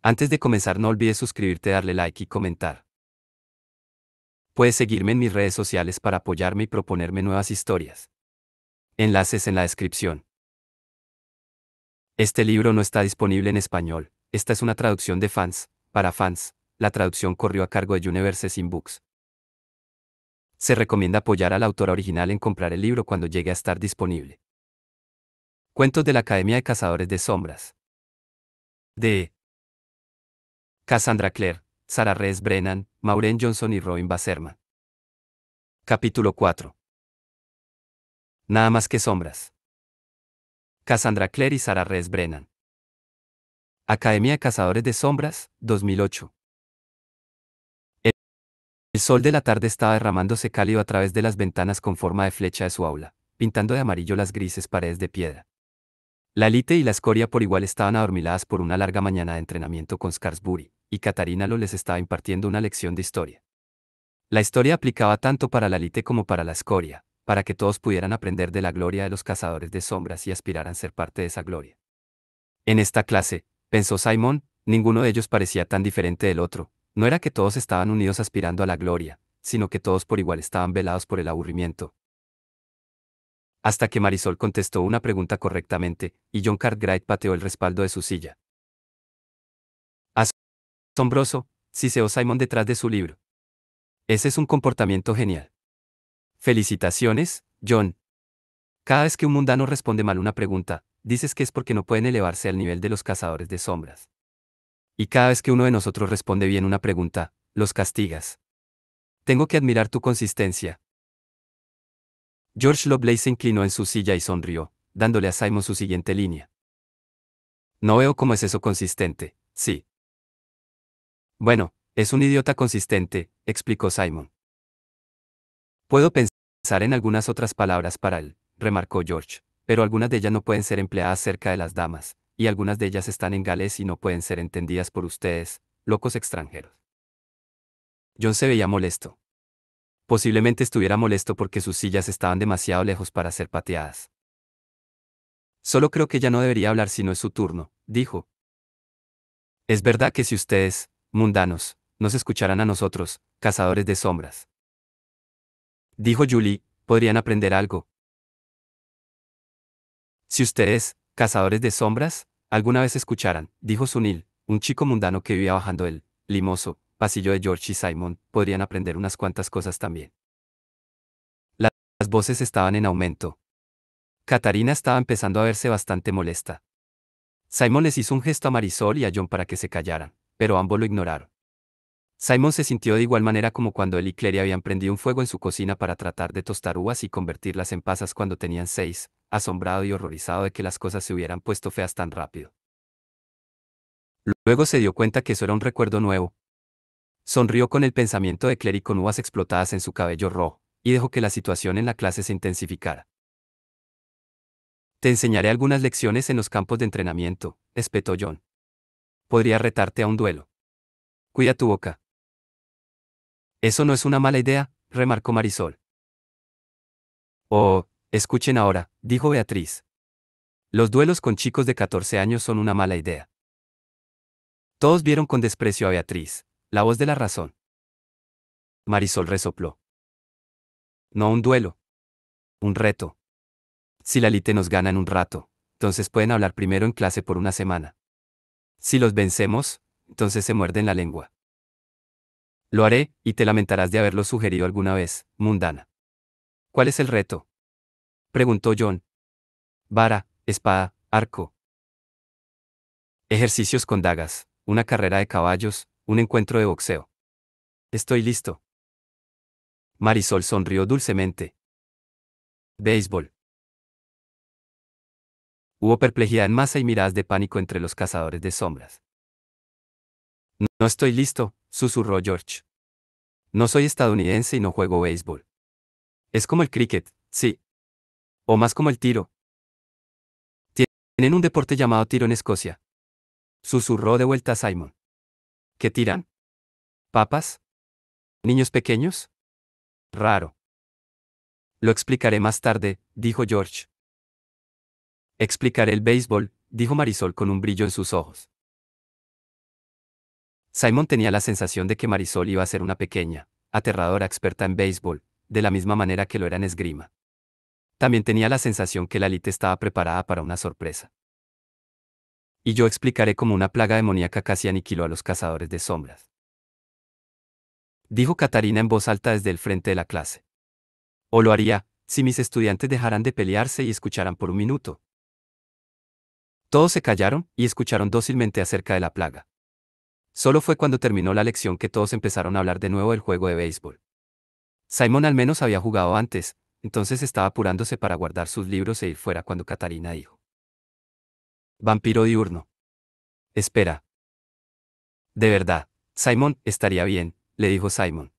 Antes de comenzar, no olvides suscribirte, darle like y comentar. Puedes seguirme en mis redes sociales para apoyarme y proponerme nuevas historias. Enlaces en la descripción. Este libro no está disponible en español. Esta es una traducción de fans, para fans. La traducción corrió a cargo de Universe in Books. Se recomienda apoyar a la autora original en comprar el libro cuando llegue a estar disponible. Cuentos de la Academia de Cazadores de Sombras. De Cassandra Clare, Sarah Rees Brennan, Maureen Johnson y Robin Wasserman. Capítulo 4. Nada más que sombras. Cassandra Clare y Sarah Rees Brennan. Academia de Cazadores de Sombras, 2008. El sol de la tarde estaba derramándose cálido a través de las ventanas con forma de flecha de su aula, pintando de amarillo las grises paredes de piedra. La élite y la escoria por igual estaban adormiladas por una larga mañana de entrenamiento con Scarsbury, y Katarina Lo les estaba impartiendo una lección de historia. La historia aplicaba tanto para la élite como para la escoria, para que todos pudieran aprender de la gloria de los cazadores de sombras y aspiraran a ser parte de esa gloria. En esta clase, pensó Simon, ninguno de ellos parecía tan diferente del otro. No era que todos estaban unidos aspirando a la gloria, sino que todos por igual estaban velados por el aburrimiento. Hasta que Marisol contestó una pregunta correctamente, y John Cartwright pateó el respaldo de su silla. Asombroso, siseó Simon detrás de su libro. Ese es un comportamiento genial. Felicitaciones, John. Cada vez que un mundano responde mal una pregunta, dices que es porque no pueden elevarse al nivel de los cazadores de sombras. Y cada vez que uno de nosotros responde bien una pregunta, los castigas. Tengo que admirar tu consistencia. George Loveley se inclinó en su silla y sonrió, dándole a Simon su siguiente línea. No veo cómo es eso consistente, sí. Bueno, es un idiota consistente, explicó Simon. Puedo pensar en algunas otras palabras para él, remarcó George, pero algunas de ellas no pueden ser empleadas cerca de las damas, y algunas de ellas están en galés y no pueden ser entendidas por ustedes, locos extranjeros. John se veía molesto. Posiblemente estuviera molesto porque sus sillas estaban demasiado lejos para ser pateadas. Solo creo que ya no debería hablar si no es su turno, dijo. Es verdad que si ustedes, mundanos, nos escucharan a nosotros, cazadores de sombras, dijo Julie, podrían aprender algo. Si ustedes, cazadores de sombras, alguna vez escucharan, dijo Sunil, un chico mundano que vivía bajando el limoso pasillo de George y Simon, podrían aprender unas cuantas cosas también. Las voces estaban en aumento. Katarina estaba empezando a verse bastante molesta. Simon les hizo un gesto a Marisol y a John para que se callaran, pero ambos lo ignoraron. Simon se sintió de igual manera como cuando él y Clary habían prendido un fuego en su cocina para tratar de tostar uvas y convertirlas en pasas cuando tenían 6, asombrado y horrorizado de que las cosas se hubieran puesto feas tan rápido. Luego se dio cuenta que eso era un recuerdo nuevo. Sonrió con el pensamiento de Clary con uvas explotadas en su cabello rojo, y dejó que la situación en la clase se intensificara. Te enseñaré algunas lecciones en los campos de entrenamiento, espetó John. Podría retarte a un duelo. Cuida tu boca. Eso no es una mala idea, remarcó Marisol. Oh, escuchen ahora, dijo Beatriz. Los duelos con chicos de 14 años son una mala idea. Todos vieron con desprecio a Beatriz, la voz de la razón. Marisol resopló. No un duelo. Un reto. Si la Lite nos gana en un rato, entonces pueden hablar primero en clase por una semana. Si los vencemos, entonces se muerden la lengua. Lo haré, y te lamentarás de haberlo sugerido alguna vez, mundana. ¿Cuál es el reto? Preguntó John. Vara, espada, arco. Ejercicios con dagas, una carrera de caballos, un encuentro de boxeo. Estoy listo. Marisol sonrió dulcemente. Béisbol. Hubo perplejidad en masa y miradas de pánico entre los cazadores de sombras. No estoy listo, susurró George. No soy estadounidense y no juego béisbol. Es como el cricket, sí. O más como el tiro. Tienen un deporte llamado tiro en Escocia. Susurró de vuelta Simon. ¿Qué tiran? ¿Papas? ¿Niños pequeños? Raro. Lo explicaré más tarde, dijo George. Explicaré el béisbol, dijo Marisol con un brillo en sus ojos. Simon tenía la sensación de que Marisol iba a ser una pequeña, aterradora experta en béisbol, de la misma manera que lo era en esgrima. También tenía la sensación que la élite estaba preparada para una sorpresa. Y yo explicaré cómo una plaga demoníaca casi aniquiló a los cazadores de sombras. Dijo Catarina en voz alta desde el frente de la clase. O lo haría, si mis estudiantes dejaran de pelearse y escucharan por un minuto. Todos se callaron y escucharon dócilmente acerca de la plaga. Solo fue cuando terminó la lección que todos empezaron a hablar de nuevo del juego de béisbol. Simon al menos había jugado antes, entonces estaba apurándose para guardar sus libros e ir fuera cuando Catarina dijo: Vampiro diurno. Espera. De verdad, Simon, estaría bien, le dijo Simon.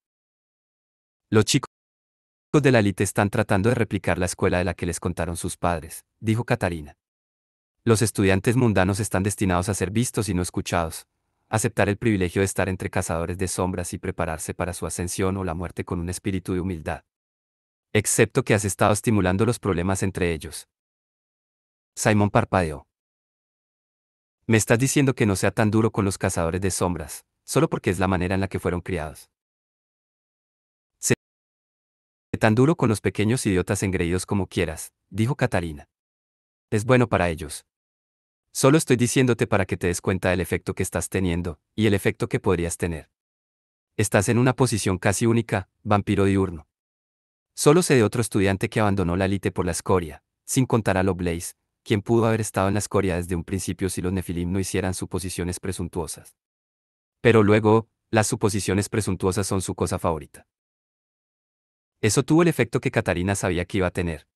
Los chicos de la élite están tratando de replicar la escuela de la que les contaron sus padres, dijo Catarina. Los estudiantes mundanos están destinados a ser vistos y no escuchados, aceptar el privilegio de estar entre cazadores de sombras y prepararse para su ascensión o la muerte con un espíritu de humildad. Excepto que has estado estimulando los problemas entre ellos. Simon parpadeó. Me estás diciendo que no sea tan duro con los cazadores de sombras, solo porque es la manera en la que fueron criados. Sé tan duro con los pequeños idiotas engreídos como quieras, dijo Catarina. Es bueno para ellos. Solo estoy diciéndote para que te des cuenta del efecto que estás teniendo, y el efecto que podrías tener. Estás en una posición casi única, vampiro diurno. Solo sé de otro estudiante que abandonó la élite por la escoria, sin contar a Lovelace, quien pudo haber estado en la escoria desde un principio si los Nefilim no hicieran suposiciones presuntuosas. Pero luego, las suposiciones presuntuosas son su cosa favorita. Eso tuvo el efecto que Catarina sabía que iba a tener.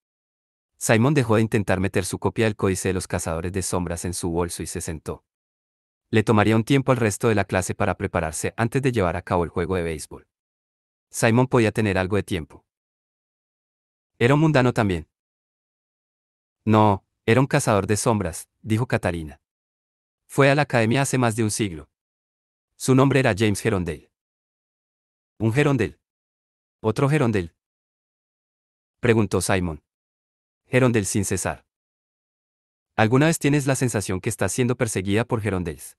Simon dejó de intentar meter su copia del Códice de los Cazadores de Sombras en su bolso y se sentó. Le tomaría un tiempo al resto de la clase para prepararse antes de llevar a cabo el juego de béisbol. Simon podía tener algo de tiempo. Era un mundano también. No, era un cazador de sombras, dijo Catarina. Fue a la academia hace más de un siglo. Su nombre era James Gerondale. ¿Un Gerondale? ¿Otro Gerondale?, preguntó Simon. Gerondale sin cesar. ¿Alguna vez tienes la sensación que estás siendo perseguida por Gerondales?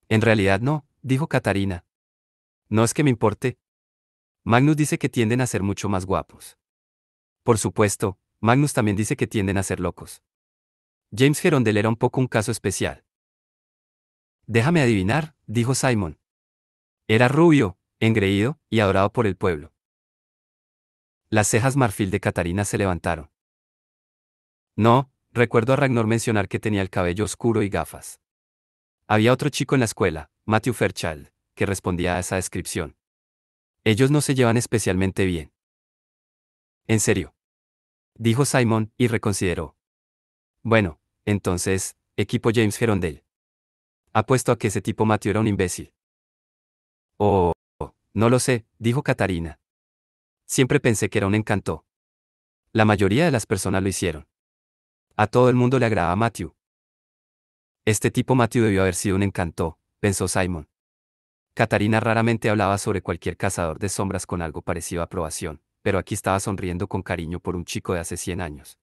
En realidad no, dijo Catarina. No es que me importe. Magnus dice que tienden a ser mucho más guapos. Por supuesto, Magnus también dice que tienden a ser locos. James Gerondale era un poco un caso especial. Déjame adivinar, dijo Simon. Era rubio, engreído y adorado por el pueblo. Las cejas marfil de Catarina se levantaron. No, recuerdo a Ragnar mencionar que tenía el cabello oscuro y gafas. Había otro chico en la escuela, Matthew Fairchild, que respondía a esa descripción. Ellos no se llevan especialmente bien. ¿En serio?, dijo Simon, y reconsideró. Bueno, entonces, equipo James Gerondale. Apuesto a que ese tipo Matthew era un imbécil. Oh, no lo sé, dijo Catarina. Siempre pensé que era un encanto. La mayoría de las personas lo hicieron. A todo el mundo le agradaba Matthew. Este tipo Matthew debió haber sido un encanto, pensó Simon. Catarina raramente hablaba sobre cualquier cazador de sombras con algo parecido a aprobación, pero aquí estaba sonriendo con cariño por un chico de hace 100 años.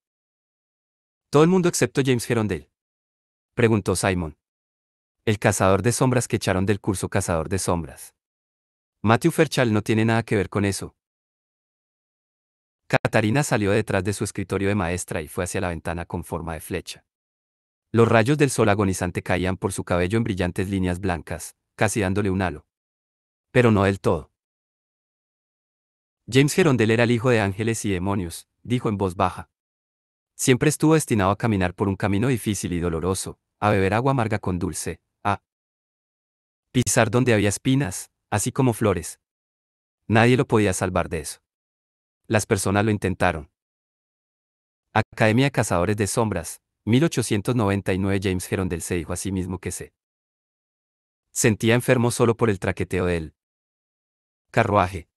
¿Todo el mundo excepto James Gerondale?, preguntó Simon. El cazador de sombras que echaron del curso Cazador de Sombras. Matthew Fairchild no tiene nada que ver con eso. Catarina salió detrás de su escritorio de maestra y fue hacia la ventana con forma de flecha. Los rayos del sol agonizante caían por su cabello en brillantes líneas blancas, casi dándole un halo. Pero no del todo. James Gerondale era el hijo de ángeles y demonios, dijo en voz baja. Siempre estuvo destinado a caminar por un camino difícil y doloroso, a beber agua amarga con dulce, a pisar donde había espinas, así como flores. Nadie lo podía salvar de eso. Las personas lo intentaron. Academia de Cazadores de Sombras, 1899. James Gerondale se dijo a sí mismo que se sentía enfermo solo por el traqueteo del carruaje.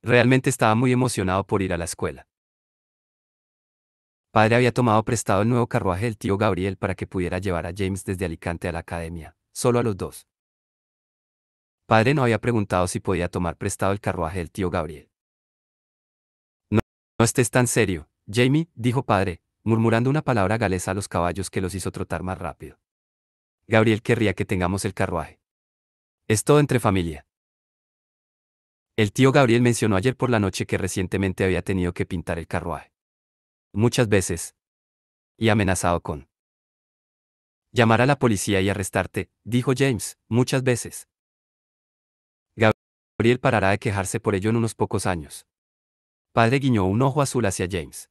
Realmente estaba muy emocionado por ir a la escuela. Padre había tomado prestado el nuevo carruaje del tío Gabriel para que pudiera llevar a James desde Alicante a la academia, solo a los dos. Padre no había preguntado si podía tomar prestado el carruaje del tío Gabriel. No, no estés tan serio, Jamie, dijo padre, murmurando una palabra galesa a los caballos que los hizo trotar más rápido. Gabriel querría que tengamos el carruaje. Es todo entre familia. El tío Gabriel mencionó ayer por la noche que recientemente había tenido que pintar el carruaje. Muchas veces. Y amenazado con llamar a la policía y arrestarte, dijo James, muchas veces. Gabriel parará de quejarse por ello en unos pocos años. Padre guiñó un ojo azul hacia James.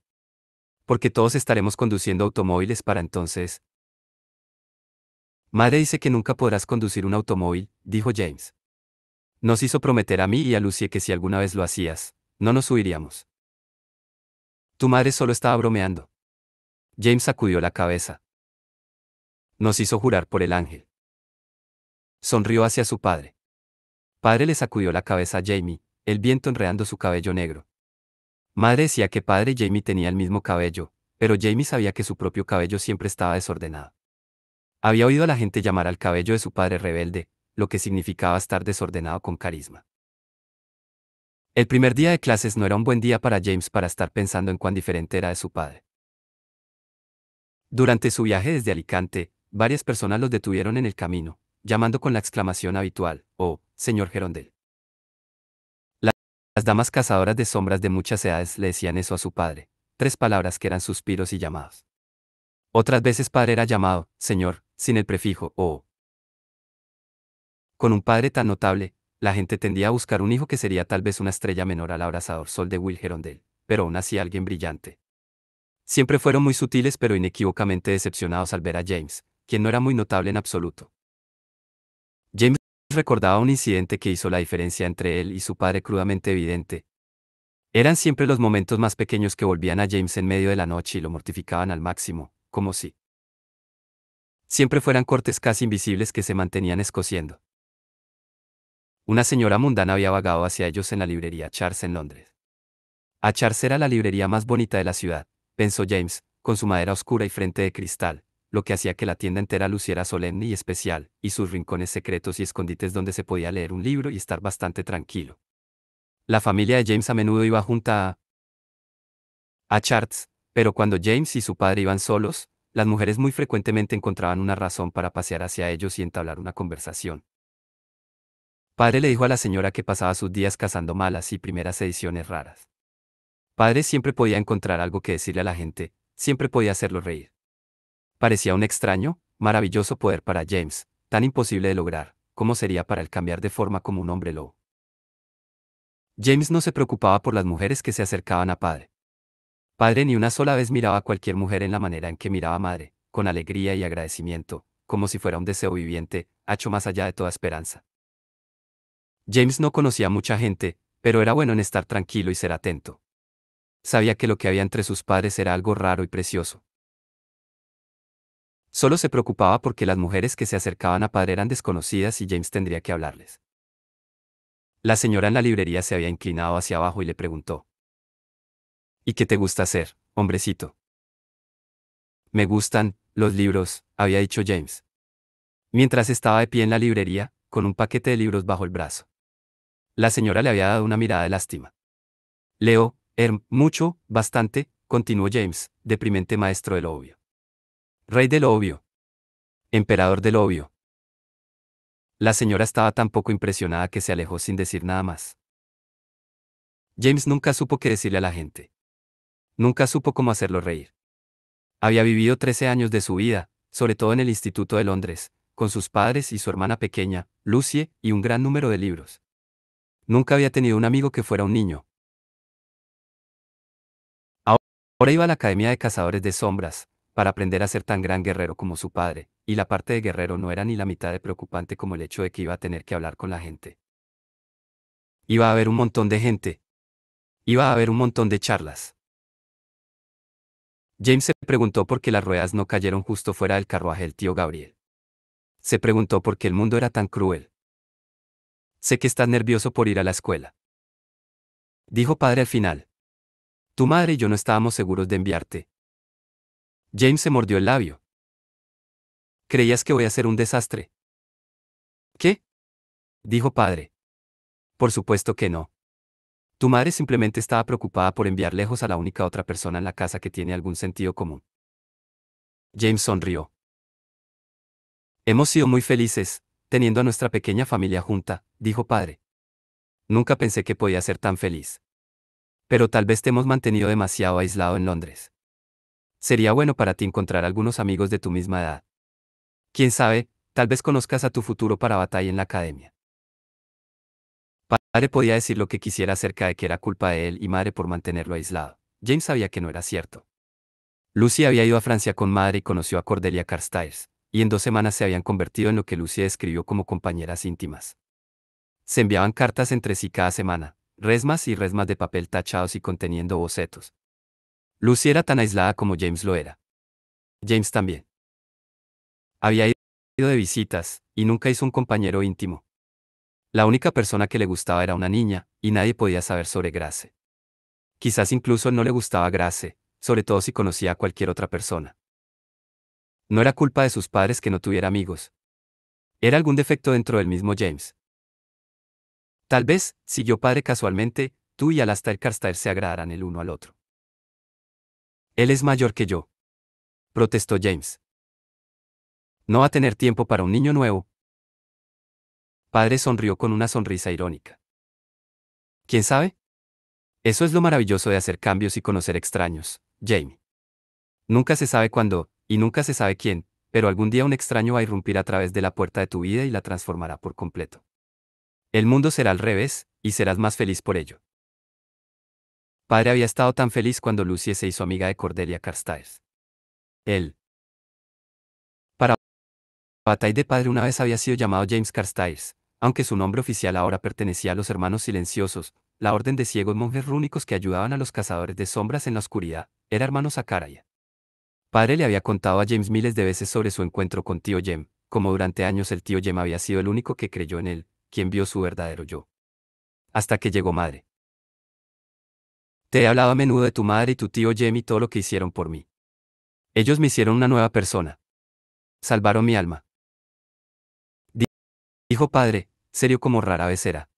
Porque todos estaremos conduciendo automóviles para entonces. Madre dice que nunca podrás conducir un automóvil, dijo James. Nos hizo prometer a mí y a Lucie que si alguna vez lo hacías, no nos subiríamos. Tu madre solo estaba bromeando. James sacudió la cabeza. Nos hizo jurar por el ángel. Sonrió hacia su padre. Padre le sacudió la cabeza a Jamie, el viento enredando su cabello negro. Madre decía que padre y Jamie tenía el mismo cabello, pero Jamie sabía que su propio cabello siempre estaba desordenado. Había oído a la gente llamar al cabello de su padre rebelde, lo que significaba estar desordenado con carisma. El primer día de clases no era un buen día para James para estar pensando en cuán diferente era de su padre. Durante su viaje desde Alicante, varias personas los detuvieron en el camino, llamando con la exclamación habitual, «Oh, señor Gerondel». Las damas cazadoras de sombras de muchas edades le decían eso a su padre, 3 palabras que eran suspiros y llamados. Otras veces padre era llamado, señor, sin el prefijo, «oh». Con un padre tan notable, la gente tendía a buscar un hijo que sería tal vez una estrella menor al abrasador sol de Will Gerondel, pero aún así alguien brillante. Siempre fueron muy sutiles pero inequívocamente decepcionados al ver a James, quien no era muy notable en absoluto. James recordaba un incidente que hizo la diferencia entre él y su padre crudamente evidente. Eran siempre los momentos más pequeños que volvían a James en medio de la noche y lo mortificaban al máximo, como si siempre fueran cortes casi invisibles que se mantenían escociendo. Una señora mundana había vagado hacia ellos en la librería Charles en Londres. Charles era la librería más bonita de la ciudad, pensó James, con su madera oscura y frente de cristal, lo que hacía que la tienda entera luciera solemne y especial, y sus rincones secretos y escondites donde se podía leer un libro y estar bastante tranquilo. La familia de James a menudo iba junta a Charles, pero cuando James y su padre iban solos, las mujeres muy frecuentemente encontraban una razón para pasear hacia ellos y entablar una conversación. Padre le dijo a la señora que pasaba sus días cazando malas y primeras ediciones raras. Padre siempre podía encontrar algo que decirle a la gente, siempre podía hacerlo reír. Parecía un extraño, maravilloso poder para James, tan imposible de lograr, como sería para él cambiar de forma como un hombre lobo. James no se preocupaba por las mujeres que se acercaban a padre. Padre ni una sola vez miraba a cualquier mujer en la manera en que miraba a madre, con alegría y agradecimiento, como si fuera un deseo viviente, hecho más allá de toda esperanza. James no conocía a mucha gente, pero era bueno en estar tranquilo y ser atento. Sabía que lo que había entre sus padres era algo raro y precioso. Solo se preocupaba porque las mujeres que se acercaban a padre eran desconocidas y James tendría que hablarles. La señora en la librería se había inclinado hacia abajo y le preguntó: «¿Y qué te gusta hacer, hombrecito?» «Me gustan los libros», había dicho James. Mientras estaba de pie en la librería, con un paquete de libros bajo el brazo. La señora le había dado una mirada de lástima. «Leo, mucho, bastante», continuó James, deprimente maestro de lo obvio. «Rey de lo obvio. Emperador de lo obvio». La señora estaba tan poco impresionada que se alejó sin decir nada más. James nunca supo qué decirle a la gente. Nunca supo cómo hacerlo reír. Había vivido 13 años de su vida, sobre todo en el Instituto de Londres, con sus padres y su hermana pequeña, Lucie, y un gran número de libros. Nunca había tenido un amigo que fuera un niño. Ahora iba a la Academia de Cazadores de Sombras, para aprender a ser tan gran guerrero como su padre, y la parte de guerrero no era ni la mitad de preocupante como el hecho de que iba a tener que hablar con la gente. Iba a haber un montón de gente. Iba a haber un montón de charlas. James se preguntó por qué las ruedas no cayeron justo fuera del carruaje del tío Gabriel. Se preguntó por qué el mundo era tan cruel. «Sé que estás nervioso por ir a la escuela», dijo padre al final. «Tu madre y yo no estábamos seguros de enviarte». James se mordió el labio. «¿Creías que voy a ser un desastre?» «¿Qué?», dijo padre. «Por supuesto que no. Tu madre simplemente estaba preocupada por enviar lejos a la única otra persona en la casa que tiene algún sentido común». James sonrió. «Hemos sido muy felices», teniendo a nuestra pequeña familia junta, dijo padre. Nunca pensé que podía ser tan feliz. Pero tal vez te hemos mantenido demasiado aislado en Londres. Sería bueno para ti encontrar algunos amigos de tu misma edad. Quién sabe, tal vez conozcas a tu futuro para batalla en la academia. Padre podía decir lo que quisiera acerca de que era culpa de él y madre por mantenerlo aislado. James sabía que no era cierto. Lucy había ido a Francia con madre y conoció a Cordelia Carstairs, y en 2 semanas se habían convertido en lo que Lucy describió como compañeras íntimas. Se enviaban cartas entre sí cada semana, resmas y resmas de papel tachados y conteniendo bocetos. Lucy era tan aislada como James lo era. James también. Había ido de visitas, y nunca hizo un compañero íntimo. La única persona que le gustaba era una niña, y nadie podía saber sobre Grace. Quizás incluso no le gustaba Grace, sobre todo si conocía a cualquier otra persona. No era culpa de sus padres que no tuviera amigos. Era algún defecto dentro del mismo James. Tal vez, siguió padre casualmente, tú y Alastair Carstairs se agradarán el uno al otro. Él es mayor que yo, protestó James. No va a tener tiempo para un niño nuevo. Padre sonrió con una sonrisa irónica. ¿Quién sabe? Eso es lo maravilloso de hacer cambios y conocer extraños, Jamie. Nunca se sabe cuándo, y nunca se sabe quién, pero algún día un extraño va a irrumpir a través de la puerta de tu vida y la transformará por completo. El mundo será al revés, y serás más feliz por ello. Padre había estado tan feliz cuando Lucy se hizo amiga de Cordelia Carstairs. Él. Para batalla de padre una vez había sido llamado James Carstairs, aunque su nombre oficial ahora pertenecía a los Hermanos Silenciosos, la orden de ciegos monjes rúnicos que ayudaban a los cazadores de sombras en la oscuridad, era hermano Sakaraya. Padre le había contado a James miles de veces sobre su encuentro con tío Jem, como durante años el tío Jem había sido el único que creyó en él, quien vio su verdadero yo. Hasta que llegó madre. Te he hablado a menudo de tu madre y tu tío Jem y todo lo que hicieron por mí. Ellos me hicieron una nueva persona. Salvaron mi alma. Dijo padre, serio como rara vez era.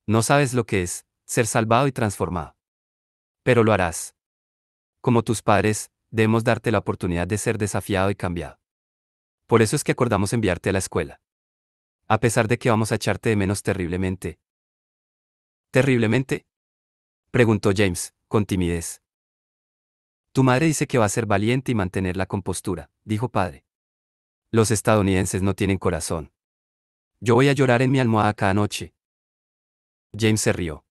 No sabes lo que es, ser salvado y transformado. Pero lo harás. Como tus padres, debemos darte la oportunidad de ser desafiado y cambiado. Por eso es que acordamos enviarte a la escuela. A pesar de que vamos a echarte de menos terriblemente. ¿Terriblemente? Preguntó James, con timidez. Tu madre dice que va a ser valiente y mantener la compostura, dijo padre. Los estadounidenses no tienen corazón. Yo voy a llorar en mi almohada cada noche. James se rió.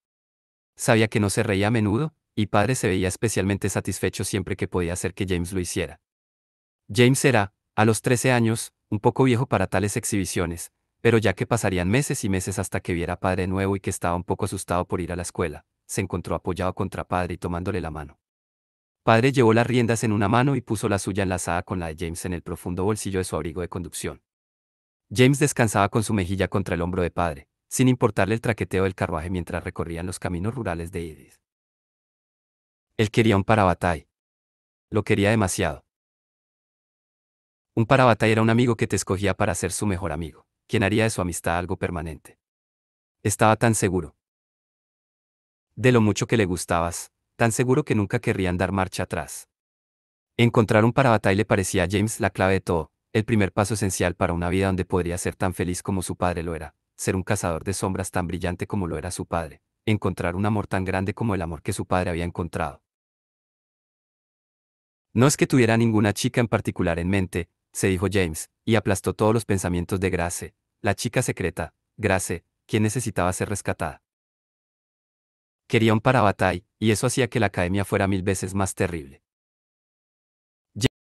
Sabía que no se reía a menudo, y padre se veía especialmente satisfecho siempre que podía hacer que James lo hiciera. James era, a los 13 años, un poco viejo para tales exhibiciones, pero ya que pasarían meses y meses hasta que viera a padre de nuevo y que estaba un poco asustado por ir a la escuela, se encontró apoyado contra padre y tomándole la mano. Padre llevó las riendas en una mano y puso la suya enlazada con la de James en el profundo bolsillo de su abrigo de conducción. James descansaba con su mejilla contra el hombro de padre, sin importarle el traqueteo del carruaje mientras recorrían los caminos rurales de Iris. Él quería un parabatay. Lo quería demasiado. Un parabatay era un amigo que te escogía para ser su mejor amigo, quien haría de su amistad algo permanente. Estaba tan seguro de lo mucho que le gustabas, tan seguro que nunca querrían dar marcha atrás. Encontrar un parabatay le parecía a James la clave de todo, el primer paso esencial para una vida donde podría ser tan feliz como su padre lo era, ser un cazador de sombras tan brillante como lo era su padre, encontrar un amor tan grande como el amor que su padre había encontrado. No es que tuviera ninguna chica en particular en mente, se dijo James, y aplastó todos los pensamientos de Grace, la chica secreta, Grace, quien necesitaba ser rescatada. Quería un parabatay, y eso hacía que la academia fuera 1000 veces más terrible.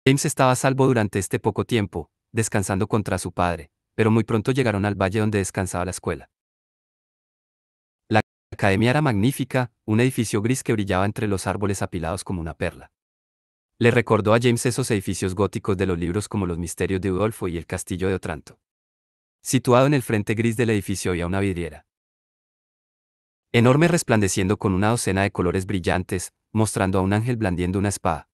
James estaba a salvo durante este poco tiempo, descansando contra su padre, pero muy pronto llegaron al valle donde descansaba la escuela. La academia era magnífica, un edificio gris que brillaba entre los árboles apilados como una perla. Le recordó a James esos edificios góticos de los libros como Los Misterios de Udolfo y El Castillo de Otranto. Situado en el frente gris del edificio había una vidriera enorme resplandeciendo con una docena de colores brillantes, mostrando a un ángel blandiendo una espada.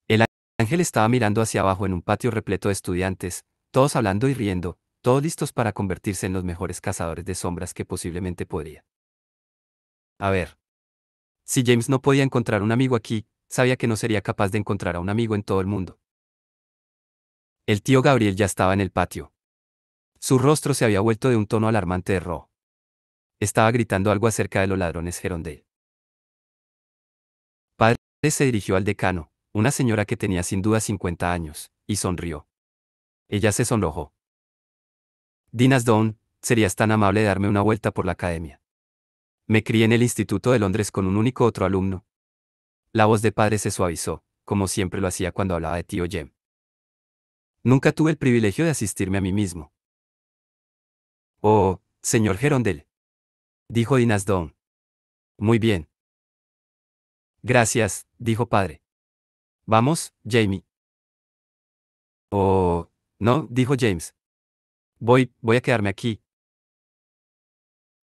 El ángel estaba mirando hacia abajo en un patio repleto de estudiantes, todos hablando y riendo, todos listos para convertirse en los mejores cazadores de sombras que posiblemente podría. A ver. Si James no podía encontrar un amigo aquí, sabía que no sería capaz de encontrar a un amigo en todo el mundo. El tío Gabriel ya estaba en el patio. Su rostro se había vuelto de un tono alarmante de rojo. Estaba gritando algo acerca de los ladrones Herondale. Padre se dirigió al decano, una señora que tenía sin duda 50 años, y sonrió. Ella se sonrojó. Dinas Down, ¿serías tan amable de darme una vuelta por la academia? Me crié en el Instituto de Londres con un único otro alumno. La voz de padre se suavizó, como siempre lo hacía cuando hablaba de tío Jem. Nunca tuve el privilegio de asistirme a mí mismo. Oh, señor Herondale, dijo Dinas Down. Muy bien. Gracias, dijo padre. Vamos, Jamie. Oh, no, dijo James. Voy a quedarme aquí.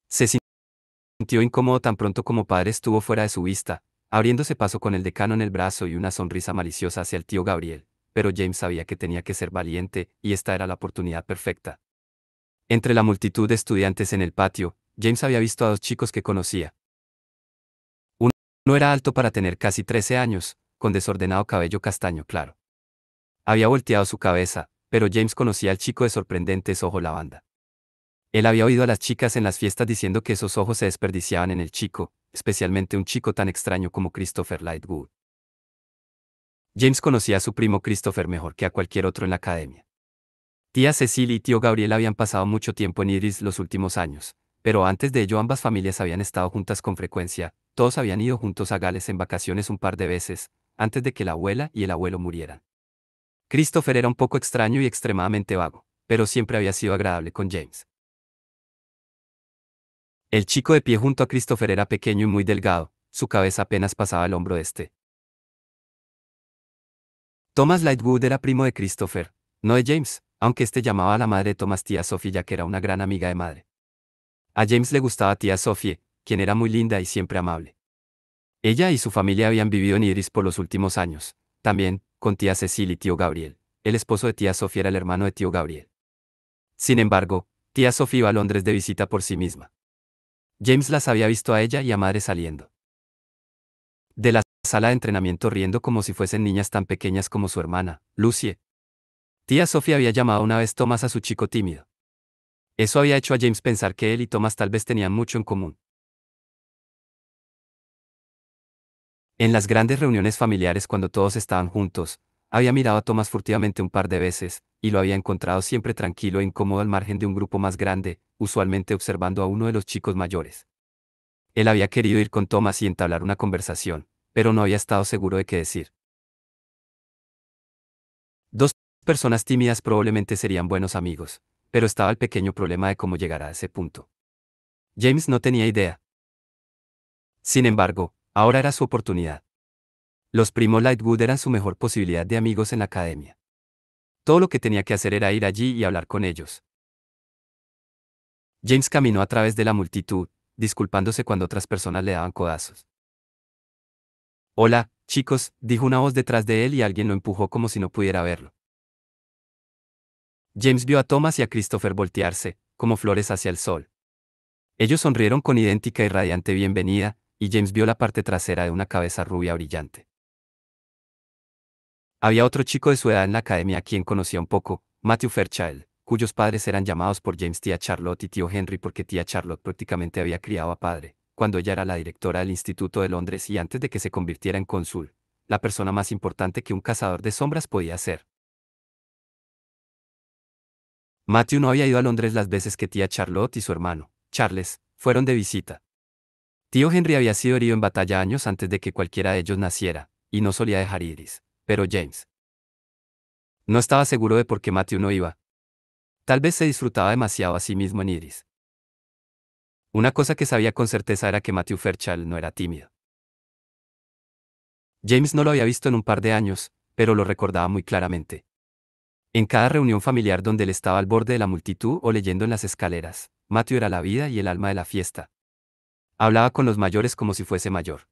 Se sintió incómodo tan pronto como padre estuvo fuera de su vista, abriéndose paso con el decano en el brazo y una sonrisa maliciosa hacia el tío Gabriel, pero James sabía que tenía que ser valiente, y esta era la oportunidad perfecta. Entre la multitud de estudiantes en el patio, James había visto a dos chicos que conocía. Uno era alto para tener casi 13 años, con desordenado cabello castaño claro. Había volteado su cabeza, pero James conocía al chico de sorprendentes ojos lavanda. Él había oído a las chicas en las fiestas diciendo que esos ojos se desperdiciaban en el chico, especialmente un chico tan extraño como Christopher Lightwood. James conocía a su primo Christopher mejor que a cualquier otro en la academia. Tía Cecil y tío Gabriel habían pasado mucho tiempo en Iris los últimos años, pero antes de ello ambas familias habían estado juntas con frecuencia, todos habían ido juntos a Gales en vacaciones un par de veces, antes de que la abuela y el abuelo murieran. Christopher era un poco extraño y extremadamente vago, pero siempre había sido agradable con James. El chico de pie junto a Christopher era pequeño y muy delgado, su cabeza apenas pasaba el hombro de este. Thomas Lightwood era primo de Christopher, no de James, aunque este llamaba a la madre de Thomas tía Sophie ya que era una gran amiga de madre. A James le gustaba tía Sophie, quien era muy linda y siempre amable. Ella y su familia habían vivido en Idris por los últimos años, también, con tía Cecil y tío Gabriel. El esposo de tía Sophie era el hermano de tío Gabriel. Sin embargo, tía Sophie iba a Londres de visita por sí misma. James las había visto a ella y a madre saliendo de la sala de entrenamiento riendo como si fuesen niñas tan pequeñas como su hermana, Lucie. Tía Sophie había llamado una vez Thomas a su chico tímido. Eso había hecho a James pensar que él y Thomas tal vez tenían mucho en común. En las grandes reuniones familiares cuando todos estaban juntos, había mirado a Thomas furtivamente un par de veces, y lo había encontrado siempre tranquilo e incómodo al margen de un grupo más grande, usualmente observando a uno de los chicos mayores. Él había querido ir con Thomas y entablar una conversación, pero no había estado seguro de qué decir. Dos personas tímidas probablemente serían buenos amigos, pero estaba el pequeño problema de cómo llegar a ese punto. James no tenía idea. Sin embargo, ahora era su oportunidad. Los primos Lightwood eran su mejor posibilidad de amigos en la academia. Todo lo que tenía que hacer era ir allí y hablar con ellos. James caminó a través de la multitud, disculpándose cuando otras personas le daban codazos. Hola, chicos, dijo una voz detrás de él y alguien lo empujó como si no pudiera verlo. James vio a Thomas y a Christopher voltearse, como flores hacia el sol. Ellos sonrieron con idéntica y radiante bienvenida, y James vio la parte trasera de una cabeza rubia brillante. Había otro chico de su edad en la academia a quien conocía un poco, Matthew Fairchild, cuyos padres eran llamados por James tía Charlotte y tío Henry porque tía Charlotte prácticamente había criado a padre, cuando ella era la directora del Instituto de Londres y antes de que se convirtiera en cónsul, la persona más importante que un cazador de sombras podía ser. Matthew no había ido a Londres las veces que tía Charlotte y su hermano, Charles, fueron de visita. Tío Henry había sido herido en batalla años antes de que cualquiera de ellos naciera, y no solía dejar Iris, pero James no estaba seguro de por qué Matthew no iba. Tal vez se disfrutaba demasiado a sí mismo en Iris. Una cosa que sabía con certeza era que Matthew Fairchild no era tímido. James no lo había visto en un par de años, pero lo recordaba muy claramente. En cada reunión familiar donde él estaba al borde de la multitud o leyendo en las escaleras, Matthew era la vida y el alma de la fiesta. Hablaba con los mayores como si fuese mayor.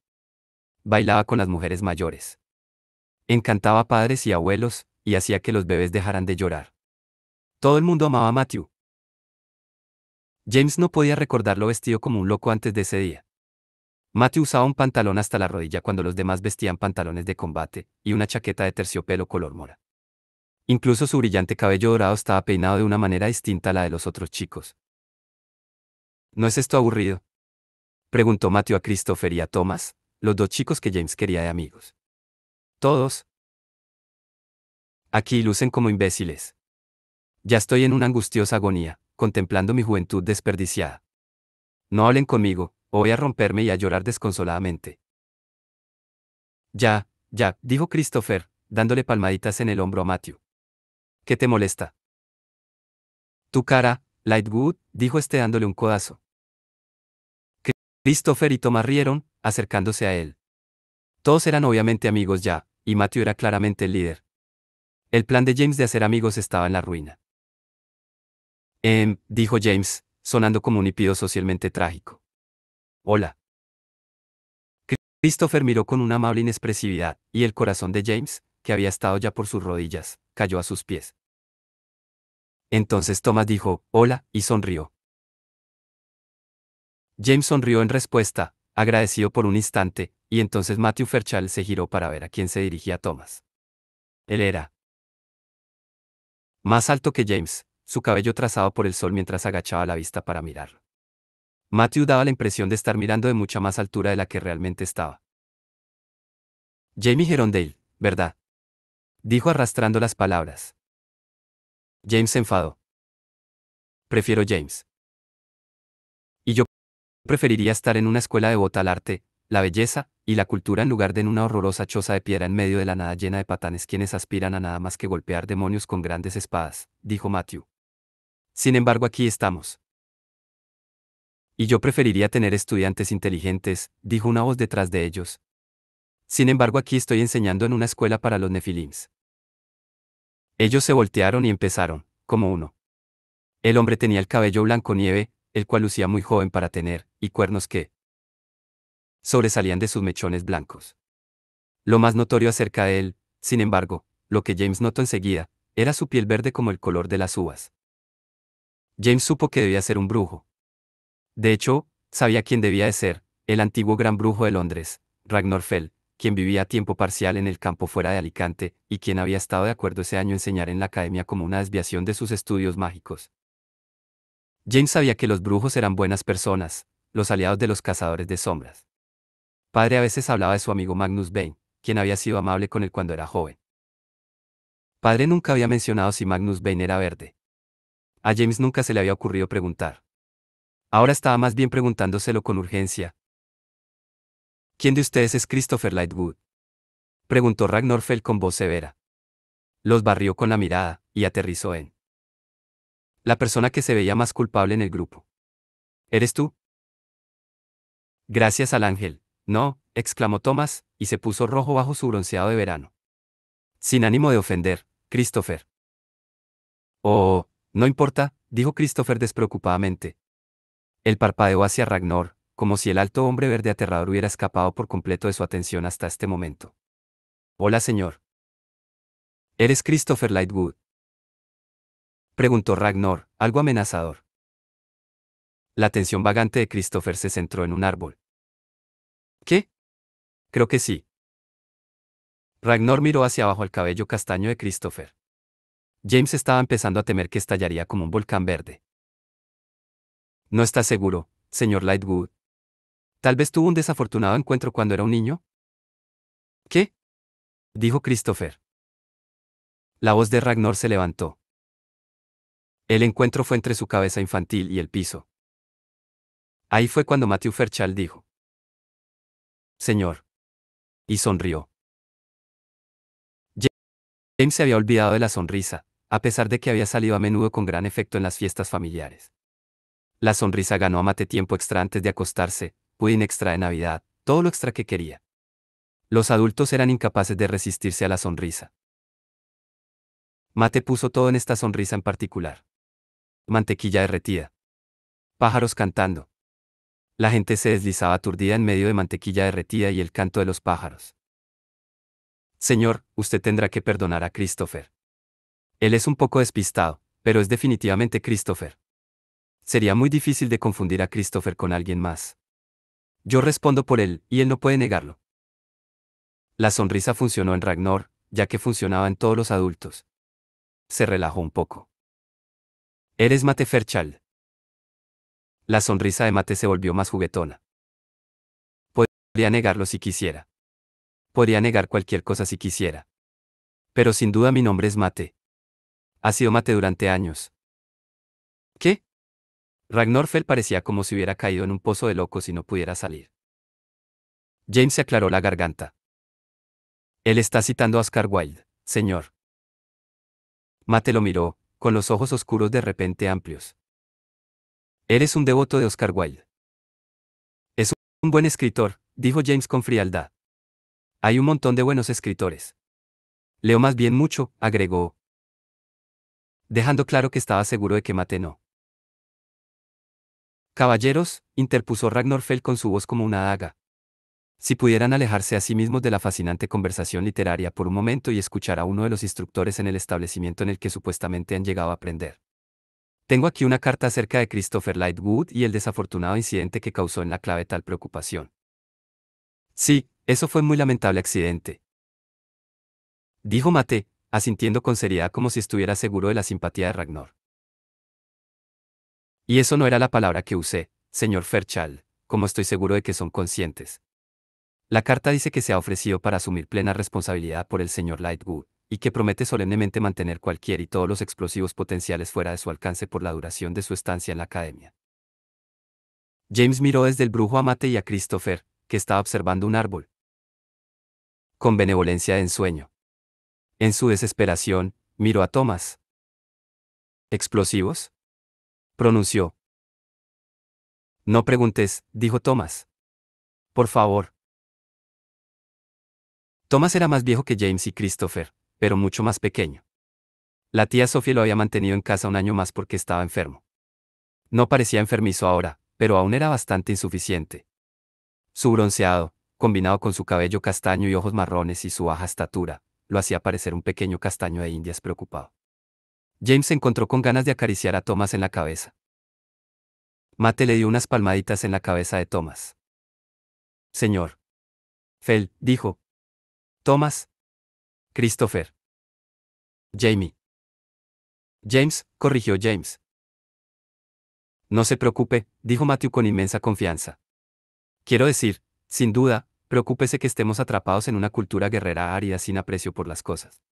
Bailaba con las mujeres mayores. Encantaba a padres y abuelos, y hacía que los bebés dejaran de llorar. Todo el mundo amaba a Matthew. James no podía recordarlo vestido como un loco antes de ese día. Matthew usaba un pantalón hasta la rodilla cuando los demás vestían pantalones de combate, y una chaqueta de terciopelo color mora. Incluso su brillante cabello dorado estaba peinado de una manera distinta a la de los otros chicos. ¿No es esto aburrido?, preguntó Matthew a Christopher y a Thomas, los dos chicos que James quería de amigos. Todos aquí lucen como imbéciles. Ya estoy en una angustiosa agonía, contemplando mi juventud desperdiciada. No hablen conmigo, o voy a romperme y a llorar desconsoladamente. Ya, ya, dijo Christopher, dándole palmaditas en el hombro a Matthew. ¿Qué te molesta? Tu cara, Lightwood, dijo este dándole un codazo. Christopher y Thomas rieron, acercándose a él. Todos eran obviamente amigos ya, y Matthew era claramente el líder. El plan de James de hacer amigos estaba en la ruina. Dijo James, sonando como un hipido socialmente trágico. Hola. Christopher miró con una amable inexpresividad, y el corazón de James, que había estado ya por sus rodillas, cayó a sus pies. Entonces Thomas dijo, hola, y sonrió. James sonrió en respuesta, agradecido por un instante, y entonces Matthew Fairchild se giró para ver a quién se dirigía Thomas. Él era más alto que James, su cabello trazado por el sol mientras agachaba la vista para mirarlo. Matthew daba la impresión de estar mirando de mucha más altura de la que realmente estaba. Jamie Gerondale, ¿verdad?, dijo arrastrando las palabras. James se enfadó. Prefiero James. Y yo preferiría estar en una escuela devota al arte, la belleza y la cultura en lugar de en una horrorosa choza de piedra en medio de la nada llena de patanes quienes aspiran a nada más que golpear demonios con grandes espadas, dijo Matthew. Sin embargo, aquí estamos. Y yo preferiría tener estudiantes inteligentes, dijo una voz detrás de ellos. Sin embargo, aquí estoy enseñando en una escuela para los Nefilims. Ellos se voltearon y empezaron, como uno. El hombre tenía el cabello blanco nieve, el cual lucía muy joven para tener, y cuernos que sobresalían de sus mechones blancos. Lo más notorio acerca de él, sin embargo, lo que James notó enseguida, era su piel verde como el color de las uvas. James supo que debía ser un brujo. De hecho, sabía quién debía de ser, el antiguo gran brujo de Londres, Ragnar Fell, quien vivía a tiempo parcial en el campo fuera de Alicante, y quien había estado de acuerdo ese año enseñar en la academia como una desviación de sus estudios mágicos. James sabía que los brujos eran buenas personas, los aliados de los cazadores de sombras. Padre a veces hablaba de su amigo Magnus Bane, quien había sido amable con él cuando era joven. Padre nunca había mencionado si Magnus Bane era verde. A James nunca se le había ocurrido preguntar. Ahora estaba más bien preguntándoselo con urgencia. ¿Quién de ustedes es Christopher Lightwood?, preguntó Ragnar Fell con voz severa. Los barrió con la mirada, y aterrizó en la persona que se veía más culpable en el grupo. ¿Eres tú? Gracias al ángel. No, exclamó Thomas, y se puso rojo bajo su bronceado de verano. Sin ánimo de ofender, Christopher. Oh, no importa, dijo Christopher despreocupadamente. Él parpadeó hacia Ragnar, como si el alto hombre verde aterrador hubiera escapado por completo de su atención hasta este momento. Hola, señor. ¿Eres Christopher Lightwood?, preguntó Ragnar, algo amenazador. La atención vagante de Christopher se centró en un árbol. ¿Qué? Creo que sí. Ragnar miró hacia abajo al cabello castaño de Christopher. James estaba empezando a temer que estallaría como un volcán verde. ¿No está seguro, señor Lightwood? ¿Tal vez tuvo un desafortunado encuentro cuando era un niño? ¿Qué?, dijo Christopher. La voz de Ragnar se levantó. El encuentro fue entre su cabeza infantil y el piso. Ahí fue cuando Matthew Fairchild dijo: Señor. Y sonrió. James se había olvidado de la sonrisa, a pesar de que había salido a menudo con gran efecto en las fiestas familiares. La sonrisa ganó a Mate tiempo extra antes de acostarse, pudding extra de Navidad, todo lo extra que quería. Los adultos eran incapaces de resistirse a la sonrisa. Mate puso todo en esta sonrisa en particular. Mantequilla derretida. Pájaros cantando. La gente se deslizaba aturdida en medio de mantequilla derretida y el canto de los pájaros. Señor, usted tendrá que perdonar a Christopher. Él es un poco despistado, pero es definitivamente Christopher. Sería muy difícil de confundir a Christopher con alguien más. Yo respondo por él, y él no puede negarlo. La sonrisa funcionó en Ragnar, ya que funcionaba en todos los adultos. se relajó un poco. ¿Eres Mate Fairchild? La sonrisa de Mate se volvió más juguetona. Podría negarlo si quisiera. Podría negar cualquier cosa si quisiera. Pero sin duda mi nombre es Mate. Ha sido Mate durante años. ¿Qué? Ragnar Fell parecía como si hubiera caído en un pozo de locos y no pudiera salir. James se aclaró la garganta. Él está citando a Oscar Wilde, señor. Mate lo miró, con los ojos oscuros de repente amplios. Eres un devoto de Oscar Wilde. Es un buen escritor, dijo James con frialdad. Hay un montón de buenos escritores. Leo más bien mucho, agregó, dejando claro que estaba seguro de que Mate no. Caballeros, interpuso Ragnar Fell con su voz como una daga. Si pudieran alejarse a sí mismos de la fascinante conversación literaria por un momento y escuchar a uno de los instructores en el establecimiento en el que supuestamente han llegado a aprender. Tengo aquí una carta acerca de Christopher Lightwood y el desafortunado incidente que causó en la clave tal preocupación. Sí, eso fue un muy lamentable accidente. Dijo Mate, asintiendo con seriedad como si estuviera seguro de la simpatía de Ragnar. Y eso no era la palabra que usé, señor Fairchild, como estoy seguro de que son conscientes. La carta dice que se ha ofrecido para asumir plena responsabilidad por el señor Lightwood, y que promete solemnemente mantener cualquier y todos los explosivos potenciales fuera de su alcance por la duración de su estancia en la academia. James miró desde el brujo a Mate y a Christopher, que estaba observando un árbol. Con benevolencia de ensueño. En su desesperación, miró a Thomas. ¿Explosivos? Pronunció. No preguntes, dijo Thomas. Por favor. Thomas era más viejo que James y Christopher, pero mucho más pequeño. La tía Sophie lo había mantenido en casa un año más porque estaba enfermo. No parecía enfermizo ahora, pero aún era bastante insuficiente. Su bronceado, combinado con su cabello castaño y ojos marrones y su baja estatura, lo hacía parecer un pequeño castaño de Indias preocupado. James se encontró con ganas de acariciar a Thomas en la cabeza. Mate le dio unas palmaditas en la cabeza de Thomas. Señor. Fell, dijo. Thomas. Christopher. Jamie. James, corrigió James. No se preocupe, dijo Matthew con inmensa confianza. Quiero decir, sin duda, preocúpese que estemos atrapados en una cultura guerrera árida sin aprecio por las cosas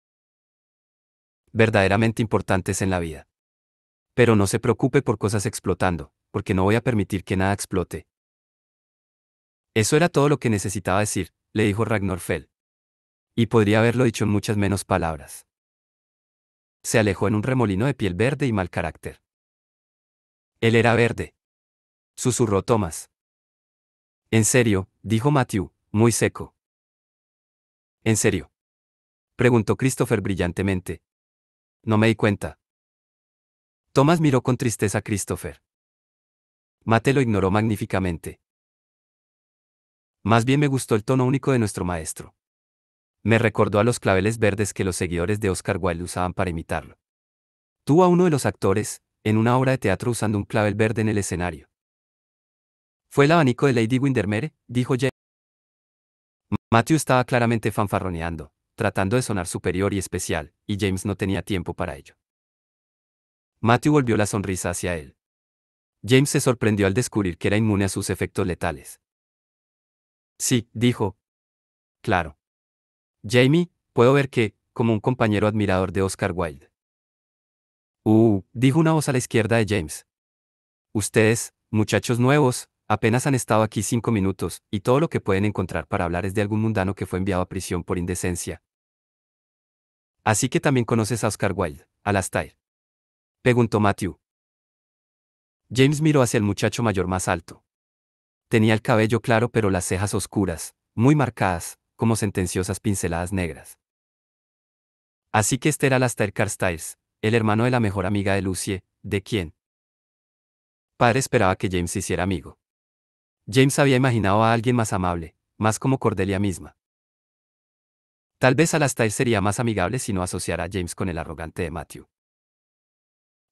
verdaderamente importantes en la vida. Pero no se preocupe por cosas explotando, porque no voy a permitir que nada explote. Eso era todo lo que necesitaba decir, le dijo Ragnar Fell. Y podría haberlo dicho en muchas menos palabras. Se alejó en un remolino de piel verde y mal carácter. Él era verde. Susurró Thomas. En serio, dijo Matthew, muy seco. ¿En serio? Preguntó Christopher brillantemente. No me di cuenta. Thomas miró con tristeza a Christopher. Mate lo ignoró magníficamente. Más bien me gustó el tono único de nuestro maestro. Me recordó a los claveles verdes que los seguidores de Oscar Wilde usaban para imitarlo. Tuvo a uno de los actores, en una obra de teatro usando un clavel verde en el escenario. Fue el abanico de Lady Windermere, dijo James. Matthew estaba claramente fanfarroneando, tratando de sonar superior y especial, y James no tenía tiempo para ello. Matthew volvió la sonrisa hacia él. James se sorprendió al descubrir que era inmune a sus efectos letales. Sí, dijo. Claro. Jamie, puedo ver que, como un compañero admirador de Oscar Wilde. Dijo una voz a la izquierda de James. Ustedes, muchachos nuevos, apenas han estado aquí 5 minutos, y todo lo que pueden encontrar para hablar es de algún mundano que fue enviado a prisión por indecencia. Así que también conoces a Oscar Wilde, Alastair. Preguntó Matthew. James miró hacia el muchacho mayor más alto. Tenía el cabello claro pero las cejas oscuras, muy marcadas, como sentenciosas pinceladas negras. Así que este era Alastair Carstairs, el hermano de la mejor amiga de Lucie, de quien padre esperaba que James se hiciera amigo. James había imaginado a alguien más amable, más como Cordelia misma. Tal vez Alastair sería más amigable si no asociara a James con el arrogante de Matthew.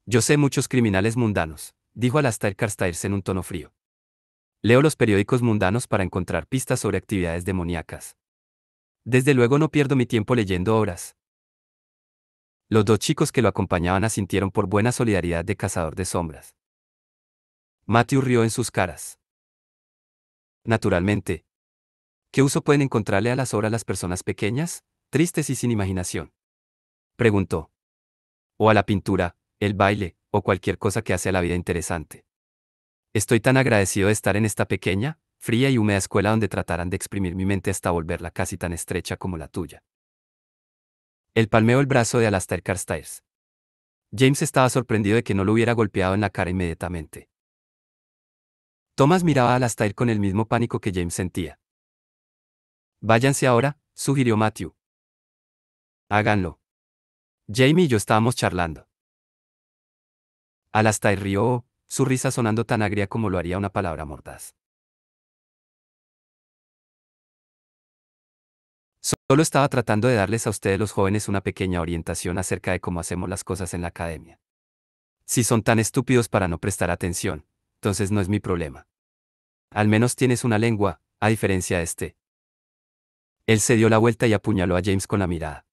Yo sé muchos criminales mundanos, dijo Alastair Carstairs en un tono frío. Leo los periódicos mundanos para encontrar pistas sobre actividades demoníacas. Desde luego no pierdo mi tiempo leyendo obras Los dos chicos que lo acompañaban asintieron por buena solidaridad de cazador de sombras. Matthew rió en sus caras. Naturalmente. ¿Qué uso pueden encontrarle a las obras las personas pequeñas, tristes y sin imaginación? Preguntó. O a la pintura, el baile, o cualquier cosa que hace a la vida interesante. Estoy tan agradecido de estar en esta pequeña, fría y húmeda escuela donde tratarán de exprimir mi mente hasta volverla casi tan estrecha como la tuya. Él palmeó el brazo de Alastair Carstairs. James estaba sorprendido de que no lo hubiera golpeado en la cara inmediatamente. Thomas miraba a Alastair con el mismo pánico que James sentía. Váyanse ahora, sugirió Matthew. Háganlo. Jamie y yo estábamos charlando. Alastair rió, su risa sonando tan agria como lo haría una palabra mordaz. Solo estaba tratando de darles a ustedes los jóvenes una pequeña orientación acerca de cómo hacemos las cosas en la academia. Si son tan estúpidos para no prestar atención, entonces no es mi problema. Al menos tienes una lengua, a diferencia de este. Él se dio la vuelta y apuñaló a James con la mirada.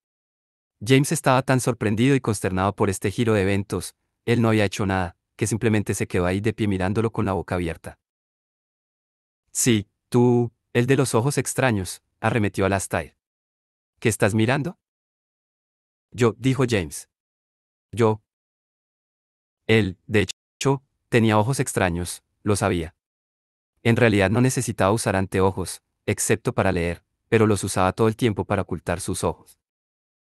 James estaba tan sorprendido y consternado por este giro de eventos, él no había hecho nada, que simplemente se quedó ahí de pie mirándolo con la boca abierta. Sí, tú, el de los ojos extraños, arremetió Alastair. ¿Qué estás mirando? Yo, dijo James. Yo. Él, de hecho, tenía ojos extraños, lo sabía. En realidad no necesitaba usar anteojos, excepto para leer, pero los usaba todo el tiempo para ocultar sus ojos.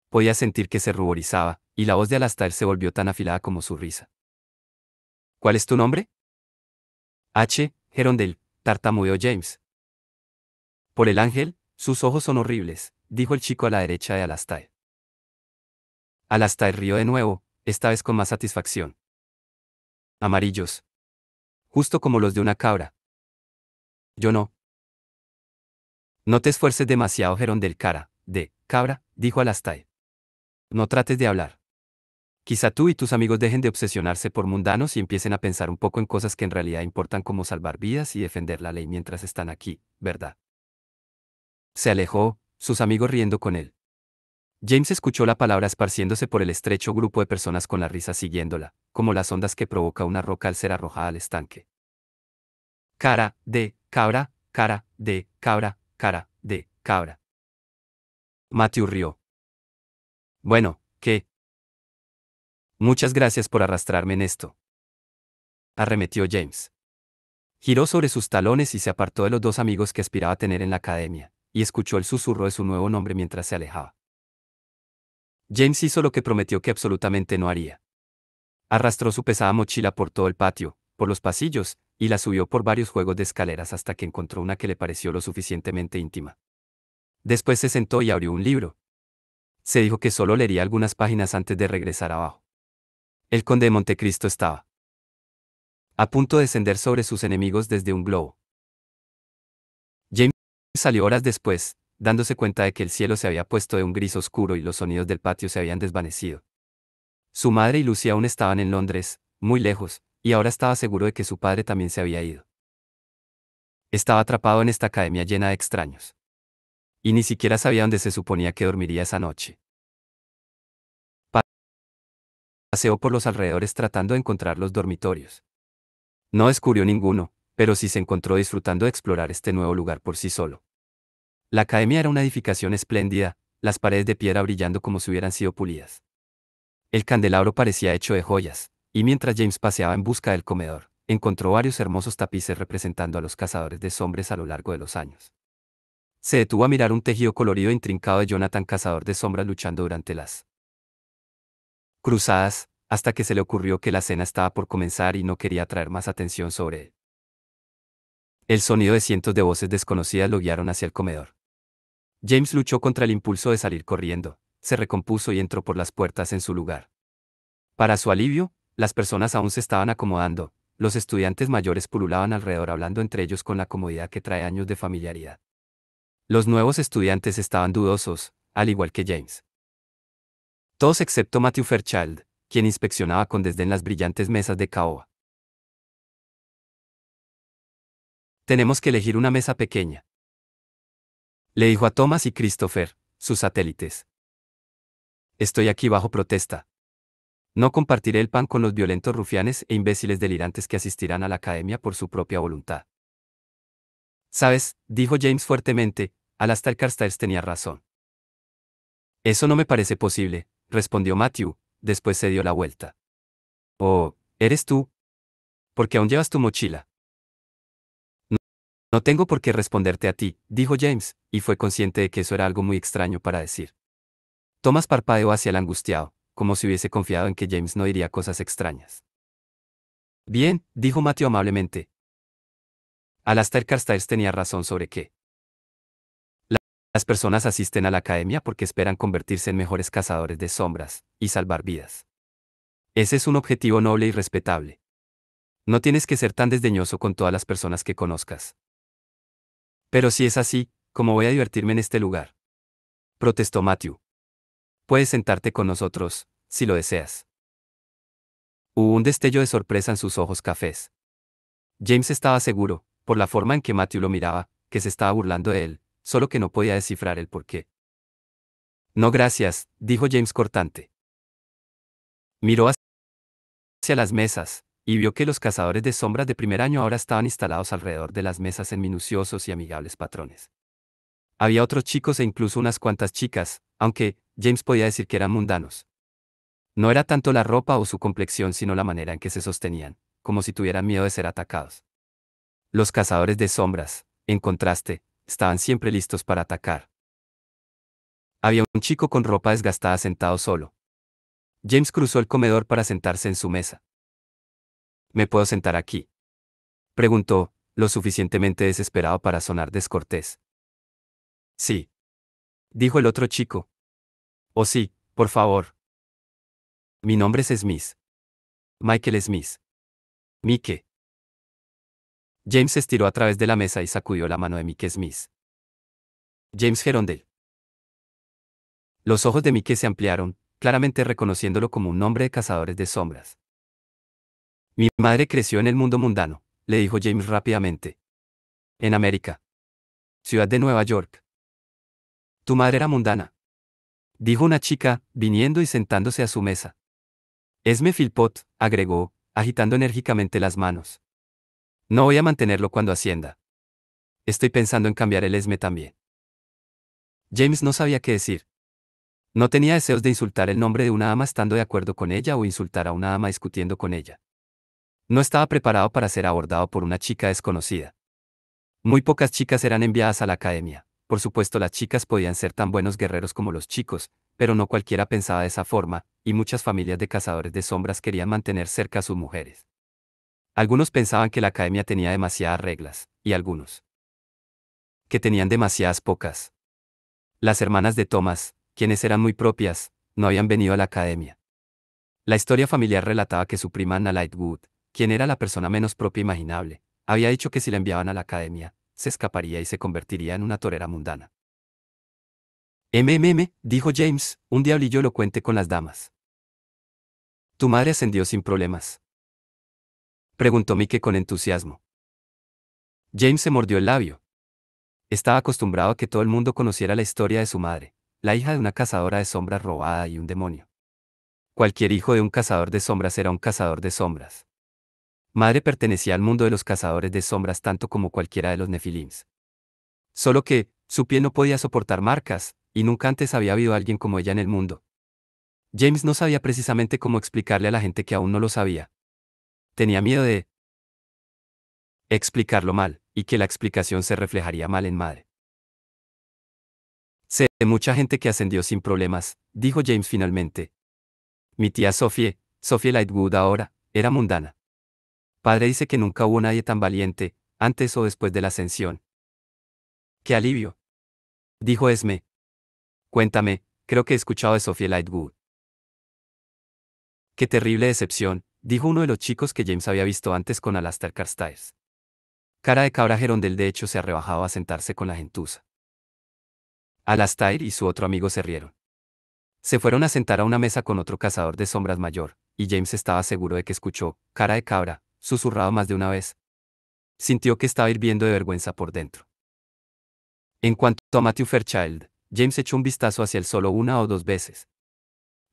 Podía sentir que se ruborizaba, y la voz de Alastair se volvió tan afilada como su risa. ¿Cuál es tu nombre? Gerondale, tartamudeó James. Por el ángel, sus ojos son horribles, dijo el chico a la derecha de Alastair. Alastair rió de nuevo, esta vez con más satisfacción. Amarillos. Justo como los de una cabra. Yo no. No te esfuerces demasiado, Gerondale cara, de cabra, dijo Alastair. No trates de hablar. Quizá tú y tus amigos dejen de obsesionarse por mundanos y empiecen a pensar un poco en cosas que en realidad importan como salvar vidas y defender la ley mientras están aquí, ¿verdad? Se alejó, sus amigos riendo con él. James escuchó la palabra esparciéndose por el estrecho grupo de personas con la risa siguiéndola, como las ondas que provoca una roca al ser arrojada al estanque. Cara de cabra, cara de cabra, cara de cabra. Matthew rió. Bueno, ¿qué? Muchas gracias por arrastrarme en esto. Arremetió James. Giró sobre sus talones y se apartó de los dos amigos que aspiraba a tener en la academia, y escuchó el susurro de su nuevo nombre mientras se alejaba. James hizo lo que prometió que absolutamente no haría. Arrastró su pesada mochila por todo el patio, por los pasillos, y la subió por varios juegos de escaleras hasta que encontró una que le pareció lo suficientemente íntima. Después se sentó y abrió un libro. Se dijo que solo leería algunas páginas antes de regresar abajo. El conde de Montecristo estaba a punto de descender sobre sus enemigos desde un globo. James salió horas después, dándose cuenta de que el cielo se había puesto de un gris oscuro y los sonidos del patio se habían desvanecido. Su madre y Lucy aún estaban en Londres, muy lejos, y ahora estaba seguro de que su padre también se había ido. Estaba atrapado en esta academia llena de extraños. Y ni siquiera sabía dónde se suponía que dormiría esa noche. Paseó por los alrededores tratando de encontrar los dormitorios. No descubrió ninguno, pero sí se encontró disfrutando de explorar este nuevo lugar por sí solo. La academia era una edificación espléndida, las paredes de piedra brillando como si hubieran sido pulidas. El candelabro parecía hecho de joyas, y mientras James paseaba en busca del comedor, encontró varios hermosos tapices representando a los cazadores de sombras a lo largo de los años. Se detuvo a mirar un tejido colorido e intrincado de Jonathan cazador de sombras luchando durante las cruzadas, hasta que se le ocurrió que la cena estaba por comenzar y no quería atraer más atención sobre él. El sonido de cientos de voces desconocidas lo guiaron hacia el comedor. James luchó contra el impulso de salir corriendo, se recompuso y entró por las puertas en su lugar. Para su alivio, las personas aún se estaban acomodando, los estudiantes mayores pululaban alrededor hablando entre ellos con la comodidad que trae años de familiaridad. Los nuevos estudiantes estaban dudosos, al igual que James. Todos excepto Matthew Fairchild, quien inspeccionaba con desdén las brillantes mesas de caoba. Tenemos que elegir una mesa pequeña, le dijo a Thomas y Christopher, sus satélites. Estoy aquí bajo protesta. No compartiré el pan con los violentos rufianes e imbéciles delirantes que asistirán a la academia por su propia voluntad. ¿Sabes?, dijo James fuertemente, Alastair Carstairs tenía razón. Eso no me parece posible, respondió Matthew, después se dio la vuelta. Oh, ¿eres tú? ¿Por qué aún llevas tu mochila? No, no tengo por qué responderte a ti, dijo James, y fue consciente de que eso era algo muy extraño para decir. Thomas parpadeó hacia el angustiado, como si hubiese confiado en que James no diría cosas extrañas. Bien, dijo Matthew amablemente. Alastair Carstairs tenía razón sobre qué. Las personas asisten a la academia porque esperan convertirse en mejores cazadores de sombras y salvar vidas. Ese es un objetivo noble y respetable. No tienes que ser tan desdeñoso con todas las personas que conozcas. Pero si es así, ¿cómo voy a divertirme en este lugar? Protestó Matthew. Puedes sentarte con nosotros, si lo deseas. Hubo un destello de sorpresa en sus ojos cafés. James estaba seguro, por la forma en que Matthew lo miraba, que se estaba burlando de él, solo que no podía descifrar el porqué. No gracias, dijo James cortante. Miró hacia las mesas, y vio que los cazadores de sombras de primer año ahora estaban instalados alrededor de las mesas en minuciosos y amigables patrones. Había otros chicos e incluso unas cuantas chicas, aunque James podía decir que eran mundanos. No era tanto la ropa o su complexión sino la manera en que se sostenían, como si tuvieran miedo de ser atacados. Los cazadores de sombras, en contraste, estaban siempre listos para atacar. Había un chico con ropa desgastada sentado solo. James cruzó el comedor para sentarse en su mesa. ¿Me puedo sentar aquí?, preguntó, lo suficientemente desesperado para sonar descortés. Sí, dijo el otro chico. Oh sí, por favor. Mi nombre es Smith. Michael Smith. Mike. James se estiró a través de la mesa y sacudió la mano de Mike Smith. James Gerondale. Los ojos de Mike se ampliaron, claramente reconociéndolo como un hombre de cazadores de sombras. Mi madre creció en el mundo mundano, le dijo James rápidamente. En América. Ciudad de Nueva York. Tu madre era mundana, dijo una chica, viniendo y sentándose a su mesa. Esme Philpott, agregó, agitando enérgicamente las manos. No voy a mantenerlo cuando ascienda. Estoy pensando en cambiar el Esme también. James no sabía qué decir. No tenía deseos de insultar el nombre de una ama estando de acuerdo con ella o insultar a una ama discutiendo con ella. No estaba preparado para ser abordado por una chica desconocida. Muy pocas chicas eran enviadas a la academia. Por supuesto, las chicas podían ser tan buenos guerreros como los chicos, pero no cualquiera pensaba de esa forma, y muchas familias de cazadores de sombras querían mantener cerca a sus mujeres. Algunos pensaban que la academia tenía demasiadas reglas, y algunos que tenían demasiadas pocas. Las hermanas de Thomas, quienes eran muy propias, no habían venido a la academia. La historia familiar relataba que su prima Anna Lightwood, quien era la persona menos propia imaginable, había dicho que si la enviaban a la academia, se escaparía y se convertiría en una torera mundana. Dijo James, un diablillo elocuente con las damas. Tu madre ascendió sin problemas, preguntó Mike con entusiasmo. James se mordió el labio. Estaba acostumbrado a que todo el mundo conociera la historia de su madre, la hija de una cazadora de sombras robada y un demonio. Cualquier hijo de un cazador de sombras era un cazador de sombras. Madre pertenecía al mundo de los cazadores de sombras tanto como cualquiera de los Nefilims. Solo que, su piel no podía soportar marcas, y nunca antes había habido alguien como ella en el mundo. James no sabía precisamente cómo explicarle a la gente que aún no lo sabía. Tenía miedo de explicarlo mal, y que la explicación se reflejaría mal en madre. Sé de mucha gente que ascendió sin problemas, dijo James finalmente. Mi tía Sophie Lightwood ahora, era mundana. Padre dice que nunca hubo nadie tan valiente, antes o después de la ascensión. ¡Qué alivio!, dijo Esme. Cuéntame, creo que he escuchado de Sophie Lightwood. Qué terrible decepción, dijo uno de los chicos que James había visto antes con Alastair Carstairs. Cara de cabra Gerondel de hecho se arrebajaba a sentarse con la gentuza. Alastair y su otro amigo se rieron. Se fueron a sentar a una mesa con otro cazador de sombras mayor, y James estaba seguro de que escuchó, cara de cabra, susurrado más de una vez. Sintió que estaba hirviendo de vergüenza por dentro. En cuanto a Matthew Fairchild, James echó un vistazo hacia él solo una o dos veces.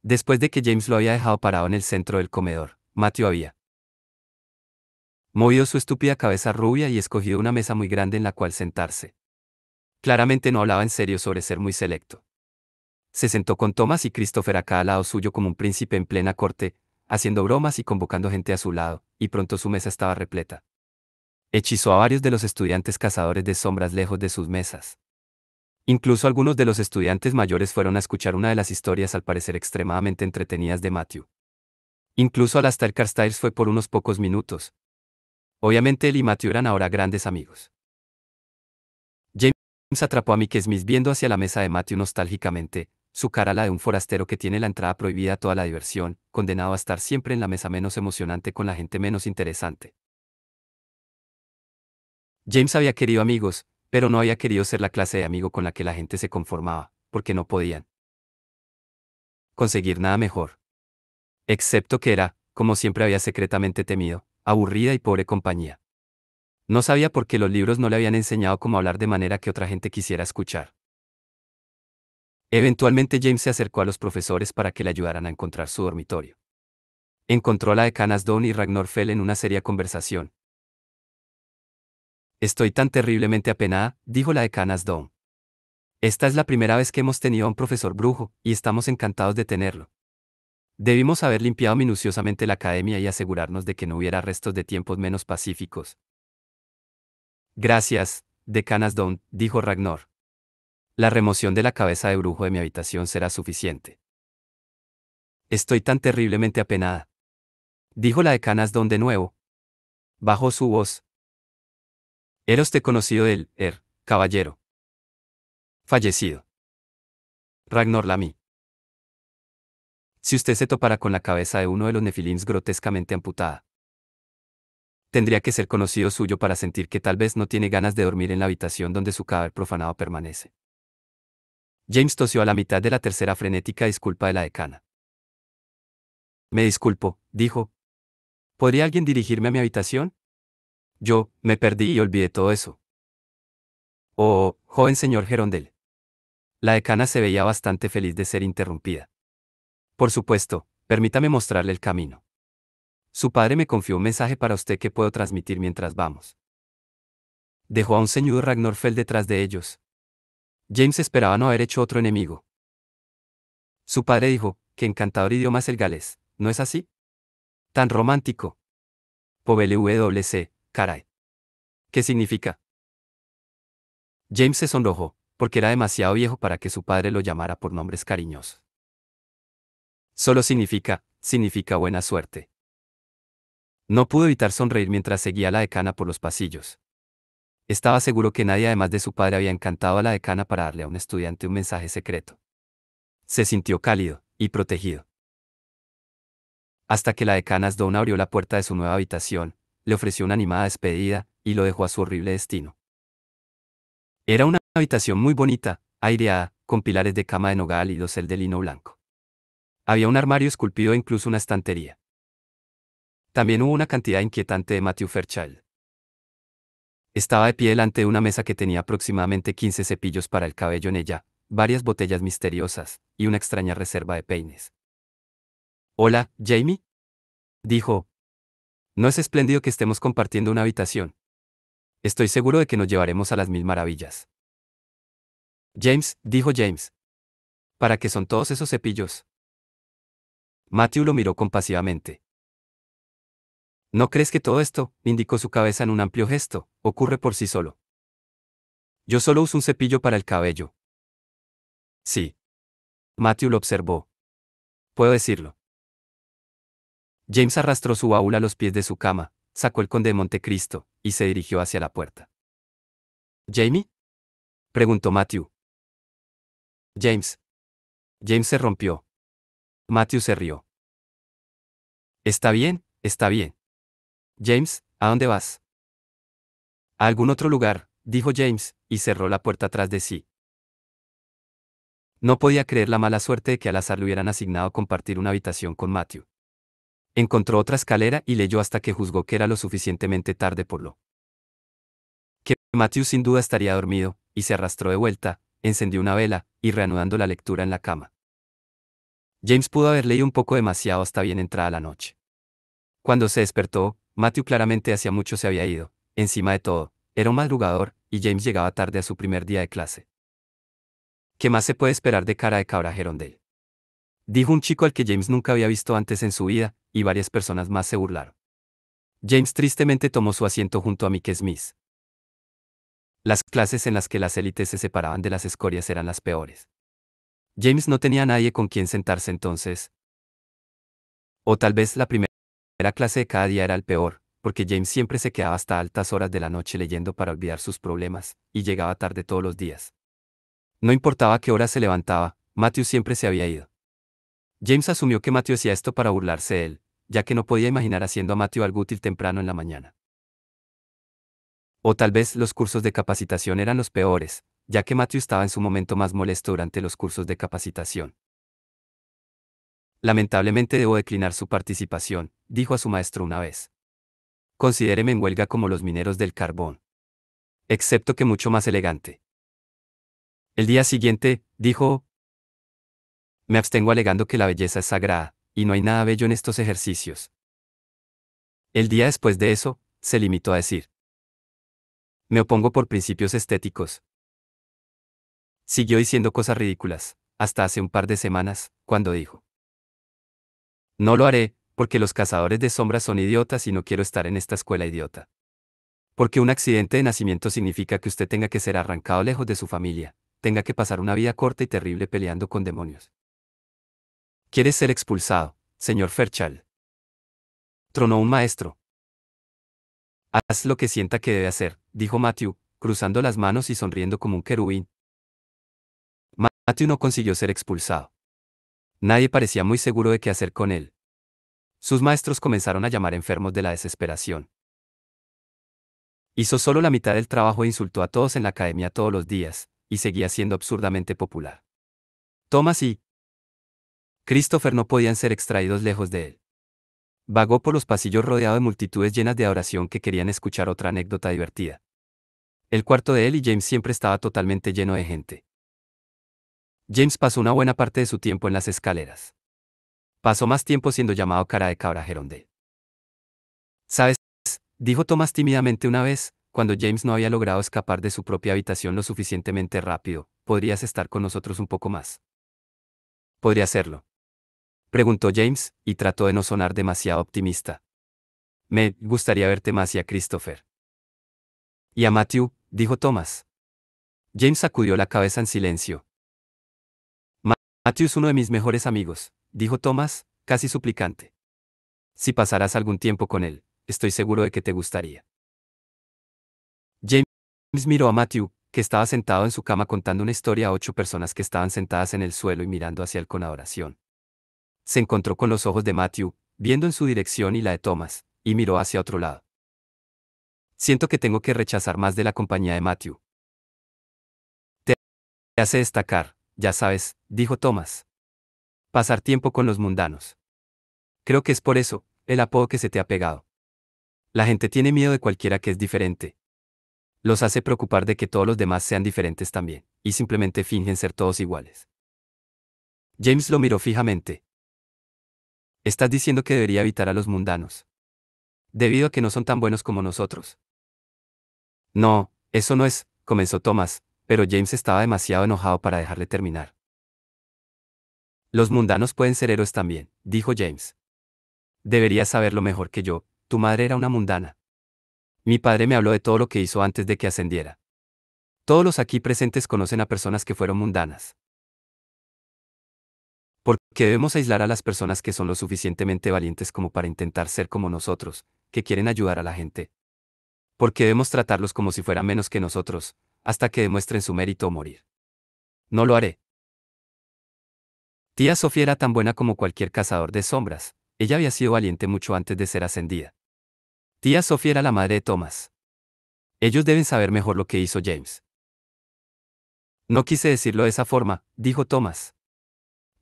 Después de que James lo había dejado parado en el centro del comedor, Matthew había movido su estúpida cabeza rubia y escogido una mesa muy grande en la cual sentarse. Claramente no hablaba en serio sobre ser muy selecto. Se sentó con Thomas y Christopher a cada lado suyo como un príncipe en plena corte, haciendo bromas y convocando gente a su lado, y pronto su mesa estaba repleta. Hechizó a varios de los estudiantes cazadores de sombras lejos de sus mesas. Incluso algunos de los estudiantes mayores fueron a escuchar una de las historias al parecer extremadamente entretenidas de Matthew. Incluso Alastair Carstairs fue por unos pocos minutos. Obviamente él y Matthew eran ahora grandes amigos. James atrapó a Mickey Smith viendo hacia la mesa de Matthew nostálgicamente, su cara la de un forastero que tiene la entrada prohibida a toda la diversión, condenado a estar siempre en la mesa menos emocionante con la gente menos interesante. James había querido amigos, pero no había querido ser la clase de amigo con la que la gente se conformaba, porque no podían conseguir nada mejor. Excepto que era, como siempre había secretamente temido, aburrida y pobre compañía. No sabía por qué los libros no le habían enseñado cómo hablar de manera que otra gente quisiera escuchar. Eventualmente James se acercó a los profesores para que le ayudaran a encontrar su dormitorio. Encontró a la decana Asdon y Ragnar Fell en una seria conversación. Estoy tan terriblemente apenada, dijo la decana Asdon. Esta es la primera vez que hemos tenido a un profesor brujo, y estamos encantados de tenerlo. Debimos haber limpiado minuciosamente la academia y asegurarnos de que no hubiera restos de tiempos menos pacíficos. Gracias, decana Asdon, dijo Ragnar. La remoción de la cabeza de brujo de mi habitación será suficiente. Estoy tan terriblemente apenada, dijo la decana Asdon de nuevo. Bajó su voz. ¿Era usted conocido del, caballero fallecido Ragnar Lamy? Si usted se topara con la cabeza de uno de los Nefilims grotescamente amputada, tendría que ser conocido suyo para sentir que tal vez no tiene ganas de dormir en la habitación donde su cadáver profanado permanece. James tosió a la mitad de la tercera frenética disculpa de la decana. Me disculpo, dijo. ¿Podría alguien dirigirme a mi habitación? Yo, me perdí y olvidé todo eso. Oh, joven señor Gerondel. La decana se veía bastante feliz de ser interrumpida. Por supuesto, permítame mostrarle el camino. Su padre me confió un mensaje para usted que puedo transmitir mientras vamos. Dejó a un ceñudo Ragnar Fell detrás de ellos. James esperaba no haber hecho otro enemigo. Su padre dijo, qué encantador idioma es el galés, ¿no es así? Tan romántico. PWC, caray. ¿Qué significa? James se sonrojó, porque era demasiado viejo para que su padre lo llamara por nombres cariñosos. Solo significa buena suerte. No pudo evitar sonreír mientras seguía a la decana por los pasillos. Estaba seguro que nadie además de su padre había encantado a la decana para darle a un estudiante un mensaje secreto. Se sintió cálido y protegido. Hasta que la decana Asdon abrió la puerta de su nueva habitación, le ofreció una animada despedida, y lo dejó a su horrible destino. Era una habitación muy bonita, aireada, con pilares de cama de nogal y dosel de lino blanco. Había un armario esculpido e incluso una estantería. También hubo una cantidad inquietante de Matthew Fairchild. Estaba de pie delante de una mesa que tenía aproximadamente 15 cepillos para el cabello en ella, varias botellas misteriosas, y una extraña reserva de peines. Hola, Jamie, dijo. No es espléndido que estemos compartiendo una habitación. Estoy seguro de que nos llevaremos a las mil maravillas. James, dijo James. ¿Para qué son todos esos cepillos? Matthew lo miró compasivamente. ¿No crees que todo esto, indicó su cabeza en un amplio gesto, ocurre por sí solo? Yo solo uso un cepillo para el cabello. Sí. Matthew lo observó. Puedo decirlo. James arrastró su baúl a los pies de su cama, sacó el conde de Montecristo, y se dirigió hacia la puerta. ¿Jamie? Preguntó Matthew. James. James se rompió. Matthew se rió. Está bien, está bien. James, ¿a dónde vas? A algún otro lugar, dijo James, y cerró la puerta tras de sí. No podía creer la mala suerte de que al azar le hubieran asignado compartir una habitación con Matthew. Encontró otra escalera y leyó hasta que juzgó que era lo suficientemente tarde por lo que Matthew sin duda estaría dormido, y se arrastró de vuelta, encendió una vela, y reanudando la lectura en la cama. James pudo haber leído un poco demasiado hasta bien entrada la noche. Cuando se despertó, Matthew claramente hacía mucho se había ido. Encima de todo, era un madrugador, y James llegaba tarde a su primer día de clase. ¿Qué más se puede esperar de cara de cabra Gerondale?, dijo un chico al que James nunca había visto antes en su vida, y varias personas más se burlaron. James tristemente tomó su asiento junto a Mike Smith. Las clases en las que las élites se separaban de las escorias eran las peores. James no tenía a nadie con quien sentarse entonces. O tal vez la primera clase de cada día era el peor, porque James siempre se quedaba hasta altas horas de la noche leyendo para olvidar sus problemas, y llegaba tarde todos los días. No importaba qué hora se levantaba, Matthew siempre se había ido. James asumió que Matthew hacía esto para burlarse de él, ya que no podía imaginar haciendo a Matthew algo útil temprano en la mañana. O tal vez los cursos de capacitación eran los peores, ya que Matthew estaba en su momento más molesto durante los cursos de capacitación. Lamentablemente debo declinar su participación, dijo a su maestro una vez. Considéreme en huelga como los mineros del carbón. Excepto que mucho más elegante. El día siguiente, dijo, me abstengo alegando que la belleza es sagrada, y no hay nada bello en estos ejercicios. El día después de eso, se limitó a decir, me opongo por principios estéticos. Siguió diciendo cosas ridículas, hasta hace un par de semanas, cuando dijo, no lo haré, porque los cazadores de sombras son idiotas y no quiero estar en esta escuela idiota. Porque un accidente de nacimiento significa que usted tenga que ser arrancado lejos de su familia, tenga que pasar una vida corta y terrible peleando con demonios. ¿Quieres ser expulsado, señor Fairchild?, tronó un maestro. Haz lo que sienta que debe hacer, dijo Matthew, cruzando las manos y sonriendo como un querubín. Matthew no consiguió ser expulsado. Nadie parecía muy seguro de qué hacer con él. Sus maestros comenzaron a llamar enfermos de la desesperación. Hizo solo la mitad del trabajo e insultó a todos en la academia todos los días, y seguía siendo absurdamente popular. Thomas y Christopher no podían ser extraídos lejos de él. Vagó por los pasillos rodeado de multitudes llenas de adoración que querían escuchar otra anécdota divertida. El cuarto de él y James siempre estaba totalmente lleno de gente. James pasó una buena parte de su tiempo en las escaleras. Pasó más tiempo siendo llamado cara de cabra Gerondale. ¿Sabes?, dijo Thomas tímidamente una vez, cuando James no había logrado escapar de su propia habitación lo suficientemente rápido, ¿podrías estar con nosotros un poco más? ¿Podría hacerlo?, preguntó James, y trató de no sonar demasiado optimista. Me gustaría verte más, y a Christopher. Y a Matthew, dijo Thomas. James sacudió la cabeza en silencio. Matthew es uno de mis mejores amigos, dijo Thomas, casi suplicante. Si pasarás algún tiempo con él, estoy seguro de que te gustaría. James miró a Matthew, que estaba sentado en su cama contando una historia a 8 personas que estaban sentadas en el suelo y mirando hacia él con adoración. Se encontró con los ojos de Matthew, viendo en su dirección y la de Thomas, y miró hacia otro lado. Siento que tengo que rechazar más de la compañía de Matthew. Te hace destacar, ya sabes, dijo Thomas. Pasar tiempo con los mundanos. Creo que es por eso, el apodo que se te ha pegado. La gente tiene miedo de cualquiera que es diferente. Los hace preocupar de que todos los demás sean diferentes también, y simplemente fingen ser todos iguales. James lo miró fijamente. ¿Estás diciendo que debería evitar a los mundanos? Debido a que no son tan buenos como nosotros. No, eso no es, comenzó Thomas, pero James estaba demasiado enojado para dejarle terminar. Los mundanos pueden ser héroes también, dijo James. Deberías saberlo mejor que yo, tu madre era una mundana. Mi padre me habló de todo lo que hizo antes de que ascendiera. Todos los aquí presentes conocen a personas que fueron mundanas. ¿Por qué debemos aislar a las personas que son lo suficientemente valientes como para intentar ser como nosotros, que quieren ayudar a la gente? ¿Por qué debemos tratarlos como si fueran menos que nosotros, hasta que demuestren su mérito o morir? No lo haré. Tía Sofía era tan buena como cualquier cazador de sombras. Ella había sido valiente mucho antes de ser ascendida. Tía Sofía era la madre de Thomas. Ellos deben saber mejor lo que hizo James. No quise decirlo de esa forma, dijo Thomas.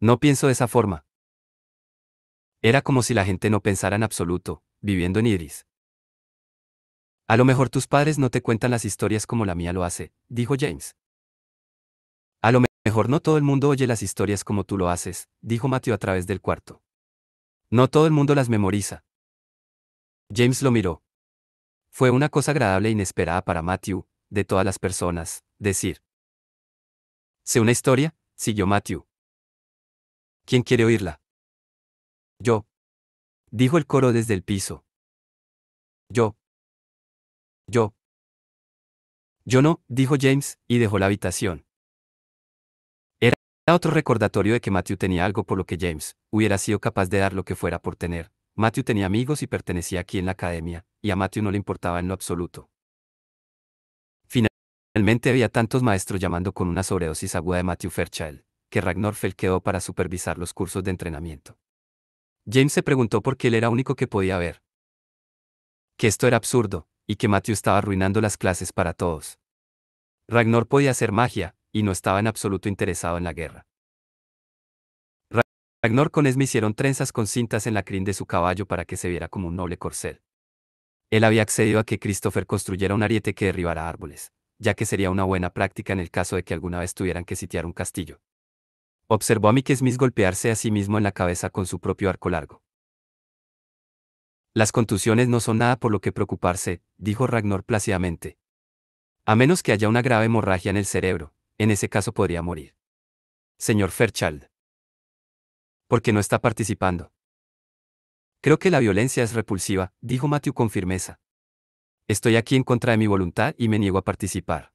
No pienso de esa forma. Era como si la gente no pensara en absoluto, viviendo en Idris. A lo mejor tus padres no te cuentan las historias como la mía lo hace, dijo James. A lo Mejor no todo el mundo oye las historias como tú lo haces, dijo Matthew a través del cuarto. No todo el mundo las memoriza. James lo miró. Fue una cosa agradable e inesperada para Matthew, de todas las personas, decir. ¿Sé una historia? Siguió Matthew. ¿Quién quiere oírla? Yo. Dijo el coro desde el piso. Yo. Yo. Yo no, dijo James, y dejó la habitación. Era otro recordatorio de que Matthew tenía algo por lo que James hubiera sido capaz de dar lo que fuera por tener. Matthew tenía amigos y pertenecía aquí en la academia, y a Matthew no le importaba en lo absoluto. Finalmente había tantos maestros llamando con una sobredosis aguda de Matthew Fairchild, que Ragnar Fell quedó para supervisar los cursos de entrenamiento. James se preguntó por qué él era único que podía ver. Que esto era absurdo, y que Matthew estaba arruinando las clases para todos. Ragnar podía hacer magia, y no estaba en absoluto interesado en la guerra. Ragnar con Esme hicieron trenzas con cintas en la crin de su caballo para que se viera como un noble corcel. Él había accedido a que Christopher construyera un ariete que derribara árboles, ya que sería una buena práctica en el caso de que alguna vez tuvieran que sitiar un castillo. Observó a Mick Smith golpearse a sí mismo en la cabeza con su propio arco largo. Las contusiones no son nada por lo que preocuparse, dijo Ragnar plácidamente. A menos que haya una grave hemorragia en el cerebro, en ese caso podría morir. Señor Fairchild. ¿Por qué no está participando? Creo que la violencia es repulsiva, dijo Matthew con firmeza. Estoy aquí en contra de mi voluntad y me niego a participar.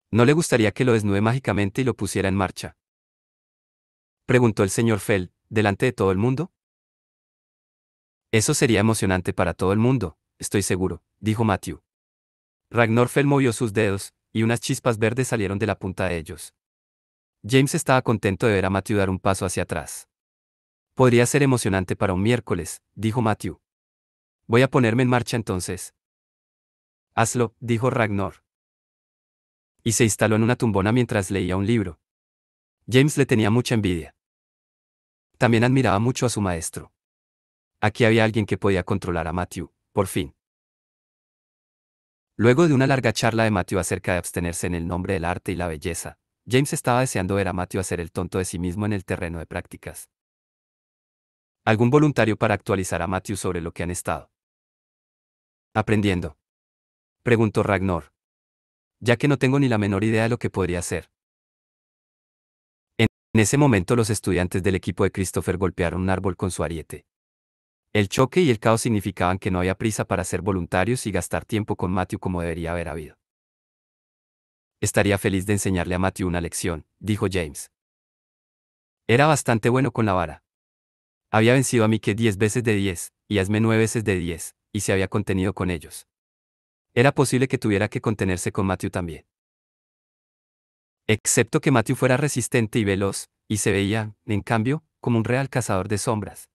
¿No le gustaría que lo desnude mágicamente y lo pusiera en marcha? Preguntó el señor Fell, delante de todo el mundo. Eso sería emocionante para todo el mundo, estoy seguro, dijo Matthew. Ragnar Fell movió sus dedos, y unas chispas verdes salieron de la punta de ellos. James estaba contento de ver a Matthew dar un paso hacia atrás. Podría ser emocionante para un miércoles, dijo Matthew. Voy a ponerme en marcha entonces. Hazlo, dijo Ragnar. Y se instaló en una tumbona mientras leía un libro. James le tenía mucha envidia. También admiraba mucho a su maestro. Aquí había alguien que podía controlar a Matthew, por fin. Luego de una larga charla de Matthew acerca de abstenerse en el nombre del arte y la belleza, James estaba deseando ver a Matthew hacer el tonto de sí mismo en el terreno de prácticas. ¿Algún voluntario para actualizar a Matthew sobre lo que han estado aprendiendo? Preguntó Ragnar. Ya que no tengo ni la menor idea de lo que podría hacer. En ese momento los estudiantes del equipo de Christopher golpearon un árbol con su ariete. El choque y el caos significaban que no había prisa para ser voluntarios y gastar tiempo con Matthew como debería haber habido. Estaría feliz de enseñarle a Matthew una lección, dijo James. Era bastante bueno con la vara. Había vencido a Mike 10 veces de 10, y a Esme 9 veces de 10, y se había contenido con ellos. Era posible que tuviera que contenerse con Matthew también. Excepto que Matthew fuera resistente y veloz, y se veía, en cambio, como un real cazador de sombras.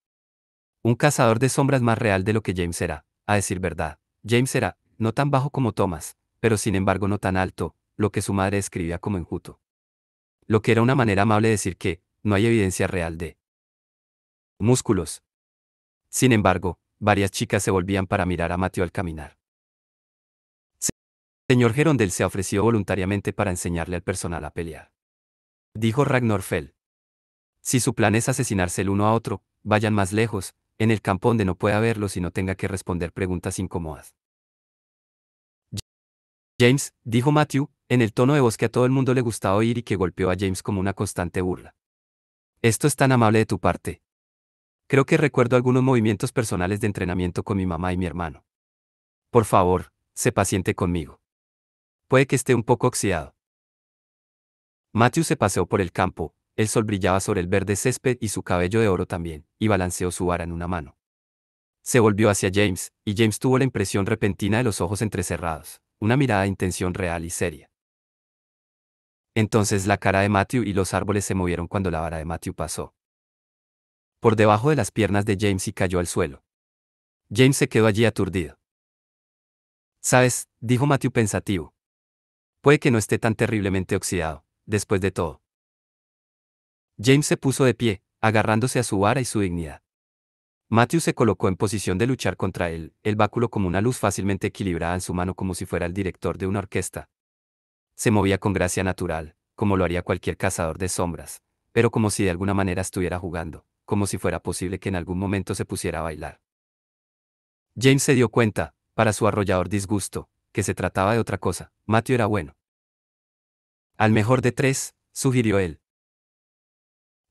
Un cazador de sombras más real de lo que James era, a decir verdad. James era, no tan bajo como Thomas, pero sin embargo no tan alto, lo que su madre describía como enjuto. Lo que era una manera amable de decir que, no hay evidencia real de músculos. Sin embargo, varias chicas se volvían para mirar a Matthew al caminar. Señor Gerondel se ha ofrecido voluntariamente para enseñarle al personal a pelear. Dijo Ragnar Fell. Si su plan es asesinarse el uno a otro, vayan más lejos, en el campo donde no pueda verlos y no tenga que responder preguntas incómodas. James, dijo Matthew, en el tono de voz que a todo el mundo le gustaba oír y que golpeó a James como una constante burla. Esto es tan amable de tu parte. Creo que recuerdo algunos movimientos personales de entrenamiento con mi mamá y mi hermano. Por favor, sé paciente conmigo. Puede que esté un poco oxidado. Matthew se paseó por el campo, el sol brillaba sobre el verde césped y su cabello de oro también, y balanceó su vara en una mano. Se volvió hacia James, y James tuvo la impresión repentina de los ojos entrecerrados, una mirada de intención real y seria. Entonces la cara de Matthew y los árboles se movieron cuando la vara de Matthew pasó por debajo de las piernas de James y cayó al suelo. James se quedó allí aturdido. ¿Sabes?, dijo Matthew pensativo. Puede que no esté tan terriblemente oxidado, después de todo. James se puso de pie, agarrándose a su vara y su dignidad. Matthew se colocó en posición de luchar contra él, el báculo como una luz fácilmente equilibrada en su mano como si fuera el director de una orquesta. Se movía con gracia natural, como lo haría cualquier cazador de sombras, pero como si de alguna manera estuviera jugando, como si fuera posible que en algún momento se pusiera a bailar. James se dio cuenta, para su arrollador disgusto, que se trataba de otra cosa. Matthew era bueno. Al mejor de tres, sugirió él.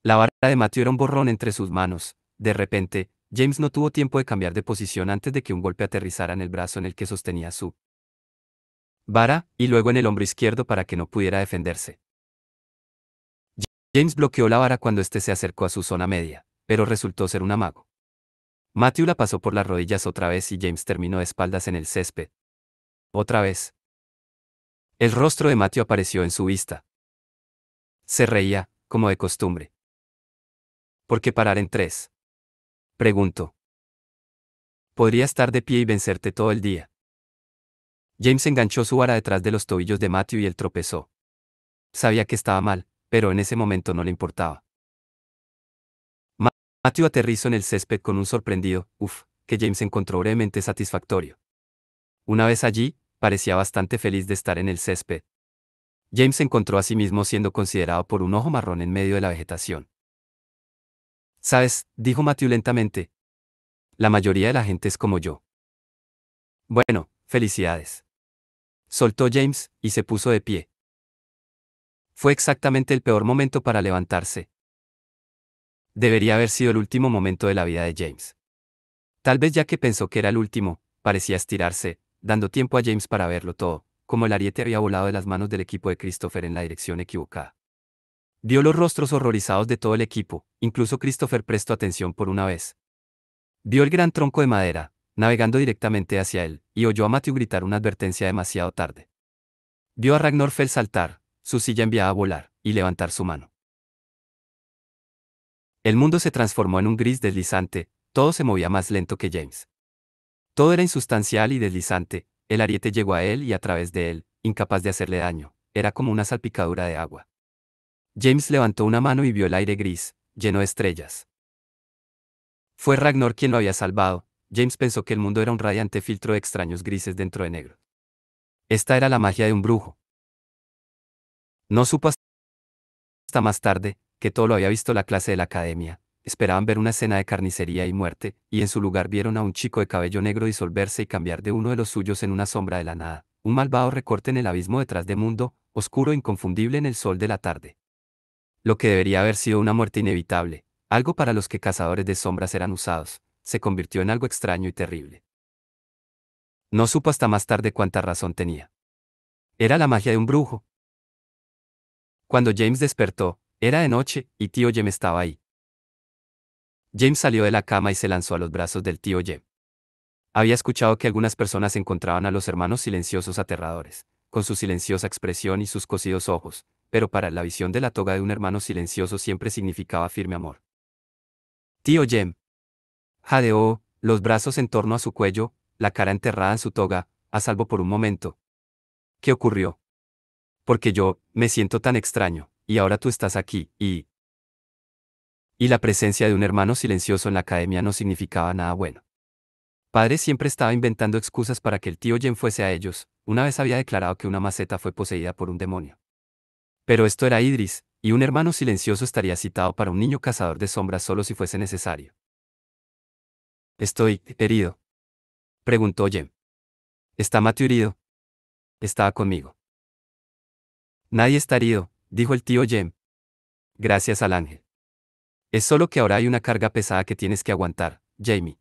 La vara de Matthew era un borrón entre sus manos. De repente, James no tuvo tiempo de cambiar de posición antes de que un golpe aterrizara en el brazo en el que sostenía su vara, y luego en el hombro izquierdo para que no pudiera defenderse. James bloqueó la vara cuando éste se acercó a su zona media, pero resultó ser un amago. Matthew la pasó por las rodillas otra vez y James terminó de espaldas en el césped. Otra vez. El rostro de Matthew apareció en su vista. Se reía, como de costumbre. ¿Por qué parar en tres? Preguntó. Podría estar de pie y vencerte todo el día. James enganchó su vara detrás de los tobillos de Matthew y él tropezó. Sabía que estaba mal, pero en ese momento no le importaba. Matthew aterrizó en el césped con un sorprendido, que James encontró brevemente satisfactorio. Una vez allí, parecía bastante feliz de estar en el césped. James se encontró a sí mismo siendo considerado por un ojo marrón en medio de la vegetación. ¿Sabes?, dijo Matthew lentamente. La mayoría de la gente es como yo. Bueno, felicidades. Soltó James, y se puso de pie. Fue exactamente el peor momento para levantarse. Debería haber sido el último momento de la vida de James. Tal vez ya que pensó que era el último, parecía estirarse, dando tiempo a James para verlo todo, como el ariete había volado de las manos del equipo de Christopher en la dirección equivocada. Vio los rostros horrorizados de todo el equipo, incluso Christopher prestó atención por una vez. Vio el gran tronco de madera, navegando directamente hacia él, y oyó a Matthew gritar una advertencia demasiado tarde. Vio a Ragnar Fell saltar, su silla enviada a volar, y levantar su mano. El mundo se transformó en un gris deslizante, todo se movía más lento que James. Todo era insustancial y deslizante, el ariete llegó a él y a través de él, incapaz de hacerle daño, era como una salpicadura de agua. James levantó una mano y vio el aire gris, lleno de estrellas. Fue Ragnar quien lo había salvado. James pensó que el mundo era un radiante filtro de extraños grises dentro de negro. Esta era la magia de un brujo. No supo hasta más tarde, que todo lo había visto la clase de la academia. Esperaban ver una escena de carnicería y muerte, y en su lugar vieron a un chico de cabello negro disolverse y cambiar de uno de los suyos en una sombra de la nada, un malvado recorte en el abismo detrás de mundo, oscuro e inconfundible en el sol de la tarde. Lo que debería haber sido una muerte inevitable, algo para los que cazadores de sombras eran usados, se convirtió en algo extraño y terrible. No supo hasta más tarde cuánta razón tenía. Era la magia de un brujo. Cuando James despertó, era de noche, y tío Jem estaba ahí. James salió de la cama y se lanzó a los brazos del tío Jem. Había escuchado que algunas personas encontraban a los hermanos silenciosos aterradores, con su silenciosa expresión y sus cosidos ojos, pero para la visión de la toga de un hermano silencioso siempre significaba firme amor. Tío Jem. Jadeó, los brazos en torno a su cuello, la cara enterrada en su toga, a salvo por un momento. ¿Qué ocurrió? Porque yo, me siento tan extraño, y ahora tú estás aquí, y la presencia de un hermano silencioso en la academia no significaba nada bueno. Padre siempre estaba inventando excusas para que el tío Jen fuese a ellos, una vez había declarado que una maceta fue poseída por un demonio. Pero esto era Idris, y un hermano silencioso estaría citado para un niño cazador de sombras solo si fuese necesario. ¿Estoy herido?, preguntó Jem. ¿Está Matthew herido? Estaba conmigo. Nadie está herido, dijo el tío Jem. Gracias al ángel. Es solo que ahora hay una carga pesada que tienes que aguantar, Jamie.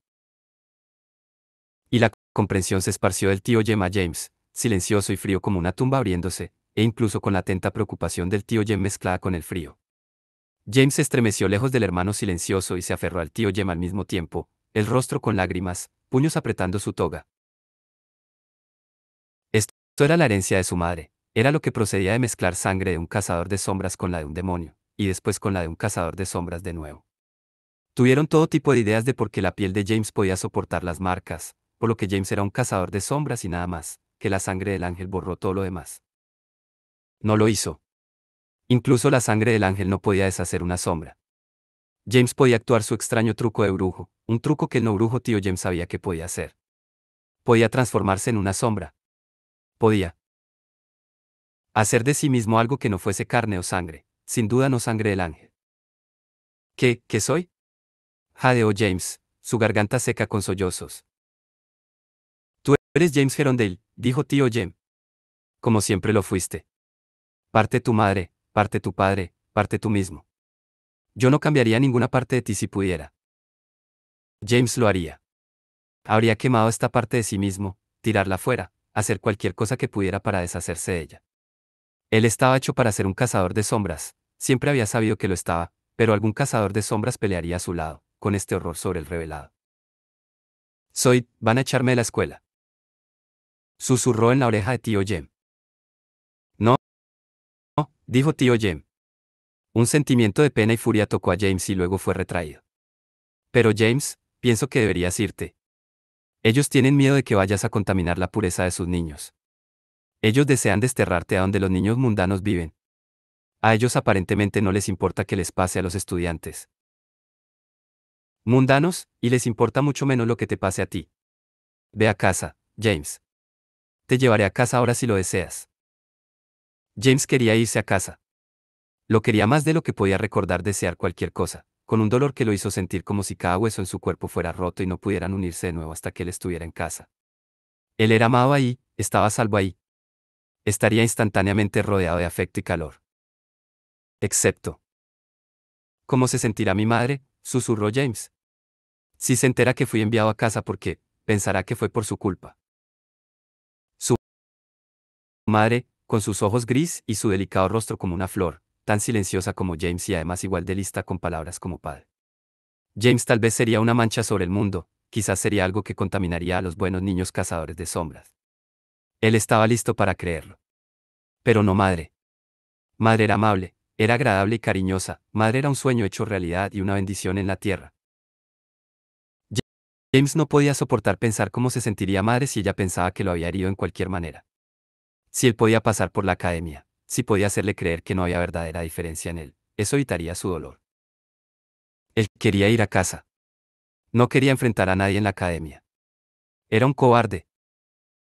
Y la comprensión se esparció del tío Jem a James, silencioso y frío como una tumba abriéndose, e incluso con la atenta preocupación del tío Jem mezclada con el frío. James se estremeció lejos del hermano silencioso y se aferró al tío Jem al mismo tiempo, el rostro con lágrimas, puños apretando su toga. Esto era la herencia de su madre, era lo que procedía de mezclar sangre de un cazador de sombras con la de un demonio, y después con la de un cazador de sombras de nuevo. Tuvieron todo tipo de ideas de por qué la piel de James podía soportar las marcas, por lo que James era un cazador de sombras y nada más, que la sangre del ángel borró todo lo demás. No lo hizo. Incluso la sangre del ángel no podía deshacer una sombra. James podía actuar su extraño truco de brujo, un truco que el no brujo tío James sabía que podía hacer. Podía transformarse en una sombra. Podía Hacer de sí mismo algo que no fuese carne o sangre, sin duda no sangre del ángel. ¿Qué soy? Jadeó James, su garganta seca con sollozos. Tú eres James Gerondale, dijo tío Jem. Como siempre lo fuiste. Parte tu madre, parte tu padre, parte tú mismo. Yo no cambiaría ninguna parte de ti si pudiera. James lo haría. Habría quemado esta parte de sí mismo, tirarla fuera, hacer cualquier cosa que pudiera para deshacerse de ella. Él estaba hecho para ser un cazador de sombras, siempre había sabido que lo estaba, pero algún cazador de sombras pelearía a su lado, con este horror sobre el revelado. Van a echarme de la escuela. Susurró en la oreja de tío Jem. No, no, dijo tío Jem. Un sentimiento de pena y furia tocó a James y luego fue retraído. Pero James, pienso que deberías irte. Ellos tienen miedo de que vayas a contaminar la pureza de sus niños. Ellos desean desterrarte a donde los niños mundanos viven. A ellos aparentemente no les importa que les pase a los estudiantes mundanos, y les importa mucho menos lo que te pase a ti. Ve a casa, James. Te llevaré a casa ahora si lo deseas. James quería irse a casa. Lo quería más de lo que podía recordar desear cualquier cosa, con un dolor que lo hizo sentir como si cada hueso en su cuerpo fuera roto y no pudieran unirse de nuevo hasta que él estuviera en casa. Él era amado ahí, estaba a salvo ahí. Estaría instantáneamente rodeado de afecto y calor. Excepto. ¿Cómo se sentirá mi madre?, susurró James. Si se entera que fui enviado a casa porque, pensará que fue por su culpa. Su madre, con sus ojos gris y su delicado rostro como una flor, tan silenciosa como James y además igual de lista con palabras como padre. James tal vez sería una mancha sobre el mundo, quizás sería algo que contaminaría a los buenos niños cazadores de sombras. Él estaba listo para creerlo. Pero no madre. Madre era amable, era agradable y cariñosa, madre era un sueño hecho realidad y una bendición en la tierra. James no podía soportar pensar cómo se sentiría madre si ella pensaba que lo había herido en cualquier manera. Si él podía pasar por la academia, si podía hacerle creer que no había verdadera diferencia en él, eso evitaría su dolor. Él quería ir a casa. No quería enfrentar a nadie en la academia. Era un cobarde.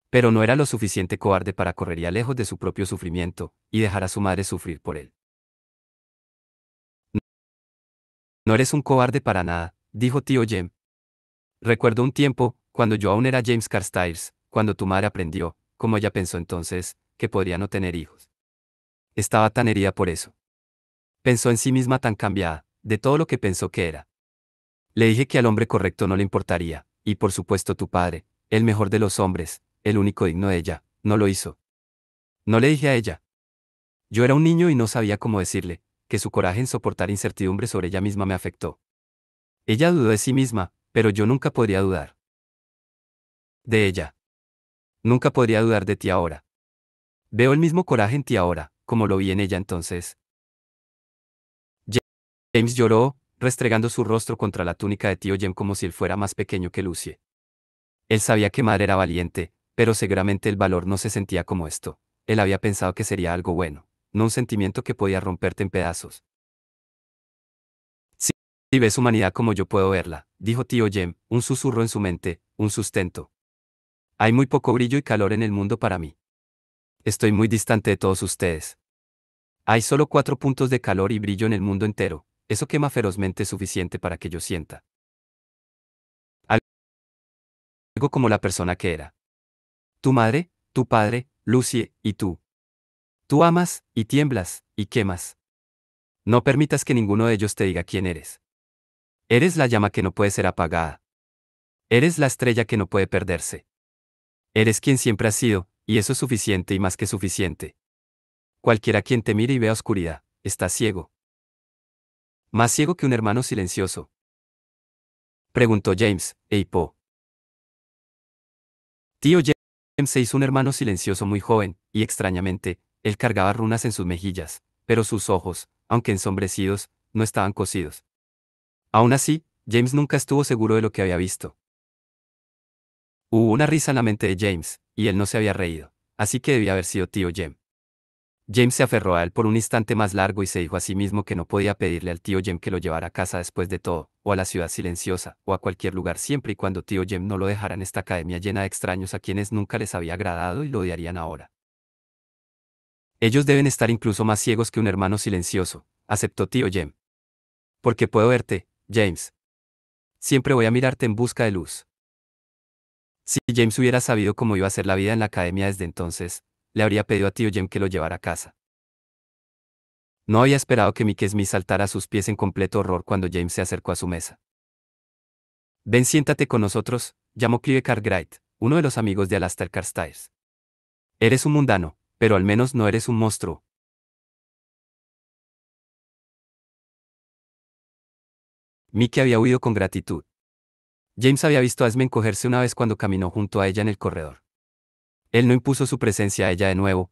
Pero no era lo suficiente cobarde para correría lejos de su propio sufrimiento, y dejar a su madre sufrir por él. No eres un cobarde para nada, dijo tío Jem. Recuerdo un tiempo, cuando yo aún era James Carstairs, cuando tu madre aprendió, como ella pensó entonces, que podría no tener hijos. Estaba tan herida por eso. Pensó en sí misma tan cambiada, de todo lo que pensó que era. Le dije que al hombre correcto no le importaría, y por supuesto tu padre, el mejor de los hombres, el único digno de ella, no lo hizo. No le dije a ella. Yo era un niño y no sabía cómo decirle, que su coraje en soportar incertidumbre sobre ella misma me afectó. Ella dudó de sí misma, pero yo nunca podría dudar de ella. Nunca podría dudar de ti ahora. Veo el mismo coraje en ti ahora, como lo vi en ella entonces. James lloró, restregando su rostro contra la túnica de tío Jem como si él fuera más pequeño que Lucie. Él sabía que madre era valiente, pero seguramente el valor no se sentía como esto. Él había pensado que sería algo bueno, no un sentimiento que podía romperte en pedazos. Si ves humanidad como yo puedo verla, dijo tío Jem, un susurro en su mente, un sustento. Hay muy poco brillo y calor en el mundo para mí. Estoy muy distante de todos ustedes. Hay solo 4 puntos de calor y brillo en el mundo entero, eso quema ferozmente suficiente para que yo sienta algo como la persona que era. Tu madre, tu padre, Lucie, y tú. Tú amas, y tiemblas, y quemas. No permitas que ninguno de ellos te diga quién eres. Eres la llama que no puede ser apagada. Eres la estrella que no puede perderse. Eres quien siempre has sido, y eso es suficiente y más que suficiente. Cualquiera quien te mire y vea oscuridad, está ciego. Más ciego que un hermano silencioso. Preguntó James, po. Tío James se hizo un hermano silencioso muy joven, y extrañamente, él cargaba runas en sus mejillas, pero sus ojos, aunque ensombrecidos, no estaban cosidos. Aún así, James nunca estuvo seguro de lo que había visto. Hubo una risa en la mente de James, y él no se había reído, así que debía haber sido tío Jem. James se aferró a él por un instante más largo y se dijo a sí mismo que no podía pedirle al tío Jem que lo llevara a casa después de todo, o a la ciudad silenciosa, o a cualquier lugar siempre y cuando tío Jem no lo dejara en esta academia llena de extraños a quienes nunca les había agradado y lo odiarían ahora. Ellos deben estar incluso más ciegos que un hermano silencioso, aceptó tío Jem. Porque puedo verte, James. Siempre voy a mirarte en busca de luz. Si James hubiera sabido cómo iba a ser la vida en la academia desde entonces, le habría pedido a tío Jem que lo llevara a casa. No había esperado que Mickey Smith saltara a sus pies en completo horror cuando James se acercó a su mesa. Ven, siéntate con nosotros, llamó Clive Cartwright, uno de los amigos de Alastair Carstairs. Eres un mundano, pero al menos no eres un monstruo. Mickey había huido con gratitud. James había visto a Esme encogerse una vez cuando caminó junto a ella en el corredor. Él no impuso su presencia a ella de nuevo.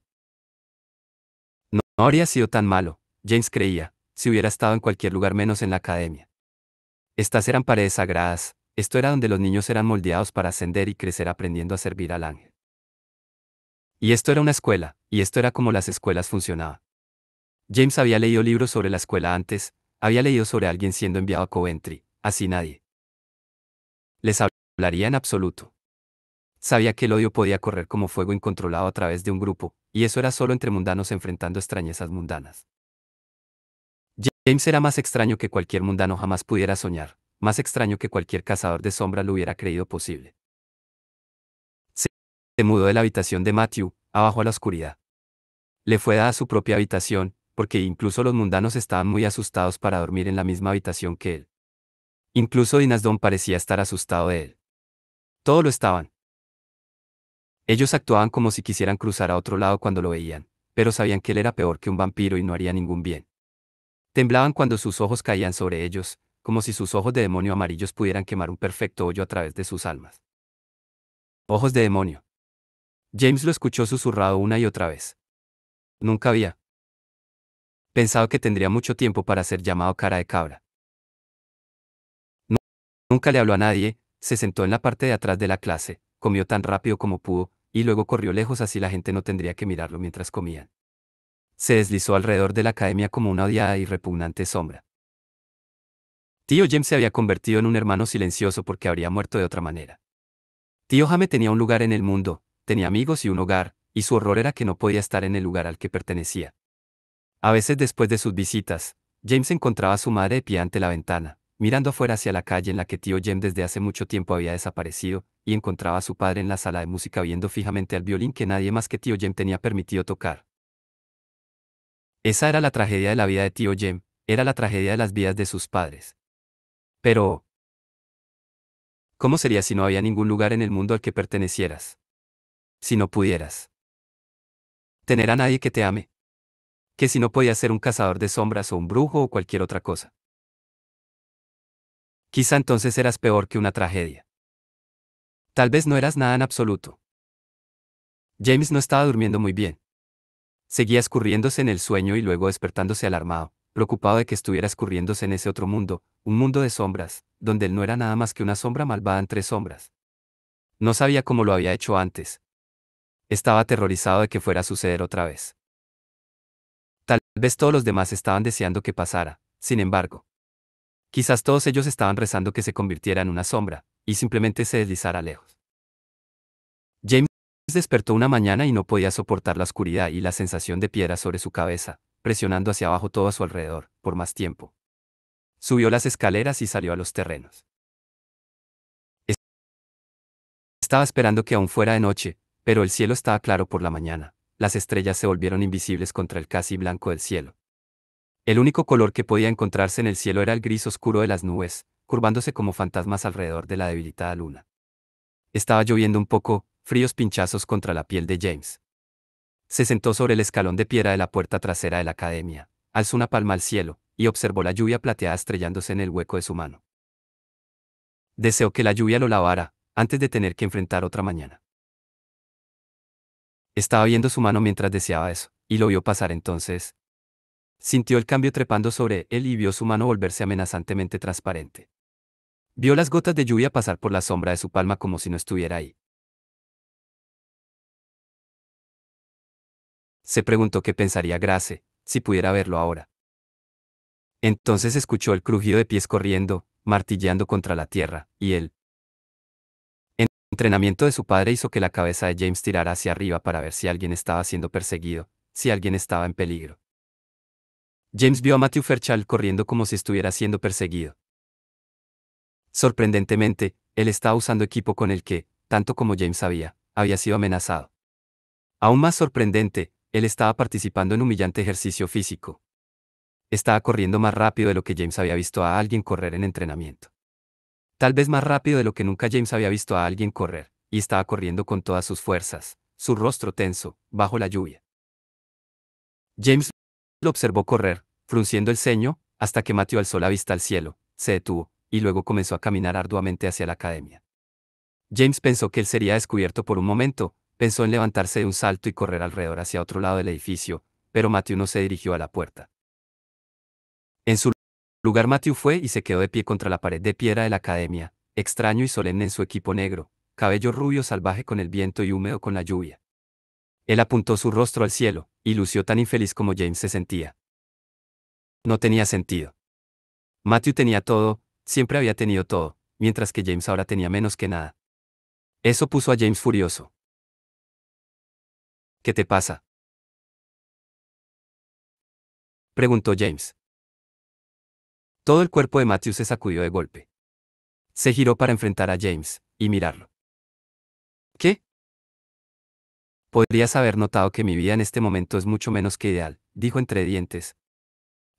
No habría sido tan malo, James creía, si hubiera estado en cualquier lugar menos en la academia. Estas eran paredes sagradas, esto era donde los niños eran moldeados para ascender y crecer aprendiendo a servir al ángel. Y esto era una escuela, y esto era como las escuelas funcionaban. James había leído libros sobre la escuela antes, había leído sobre alguien siendo enviado a Coventry, así nadie les hablaría en absoluto. Sabía que el odio podía correr como fuego incontrolado a través de un grupo, y eso era solo entre mundanos enfrentando extrañezas mundanas. James era más extraño que cualquier mundano jamás pudiera soñar, más extraño que cualquier cazador de sombra lo hubiera creído posible. Se mudó de la habitación de Matthew, abajo a la oscuridad. Le fue dada su propia habitación, porque incluso los mundanos estaban muy asustados para dormir en la misma habitación que él. Incluso Dinasdon parecía estar asustado de él. Todos lo estaban. Ellos actuaban como si quisieran cruzar a otro lado cuando lo veían, pero sabían que él era peor que un vampiro y no haría ningún bien. Temblaban cuando sus ojos caían sobre ellos, como si sus ojos de demonio amarillos pudieran quemar un perfecto hoyo a través de sus almas. Ojos de demonio. James lo escuchó susurrado una y otra vez. Nunca había pensado que tendría mucho tiempo para ser llamado cara de cabra. Nunca le habló a nadie, se sentó en la parte de atrás de la clase, comió tan rápido como pudo, y luego corrió lejos así la gente no tendría que mirarlo mientras comían. Se deslizó alrededor de la academia como una odiada y repugnante sombra. Tío James se había convertido en un hermano silencioso porque habría muerto de otra manera. Tío Jame tenía un lugar en el mundo, tenía amigos y un hogar, y su horror era que no podía estar en el lugar al que pertenecía. A veces después de sus visitas, James encontraba a su madre de pie ante la ventana, mirando afuera hacia la calle en la que tío James desde hace mucho tiempo había desaparecido, y encontraba a su padre en la sala de música viendo fijamente al violín que nadie más que tío James tenía permitido tocar. Esa era la tragedia de la vida de tío James, era la tragedia de las vidas de sus padres. Pero, ¿cómo sería si no había ningún lugar en el mundo al que pertenecieras? Si no pudieras tener a nadie que te ame. Que si no podías ser un cazador de sombras o un brujo o cualquier otra cosa. Quizá entonces eras peor que una tragedia. Tal vez no eras nada en absoluto. James no estaba durmiendo muy bien. Seguía escurriéndose en el sueño y luego despertándose alarmado, preocupado de que estuviera escurriéndose en ese otro mundo, un mundo de sombras, donde él no era nada más que una sombra malvada entre sombras. No sabía cómo lo había hecho antes. Estaba aterrorizado de que fuera a suceder otra vez. Tal vez todos los demás estaban deseando que pasara, sin embargo. Quizás todos ellos estaban rezando que se convirtiera en una sombra, y simplemente se deslizara lejos. James despertó una mañana y no podía soportar la oscuridad y la sensación de piedra sobre su cabeza, presionando hacia abajo todo a su alrededor, por más tiempo. Subió las escaleras y salió a los terrenos. Estaba esperando que aún fuera de noche, pero el cielo estaba claro por la mañana, las estrellas se volvieron invisibles contra el casi blanco del cielo. El único color que podía encontrarse en el cielo era el gris oscuro de las nubes, curvándose como fantasmas alrededor de la debilitada luna. Estaba lloviendo un poco, fríos pinchazos contra la piel de James. Se sentó sobre el escalón de piedra de la puerta trasera de la academia, alzó una palma al cielo, y observó la lluvia plateada estrellándose en el hueco de su mano. Deseó que la lluvia lo lavara, antes de tener que enfrentar otra mañana. Estaba viendo su mano mientras deseaba eso, y lo vio pasar entonces. Sintió el cambio trepando sobre él y vio su mano volverse amenazantemente transparente. Vio las gotas de lluvia pasar por la sombra de su palma como si no estuviera ahí. Se preguntó qué pensaría Grace, si pudiera verlo ahora. Entonces escuchó el crujido de pies corriendo, martilleando contra la tierra, y el entrenamiento de su padre hizo que la cabeza de James tirara hacia arriba para ver si alguien estaba siendo perseguido, si alguien estaba en peligro. James vio a Matthew Fairchild corriendo como si estuviera siendo perseguido. Sorprendentemente, él estaba usando equipo con el que, tanto como James sabía, había sido amenazado. Aún más sorprendente, él estaba participando en un humillante ejercicio físico. Estaba corriendo más rápido de lo que James había visto a alguien correr en entrenamiento. Tal vez más rápido de lo que nunca James había visto a alguien correr, y estaba corriendo con todas sus fuerzas, su rostro tenso, bajo la lluvia. James lo observó correr, frunciendo el ceño, hasta que Matthew alzó la vista al cielo, se detuvo, y luego comenzó a caminar arduamente hacia la academia. James pensó que él sería descubierto por un momento, pensó en levantarse de un salto y correr alrededor hacia otro lado del edificio, pero Matthew no se dirigió a la puerta. En su lugar Matthew fue y se quedó de pie contra la pared de piedra de la academia, extraño y solemne en su equipo negro, cabello rubio salvaje con el viento y húmedo con la lluvia. Él apuntó su rostro al cielo, y lució tan infeliz como James se sentía. No tenía sentido. Matthew tenía todo, siempre había tenido todo, mientras que James ahora tenía menos que nada. Eso puso a James furioso. ¿Qué te pasa?, preguntó James. Todo el cuerpo de Matthew se sacudió de golpe. Se giró para enfrentar a James, y mirarlo. ¿Qué? Podrías haber notado que mi vida en este momento es mucho menos que ideal, dijo entre dientes.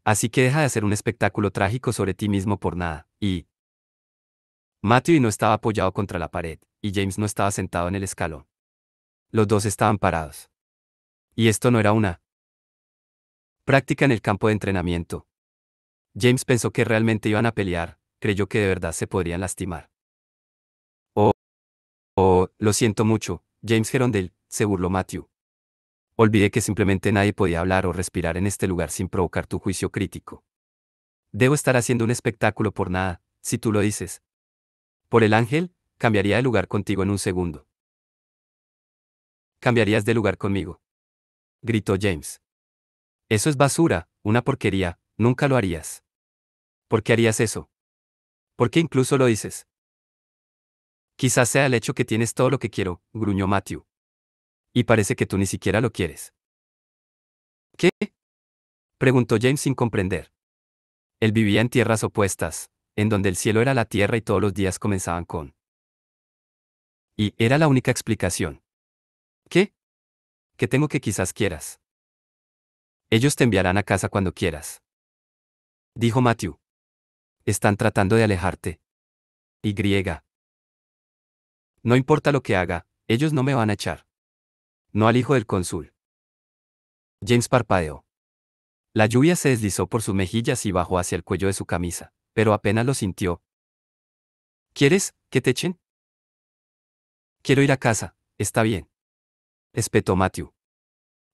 Así que deja de hacer un espectáculo trágico sobre ti mismo por nada, y... Matthew no estaba apoyado contra la pared, y James no estaba sentado en el escalón. Los dos estaban parados. Y esto no era una práctica en el campo de entrenamiento. James pensó que realmente iban a pelear, creyó que de verdad se podrían lastimar. Oh, lo siento mucho, James Gerondale, se burló Matthew. Olvidé que simplemente nadie podía hablar o respirar en este lugar sin provocar tu juicio crítico. Debo estar haciendo un espectáculo por nada, si tú lo dices. Por el ángel, cambiaría de lugar contigo en un segundo. Cambiarías de lugar conmigo, gritó James. Eso es basura, una porquería, nunca lo harías. ¿Por qué harías eso? ¿Por qué incluso lo dices? Quizás sea el hecho que tienes todo lo que quiero, gruñó Matthew. Y parece que tú ni siquiera lo quieres. ¿Qué? Preguntó James sin comprender. Él vivía en tierras opuestas, en donde el cielo era la tierra y todos los días comenzaban con. Y era la única explicación. ¿Qué? Que tengo que quizás quieras. Ellos te enviarán a casa cuando quieras, dijo Matthew. Están tratando de alejarte. Y. No importa lo que haga, ellos no me van a echar. No al hijo del cónsul. James parpadeó. La lluvia se deslizó por sus mejillas y bajó hacia el cuello de su camisa, pero apenas lo sintió. ¿Quieres que te echen? Quiero ir a casa, está bien, espetó Matthew.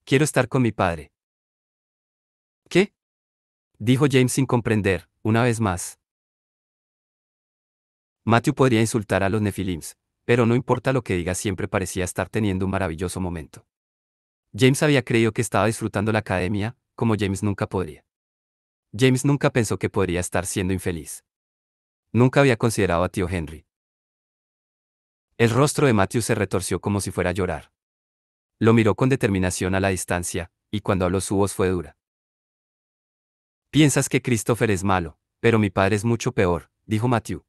Quiero estar con mi padre. ¿Qué? Dijo James sin comprender, una vez más. Matthew podría insultar a los Nefilims, pero no importa lo que diga, siempre parecía estar teniendo un maravilloso momento. James había creído que estaba disfrutando la academia, como James nunca podría. James nunca pensó que podría estar siendo infeliz. Nunca había considerado a tío Henry. El rostro de Matthew se retorció como si fuera a llorar. Lo miró con determinación a la distancia, y cuando habló su voz fue dura. Piensas que Christopher es malo, pero mi padre es mucho peor, dijo Matthew.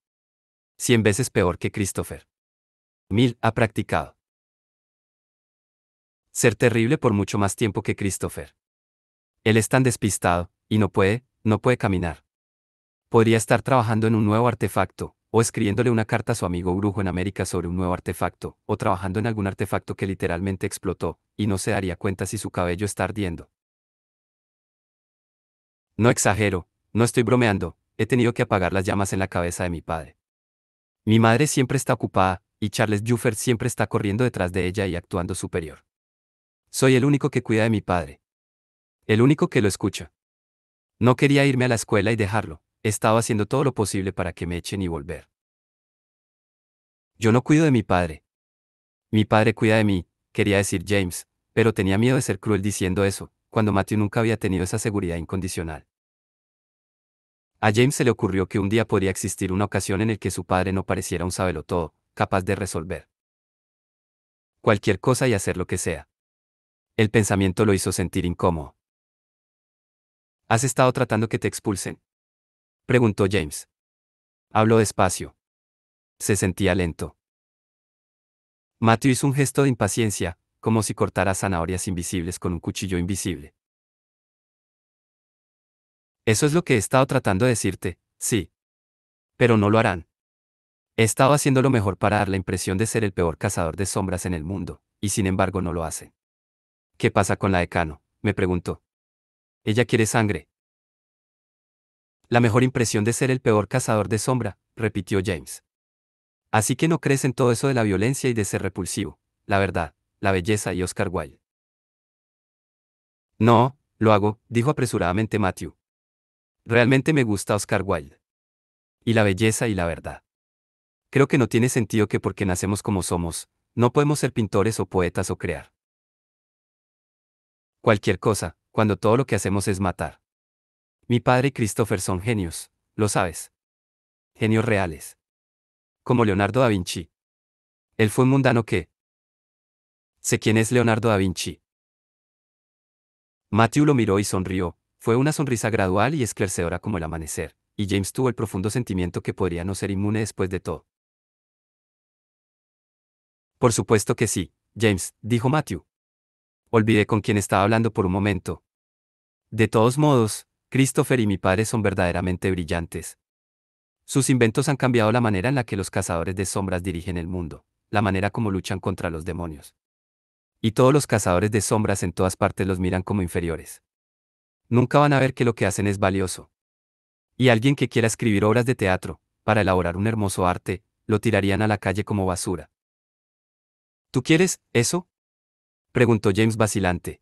100 veces peor que Christopher. Mil ha practicado ser terrible por mucho más tiempo que Christopher. Él es tan despistado, y no puede caminar. Podría estar trabajando en un nuevo artefacto, o escribiéndole una carta a su amigo brujo en América sobre un nuevo artefacto, o trabajando en algún artefacto que literalmente explotó, y no se daría cuenta si su cabello está ardiendo. No exagero, no estoy bromeando, he tenido que apagar las llamas en la cabeza de mi padre. Mi madre siempre está ocupada, y Charles Juffert siempre está corriendo detrás de ella y actuando superior. Soy el único que cuida de mi padre. El único que lo escucha. No quería irme a la escuela y dejarlo, estaba haciendo todo lo posible para que me echen y volver. Yo no cuido de mi padre. Mi padre cuida de mí, quería decir James, pero tenía miedo de ser cruel diciendo eso, cuando Matthew nunca había tenido esa seguridad incondicional. A James se le ocurrió que un día podría existir una ocasión en la que su padre no pareciera un sabelotodo, capaz de resolver cualquier cosa y hacer lo que sea. El pensamiento lo hizo sentir incómodo. ¿Has estado tratando que te expulsen?, preguntó James. Habló despacio. Se sentía lento. Matthew hizo un gesto de impaciencia, como si cortara zanahorias invisibles con un cuchillo invisible. Eso es lo que he estado tratando de decirte, sí. Pero no lo harán. He estado haciendo lo mejor para dar la impresión de ser el peor cazador de sombras en el mundo, y sin embargo no lo hacen. ¿Qué pasa con la decano?, me preguntó. Ella quiere sangre. La mejor impresión de ser el peor cazador de sombra, repitió James. Así que no crees en todo eso de la violencia y de ser repulsivo, la verdad, la belleza y Oscar Wilde. No, lo hago, dijo apresuradamente Matthew. Realmente me gusta Oscar Wilde. Y la belleza y la verdad. Creo que no tiene sentido que porque nacemos como somos, no podemos ser pintores o poetas o crear cualquier cosa, cuando todo lo que hacemos es matar. Mi padre y Christopher son genios, lo sabes. Genios reales. Como Leonardo da Vinci. Él fue un mundano que... Sé quién es Leonardo da Vinci. Matthew lo miró y sonrió, fue una sonrisa gradual y esclarecedora como el amanecer, y James tuvo el profundo sentimiento que podría no ser inmune después de todo. Por supuesto que sí, James, dijo Matthew. Olvidé con quién estaba hablando por un momento. De todos modos, Christopher y mi padre son verdaderamente brillantes. Sus inventos han cambiado la manera en la que los cazadores de sombras dirigen el mundo, la manera como luchan contra los demonios. Y todos los cazadores de sombras en todas partes los miran como inferiores. Nunca van a ver que lo que hacen es valioso. Y alguien que quiera escribir obras de teatro, para elaborar un hermoso arte, lo tirarían a la calle como basura. ¿Tú quieres eso?, preguntó James vacilante.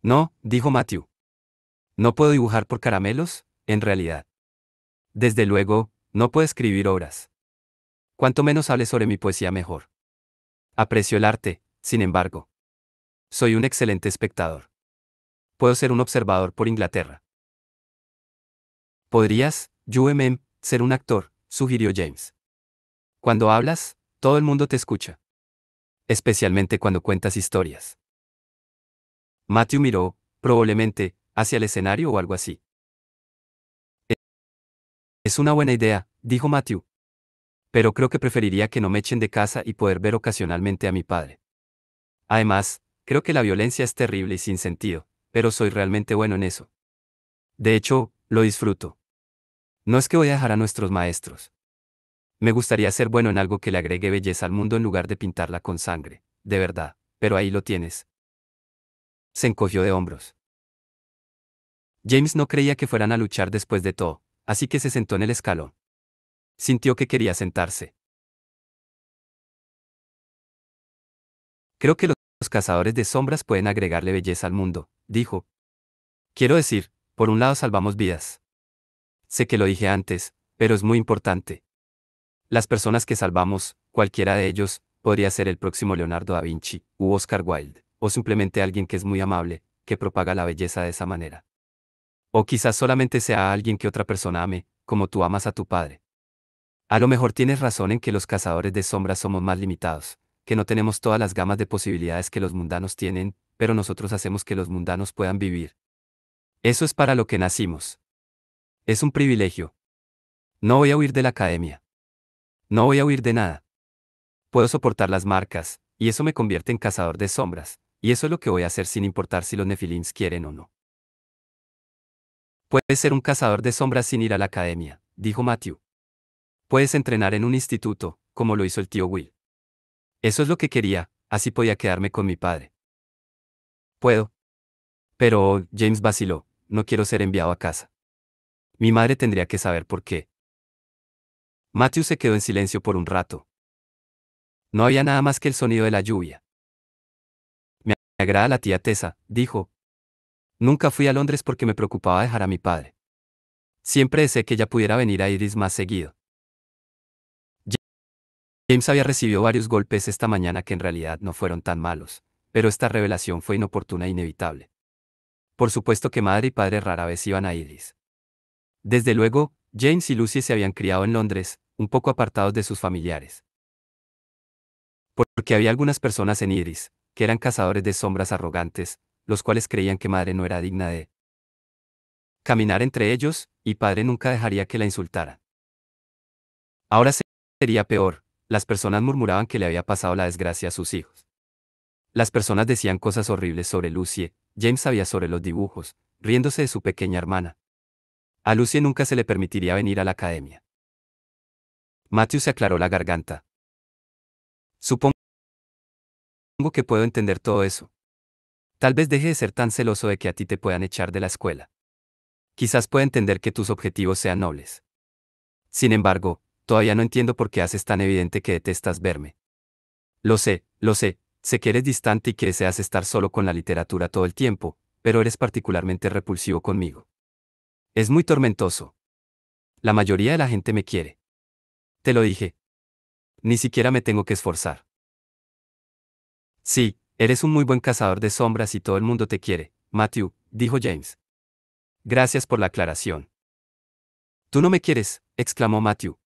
No, dijo Matthew. ¿No puedo dibujar por caramelos, en realidad? Desde luego, no puedo escribir obras. Cuanto menos hable sobre mi poesía mejor. Aprecio el arte, sin embargo. Soy un excelente espectador. Puedo ser un observador por Inglaterra. ¿Podrías, ser un actor?, sugirió James. Cuando hablas, todo el mundo te escucha. Especialmente cuando cuentas historias. Matthew miró, probablemente, hacia el escenario o algo así. Es una buena idea, dijo Matthew. Pero creo que preferiría que no me echen de casa y poder ver ocasionalmente a mi padre. Además, creo que la violencia es terrible y sin sentido, pero soy realmente bueno en eso. De hecho, lo disfruto. No es que voy a dejar a nuestros maestros. Me gustaría ser bueno en algo que le agregue belleza al mundo en lugar de pintarla con sangre, de verdad, pero ahí lo tienes. Se encogió de hombros. James no creía que fueran a luchar después de todo, así que se sentó en el escalón. Sintió que quería sentarse. Creo que los cazadores de sombras pueden agregarle belleza al mundo, dijo. Quiero decir, por un lado salvamos vidas. Sé que lo dije antes, pero es muy importante. Las personas que salvamos, cualquiera de ellos, podría ser el próximo Leonardo da Vinci, u Oscar Wilde, o simplemente alguien que es muy amable, que propaga la belleza de esa manera. O quizás solamente sea alguien que otra persona ame, como tú amas a tu padre. A lo mejor tienes razón en que los cazadores de sombras somos más limitados, que no tenemos todas las gamas de posibilidades que los mundanos tienen, pero nosotros hacemos que los mundanos puedan vivir. Eso es para lo que nacimos. Es un privilegio. No voy a huir de la academia. No voy a huir de nada. Puedo soportar las marcas, y eso me convierte en cazador de sombras, y eso es lo que voy a hacer sin importar si los Nefilims quieren o no. Puedes ser un cazador de sombras sin ir a la academia, dijo Matthew. Puedes entrenar en un instituto, como lo hizo el tío Will. Eso es lo que quería, así podía quedarme con mi padre. Puedo. Pero, James vaciló, no quiero ser enviado a casa. Mi madre tendría que saber por qué. Matthew se quedó en silencio por un rato. No había nada más que el sonido de la lluvia. Me agrada la tía Tessa, dijo. Nunca fui a Londres porque me preocupaba dejar a mi padre. Siempre deseé que ella pudiera venir a Iris más seguido. James había recibido varios golpes esta mañana que en realidad no fueron tan malos, pero esta revelación fue inoportuna e inevitable. Por supuesto que madre y padre rara vez iban a Iris. Desde luego, James y Lucy se habían criado en Londres, un poco apartados de sus familiares. Porque había algunas personas en Iris, que eran cazadores de sombras arrogantes, los cuales creían que madre no era digna de caminar entre ellos, y padre nunca dejaría que la insultaran. Ahora sería peor, las personas murmuraban que le había pasado la desgracia a sus hijos. Las personas decían cosas horribles sobre Lucie, James sabía sobre los dibujos, riéndose de su pequeña hermana. A Lucie nunca se le permitiría venir a la academia. Matthew se aclaró la garganta. Supongo que puedo entender todo eso. Tal vez deje de ser tan celoso de que a ti te puedan echar de la escuela. Quizás pueda entender que tus objetivos sean nobles. Sin embargo, todavía no entiendo por qué haces tan evidente que detestas verme. Lo sé que eres distante y que deseas estar solo con la literatura todo el tiempo, pero eres particularmente repulsivo conmigo. Es muy tormentoso. La mayoría de la gente me quiere. Te lo dije. Ni siquiera me tengo que esforzar. Sí, eres un muy buen cazador de sombras y todo el mundo te quiere, Matthew, dijo James. Gracias por la aclaración. Tú no me quieres, exclamó Matthew.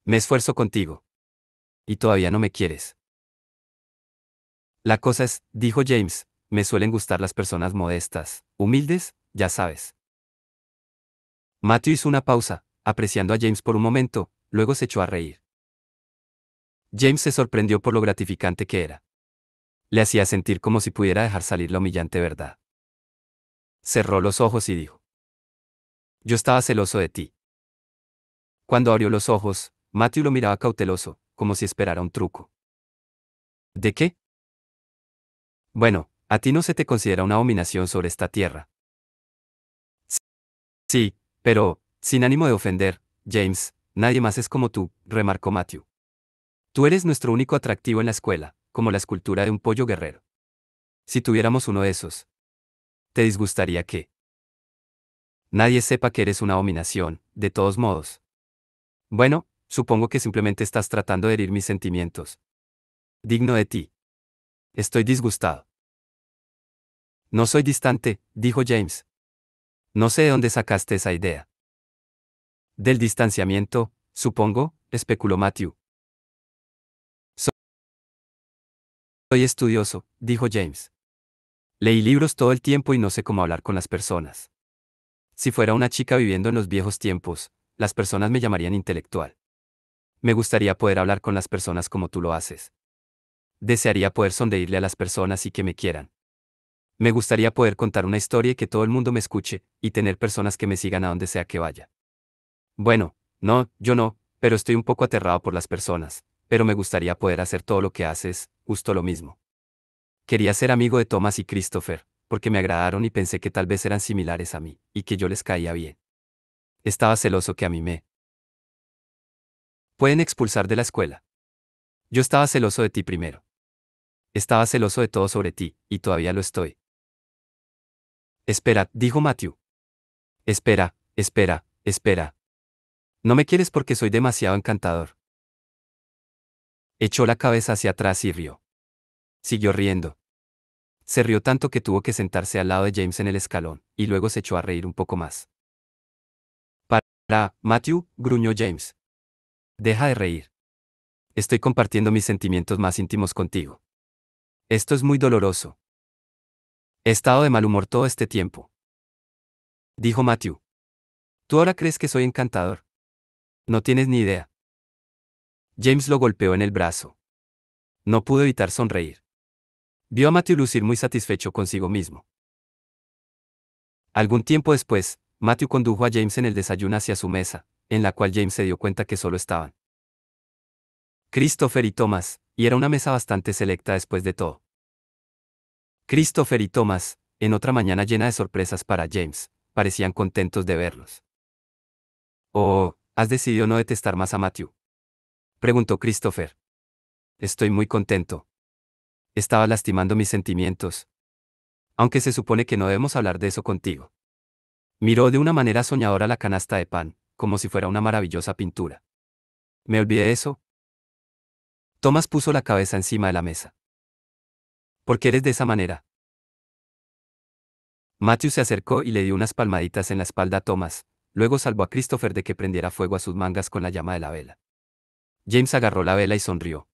Me esfuerzo contigo. Y todavía no me quieres. La cosa es, dijo James, me suelen gustar las personas modestas, humildes, ya sabes. Matthew hizo una pausa, apreciando a James por un momento, luego se echó a reír. James se sorprendió por lo gratificante que era. Le hacía sentir como si pudiera dejar salir la humillante verdad. Cerró los ojos y dijo: Yo estaba celoso de ti. Cuando abrió los ojos, Matthew lo miraba cauteloso, como si esperara un truco. ¿De qué? Bueno, a ti no se te considera una abominación sobre esta tierra. Sí, pero, sin ánimo de ofender, James, nadie más es como tú, remarcó Matthew. Tú eres nuestro único atractivo en la escuela, como la escultura de un pollo guerrero. Si tuviéramos uno de esos, ¿te disgustaría que nadie sepa que eres una abominación, de todos modos? Bueno, supongo que simplemente estás tratando de herir mis sentimientos. Digno de ti. Estoy disgustado. No soy distante, dijo James. No sé de dónde sacaste esa idea. Del distanciamiento, supongo, especuló Matthew. Soy estudioso, dijo James. Leí libros todo el tiempo y no sé cómo hablar con las personas. Si fuera una chica viviendo en los viejos tiempos, las personas me llamarían intelectual. Me gustaría poder hablar con las personas como tú lo haces. Desearía poder sonreírle a las personas y que me quieran. Me gustaría poder contar una historia y que todo el mundo me escuche, y tener personas que me sigan a donde sea que vaya. Bueno, no, yo no, pero estoy un poco aterrado por las personas, pero me gustaría poder hacer todo lo que haces, justo lo mismo. Quería ser amigo de Thomas y Christopher, porque me agradaron y pensé que tal vez eran similares a mí, y que yo les caía bien. Estaba celoso que a mí me pueden expulsar de la escuela. Yo estaba celoso de ti primero. Estaba celoso de todo sobre ti, y todavía lo estoy. Espera, dijo Matthew. Espera. No me quieres porque soy demasiado encantador. Echó la cabeza hacia atrás y rió. Siguió riendo. Se rió tanto que tuvo que sentarse al lado de James en el escalón, y luego se echó a reír un poco más. Matthew, gruñó James. Deja de reír. Estoy compartiendo mis sentimientos más íntimos contigo. Esto es muy doloroso. He estado de mal humor todo este tiempo. Dijo Matthew. ¿Tú ahora crees que soy encantador? No tienes ni idea. James lo golpeó en el brazo. No pudo evitar sonreír. Vio a Matthew lucir muy satisfecho consigo mismo. Algún tiempo después, Matthew condujo a James en el desayuno hacia su mesa, en la cual James se dio cuenta que solo estaban Christopher y Thomas, y era una mesa bastante selecta después de todo. Christopher y Thomas, en otra mañana llena de sorpresas para James, parecían contentos de verlos. Oh, ¿has decidido no detestar más a Matthew? Preguntó Christopher. Estoy muy contento. Estaba lastimando mis sentimientos. Aunque se supone que no debemos hablar de eso contigo. Miró de una manera soñadora la canasta de pan, como si fuera una maravillosa pintura. ¿Me olvidé de eso? Thomas puso la cabeza encima de la mesa. ¿Por qué eres de esa manera? Matthew se acercó y le dio unas palmaditas en la espalda a Thomas, luego salvó a Christopher de que prendiera fuego a sus mangas con la llama de la vela. James agarró la vela y sonrió.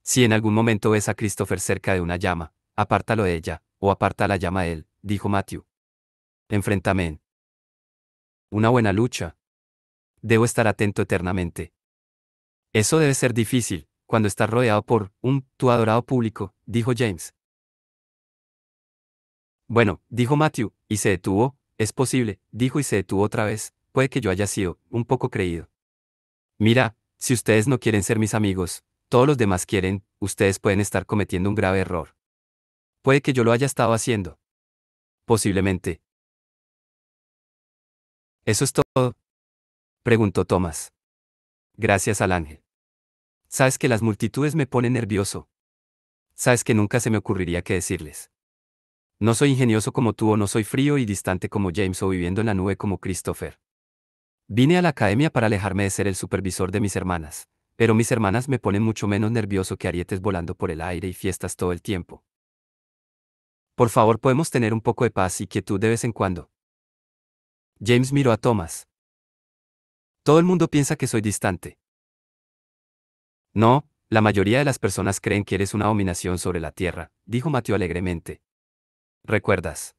Si en algún momento ves a Christopher cerca de una llama, apártalo de ella, o aparta la llama de él, dijo Matthew. Enfrentame. Una buena lucha. Debo estar atento eternamente. Eso debe ser difícil, cuando estás rodeado por tu adorado público, dijo James. Bueno, dijo Matthew, y se detuvo, es posible, dijo y se detuvo otra vez, puede que yo haya sido un poco creído. Mira, si ustedes no quieren ser mis amigos, todos los demás quieren, ustedes pueden estar cometiendo un grave error. Puede que yo lo haya estado haciendo. Posiblemente. ¿Eso es todo? Preguntó Thomas. Gracias al ángel. Sabes que las multitudes me ponen nervioso. Sabes que nunca se me ocurriría qué decirles. No soy ingenioso como tú o no soy frío y distante como James o viviendo en la nube como Christopher. Vine a la academia para alejarme de ser el supervisor de mis hermanas, pero mis hermanas me ponen mucho menos nervioso que arietes volando por el aire y fiestas todo el tiempo. Por favor, podemos tener un poco de paz y quietud de vez en cuando. James miró a Thomas. Todo el mundo piensa que soy distante. No, la mayoría de las personas creen que eres una abominación sobre la tierra, dijo Matthew alegremente. ¿Recuerdas?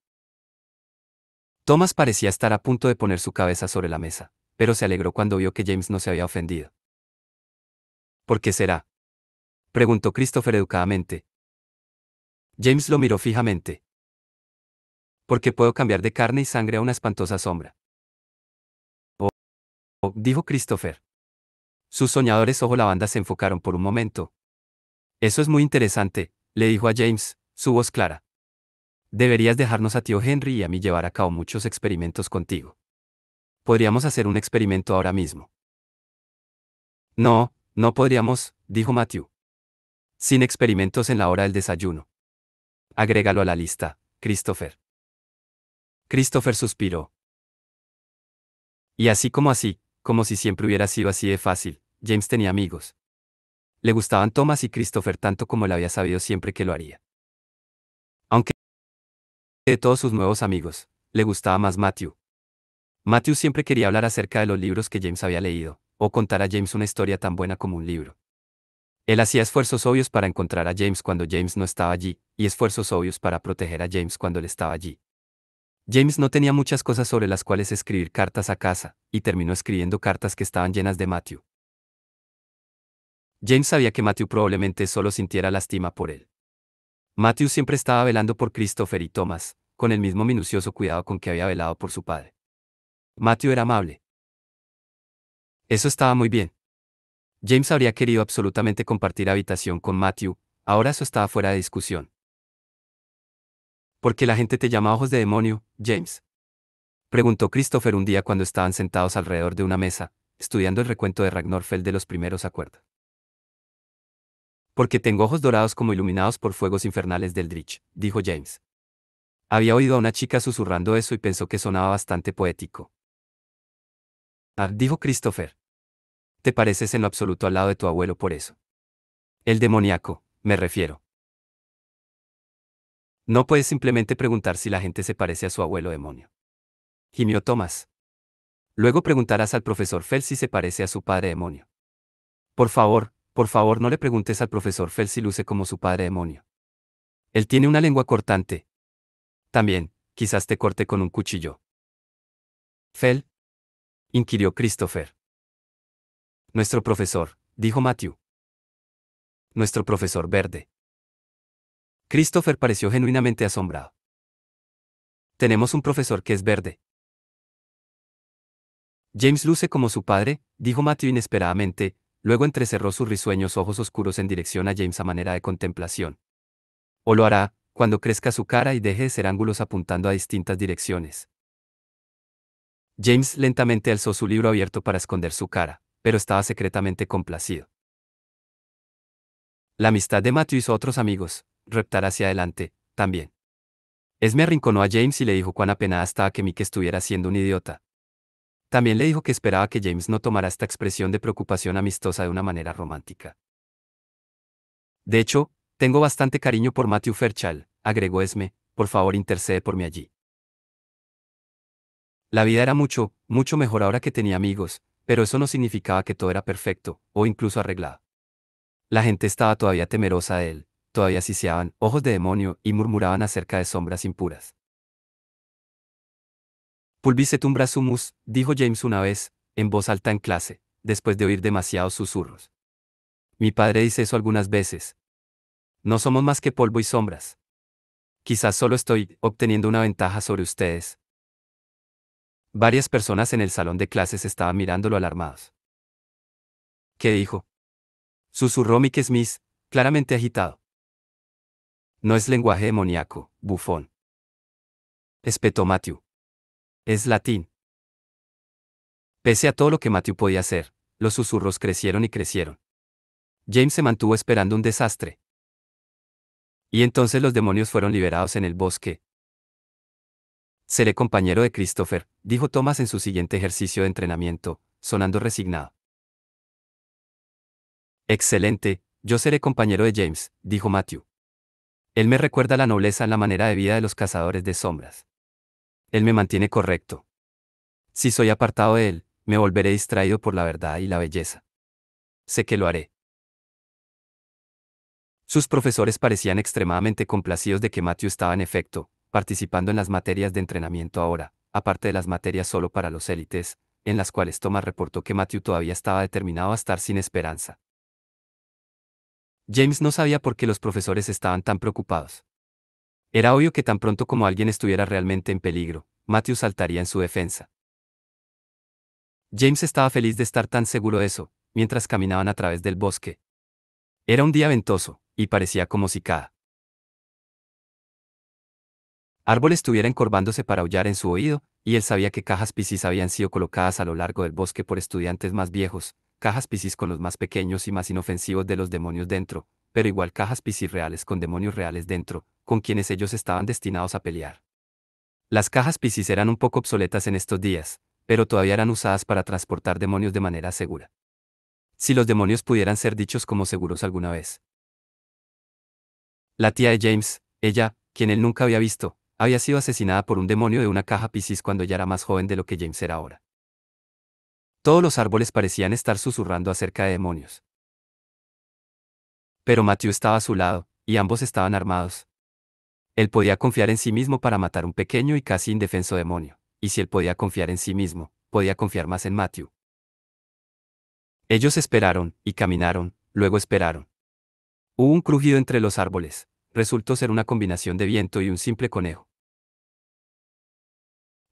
Thomas parecía estar a punto de poner su cabeza sobre la mesa, pero se alegró cuando vio que James no se había ofendido. ¿Por qué será? Preguntó Christopher educadamente. James lo miró fijamente. Porque puedo cambiar de carne y sangre a una espantosa sombra. Dijo Christopher. Sus soñadores ojos lavanda se enfocaron por un momento. Eso es muy interesante, le dijo a James, su voz clara. Deberías dejarnos a tío Henry y a mí llevar a cabo muchos experimentos contigo. Podríamos hacer un experimento ahora mismo. No, no podríamos, dijo Matthew. Sin experimentos en la hora del desayuno. Agrégalo a la lista, Christopher. Christopher suspiró. Y así, como si siempre hubiera sido así de fácil, James tenía amigos. Le gustaban Thomas y Christopher tanto como él había sabido siempre que lo haría. Aunque de todos sus nuevos amigos, le gustaba más Matthew. Matthew siempre quería hablar acerca de los libros que James había leído, o contar a James una historia tan buena como un libro. Él hacía esfuerzos obvios para encontrar a James cuando James no estaba allí, y esfuerzos obvios para proteger a James cuando él estaba allí. James no tenía muchas cosas sobre las cuales escribir cartas a casa, y terminó escribiendo cartas que estaban llenas de Matthew. James sabía que Matthew probablemente solo sintiera lástima por él. Matthew siempre estaba velando por Christopher y Thomas, con el mismo minucioso cuidado con que había velado por su padre. Matthew era amable. Eso estaba muy bien. James habría querido absolutamente compartir habitación con Matthew, ahora eso estaba fuera de discusión. ¿Por qué la gente te llama ojos de demonio, James? Preguntó Christopher un día cuando estaban sentados alrededor de una mesa, estudiando el recuento de Ragnarfell de los primeros acuerdos. Porque tengo ojos dorados como iluminados por fuegos infernales del Dritch, dijo James. Había oído a una chica susurrando eso y pensó que sonaba bastante poético. Ah, dijo Christopher. Te pareces en lo absoluto al lado de tu abuelo por eso. El demoníaco, me refiero. No puedes simplemente preguntar si la gente se parece a su abuelo demonio. Gimió Thomas. Luego preguntarás al profesor Fell si se parece a su padre demonio. Por favor no le preguntes al profesor Fell si luce como su padre demonio. Él tiene una lengua cortante. También, quizás te corte con un cuchillo. Fell, inquirió Christopher. Nuestro profesor, dijo Matthew. Nuestro profesor verde. Christopher pareció genuinamente asombrado. Tenemos un profesor que es verde. James luce como su padre, dijo Matthew inesperadamente, luego entrecerró sus risueños ojos oscuros en dirección a James a manera de contemplación. O lo hará, cuando crezca su cara y deje de ser ángulos apuntando a distintas direcciones. James lentamente alzó su libro abierto para esconder su cara, pero estaba secretamente complacido. La amistad de Matthew hizo otros amigos, reptar hacia adelante, también. Esme arrinconó a James y le dijo cuán apenada estaba que Mick estuviera siendo un idiota. También le dijo que esperaba que James no tomara esta expresión de preocupación amistosa de una manera romántica. De hecho, tengo bastante cariño por Matthew Fairchild, agregó Esme, por favor intercede por mí allí. La vida era mucho, mucho mejor ahora que tenía amigos, pero eso no significaba que todo era perfecto, o incluso arreglado. La gente estaba todavía temerosa de él, todavía siseaban, ojos de demonio, y murmuraban acerca de sombras impuras. Pulvicetum brasumus, dijo James una vez, en voz alta en clase, después de oír demasiados susurros. Mi padre dice eso algunas veces. No somos más que polvo y sombras. Quizás solo estoy obteniendo una ventaja sobre ustedes. Varias personas en el salón de clases estaban mirándolo alarmados. ¿Qué dijo? Susurró Mick Smith, claramente agitado. No es lenguaje demoníaco, bufón. Espetó Matthew. Es latín. Pese a todo lo que Matthew podía hacer, los susurros crecieron y crecieron. James se mantuvo esperando un desastre. Y entonces los demonios fueron liberados en el bosque. Seré compañero de Christopher, dijo Thomas en su siguiente ejercicio de entrenamiento, sonando resignado. Excelente, yo seré compañero de James, dijo Matthew. Él me recuerda la nobleza en la manera de vida de los cazadores de sombras. Él me mantiene correcto. Si soy apartado de él, me volveré distraído por la verdad y la belleza. Sé que lo haré. Sus profesores parecían extremadamente complacidos de que Matthew estaba en efecto, participando en las materias de entrenamiento ahora, aparte de las materias solo para los élites, en las cuales Thomas reportó que Matthew todavía estaba determinado a estar sin esperanza. James no sabía por qué los profesores estaban tan preocupados. Era obvio que tan pronto como alguien estuviera realmente en peligro, Matthew saltaría en su defensa. James estaba feliz de estar tan seguro de eso, mientras caminaban a través del bosque. Era un día ventoso, y parecía como si cada árbol estuviera encorvándose para aullar en su oído, y él sabía que cajas piscis habían sido colocadas a lo largo del bosque por estudiantes más viejos, cajas piscis con los más pequeños y más inofensivos de los demonios dentro, pero igual cajas piscis reales con demonios reales dentro, con quienes ellos estaban destinados a pelear. Las cajas piscis eran un poco obsoletas en estos días, pero todavía eran usadas para transportar demonios de manera segura. Si los demonios pudieran ser dichos como seguros alguna vez. La tía de James, ella, quien él nunca había visto, había sido asesinada por un demonio de una caja piscis cuando ella era más joven de lo que James era ahora. Todos los árboles parecían estar susurrando acerca de demonios. Pero Matthew estaba a su lado, y ambos estaban armados. Él podía confiar en sí mismo para matar un pequeño y casi indefenso demonio, y si él podía confiar en sí mismo, podía confiar más en Matthew. Ellos esperaron, y caminaron, luego esperaron. Hubo un crujido entre los árboles. Resultó ser una combinación de viento y un simple conejo.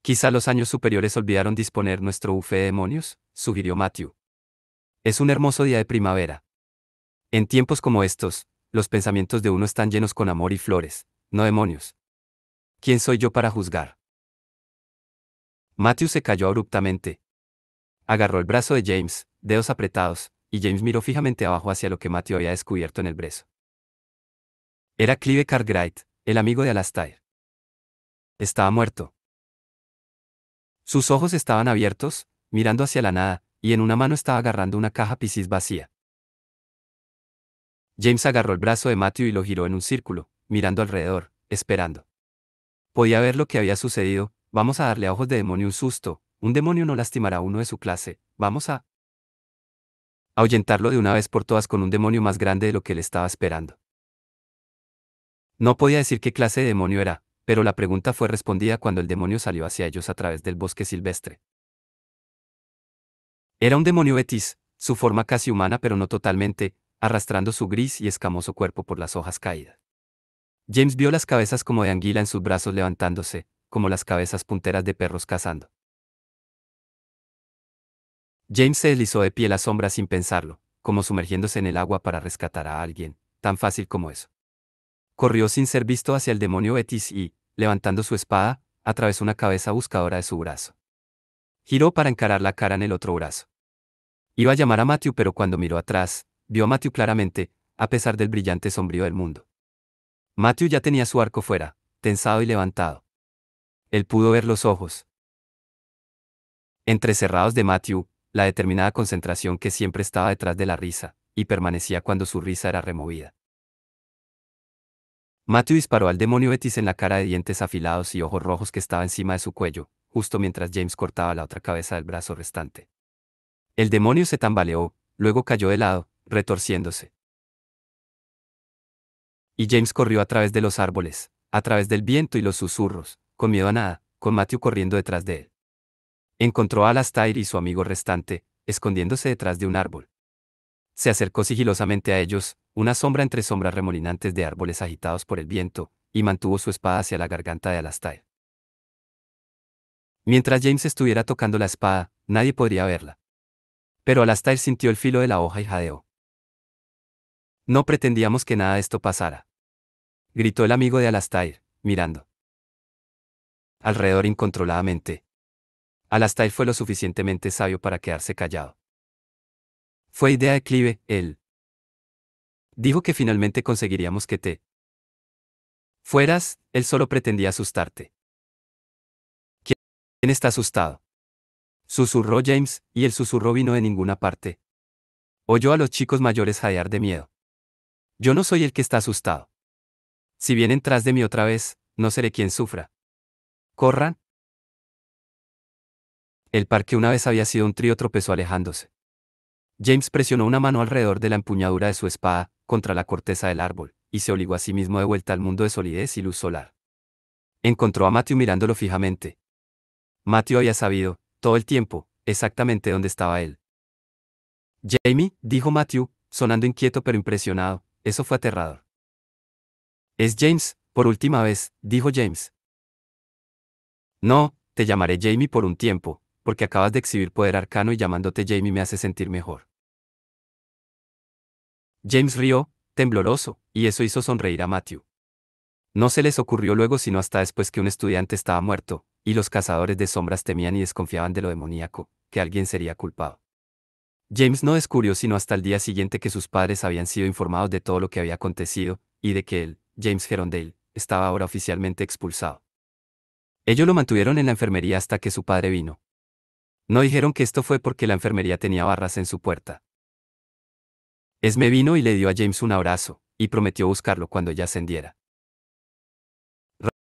Quizá los años superiores olvidaron disponer nuestro buffet de demonios, sugirió Matthew. Es un hermoso día de primavera. En tiempos como estos, los pensamientos de uno están llenos con amor y flores, no demonios. ¿Quién soy yo para juzgar? Matthew se calló abruptamente. Agarró el brazo de James, dedos apretados, y James miró fijamente abajo hacia lo que Matthew había descubierto en el brezo. Era Clive Cartwright, el amigo de Alastair. Estaba muerto. Sus ojos estaban abiertos, mirando hacia la nada, y en una mano estaba agarrando una caja piscis vacía. James agarró el brazo de Matthew y lo giró en un círculo, mirando alrededor, esperando. Podía ver lo que había sucedido. Vamos a darle a ojos de demonio un susto. Un demonio no lastimará a uno de su clase. Vamos a ahuyentarlo de una vez por todas con un demonio más grande de lo que él estaba esperando. No podía decir qué clase de demonio era, pero la pregunta fue respondida cuando el demonio salió hacia ellos a través del bosque silvestre. Era un demonio Betis, su forma casi humana pero no totalmente, arrastrando su gris y escamoso cuerpo por las hojas caídas. James vio las cabezas como de anguila en sus brazos levantándose, como las cabezas punteras de perros cazando. James se deslizó de pie a la sombra sin pensarlo, como sumergiéndose en el agua para rescatar a alguien, tan fácil como eso. Corrió sin ser visto hacia el demonio Betis y, levantando su espada, atravesó una cabeza buscadora de su brazo. Giró para encarar la cara en el otro brazo. Iba a llamar a Matthew, pero cuando miró atrás, vio a Matthew claramente, a pesar del brillante sombrío del mundo. Matthew ya tenía su arco fuera, tensado y levantado. Él pudo ver los ojos entrecerrados de Matthew, la determinada concentración que siempre estaba detrás de la risa, y permanecía cuando su risa era removida. Matthew disparó al demonio Betis en la cara de dientes afilados y ojos rojos que estaba encima de su cuello, justo mientras James cortaba la otra cabeza del brazo restante. El demonio se tambaleó, luego cayó de lado, retorciéndose. Y James corrió a través de los árboles, a través del viento y los susurros, con miedo a nada, con Matthew corriendo detrás de él. Encontró a Alastair y su amigo restante, escondiéndose detrás de un árbol. Se acercó sigilosamente a ellos, una sombra entre sombras remolinantes de árboles agitados por el viento, y mantuvo su espada hacia la garganta de Alastair. Mientras James estuviera tocando la espada, nadie podría verla. Pero Alastair sintió el filo de la hoja y jadeó. No pretendíamos que nada de esto pasara, gritó el amigo de Alastair, mirando alrededor incontroladamente. Alastair fue lo suficientemente sabio para quedarse callado. Fue idea de Clive, él. Dijo que finalmente conseguiríamos que te fueras, él solo pretendía asustarte. ¿Quién está asustado? Susurró James, y el susurro vino de ninguna parte. Oyó a los chicos mayores jadear de miedo. Yo no soy el que está asustado. Si vienen tras de mí otra vez, no seré quien sufra. Corran. El parque una vez había sido un trío tropezó alejándose. James presionó una mano alrededor de la empuñadura de su espada, contra la corteza del árbol, y se obligó a sí mismo de vuelta al mundo de solidez y luz solar. Encontró a Matthew mirándolo fijamente. Matthew había sabido, todo el tiempo, exactamente dónde estaba él. Jamie, dijo Matthew, sonando inquieto pero impresionado, eso fue aterrador. Es James, por última vez, dijo James. No, te llamaré Jamie por un tiempo, porque acabas de exhibir poder arcano y llamándote Jamie me hace sentir mejor. James rió, tembloroso, y eso hizo sonreír a Matthew. No se les ocurrió luego sino hasta después que un estudiante estaba muerto, y los cazadores de sombras temían y desconfiaban de lo demoníaco, que alguien sería culpado. James no descubrió sino hasta el día siguiente que sus padres habían sido informados de todo lo que había acontecido, y de que él, James Herondale, estaba ahora oficialmente expulsado. Ellos lo mantuvieron en la enfermería hasta que su padre vino. No dijeron que esto fue porque la enfermería tenía barras en su puerta. Esme vino y le dio a James un abrazo, y prometió buscarlo cuando ella ascendiera.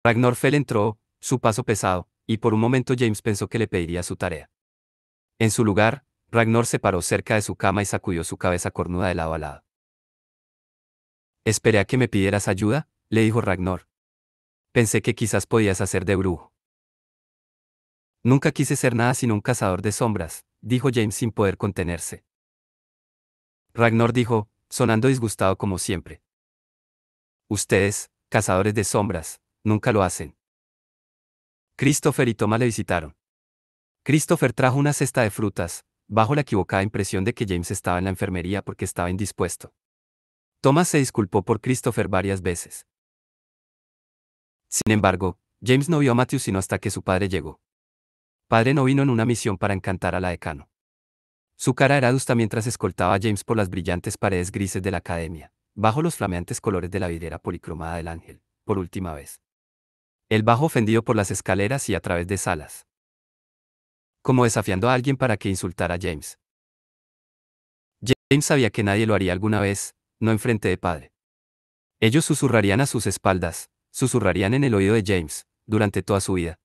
Ragnar Fell entró, su paso pesado, y por un momento James pensó que le pediría su tarea. En su lugar, Ragnar se paró cerca de su cama y sacudió su cabeza cornuda de lado a lado. Esperé a que me pidieras ayuda, le dijo Ragnar. Pensé que quizás podías hacer de brujo. Nunca quise ser nada sino un cazador de sombras, dijo James sin poder contenerse. Ragnar dijo, sonando disgustado como siempre. Ustedes, cazadores de sombras, nunca lo hacen. Christopher y Thomas le visitaron. Christopher trajo una cesta de frutas, bajo la equivocada impresión de que James estaba en la enfermería porque estaba indispuesto. Thomas se disculpó por Christopher varias veces. Sin embargo, James no vio a Matthew sino hasta que su padre llegó. Padre no vino en una misión para encantar a la decano. Su cara era adusta mientras escoltaba a James por las brillantes paredes grises de la academia, bajo los flameantes colores de la vidriera policromada del ángel, por última vez. Él bajó ofendido por las escaleras y a través de salas. Como desafiando a alguien para que insultara a James. James sabía que nadie lo haría alguna vez, no enfrente de padre. Ellos susurrarían a sus espaldas, susurrarían en el oído de James, durante toda su vida.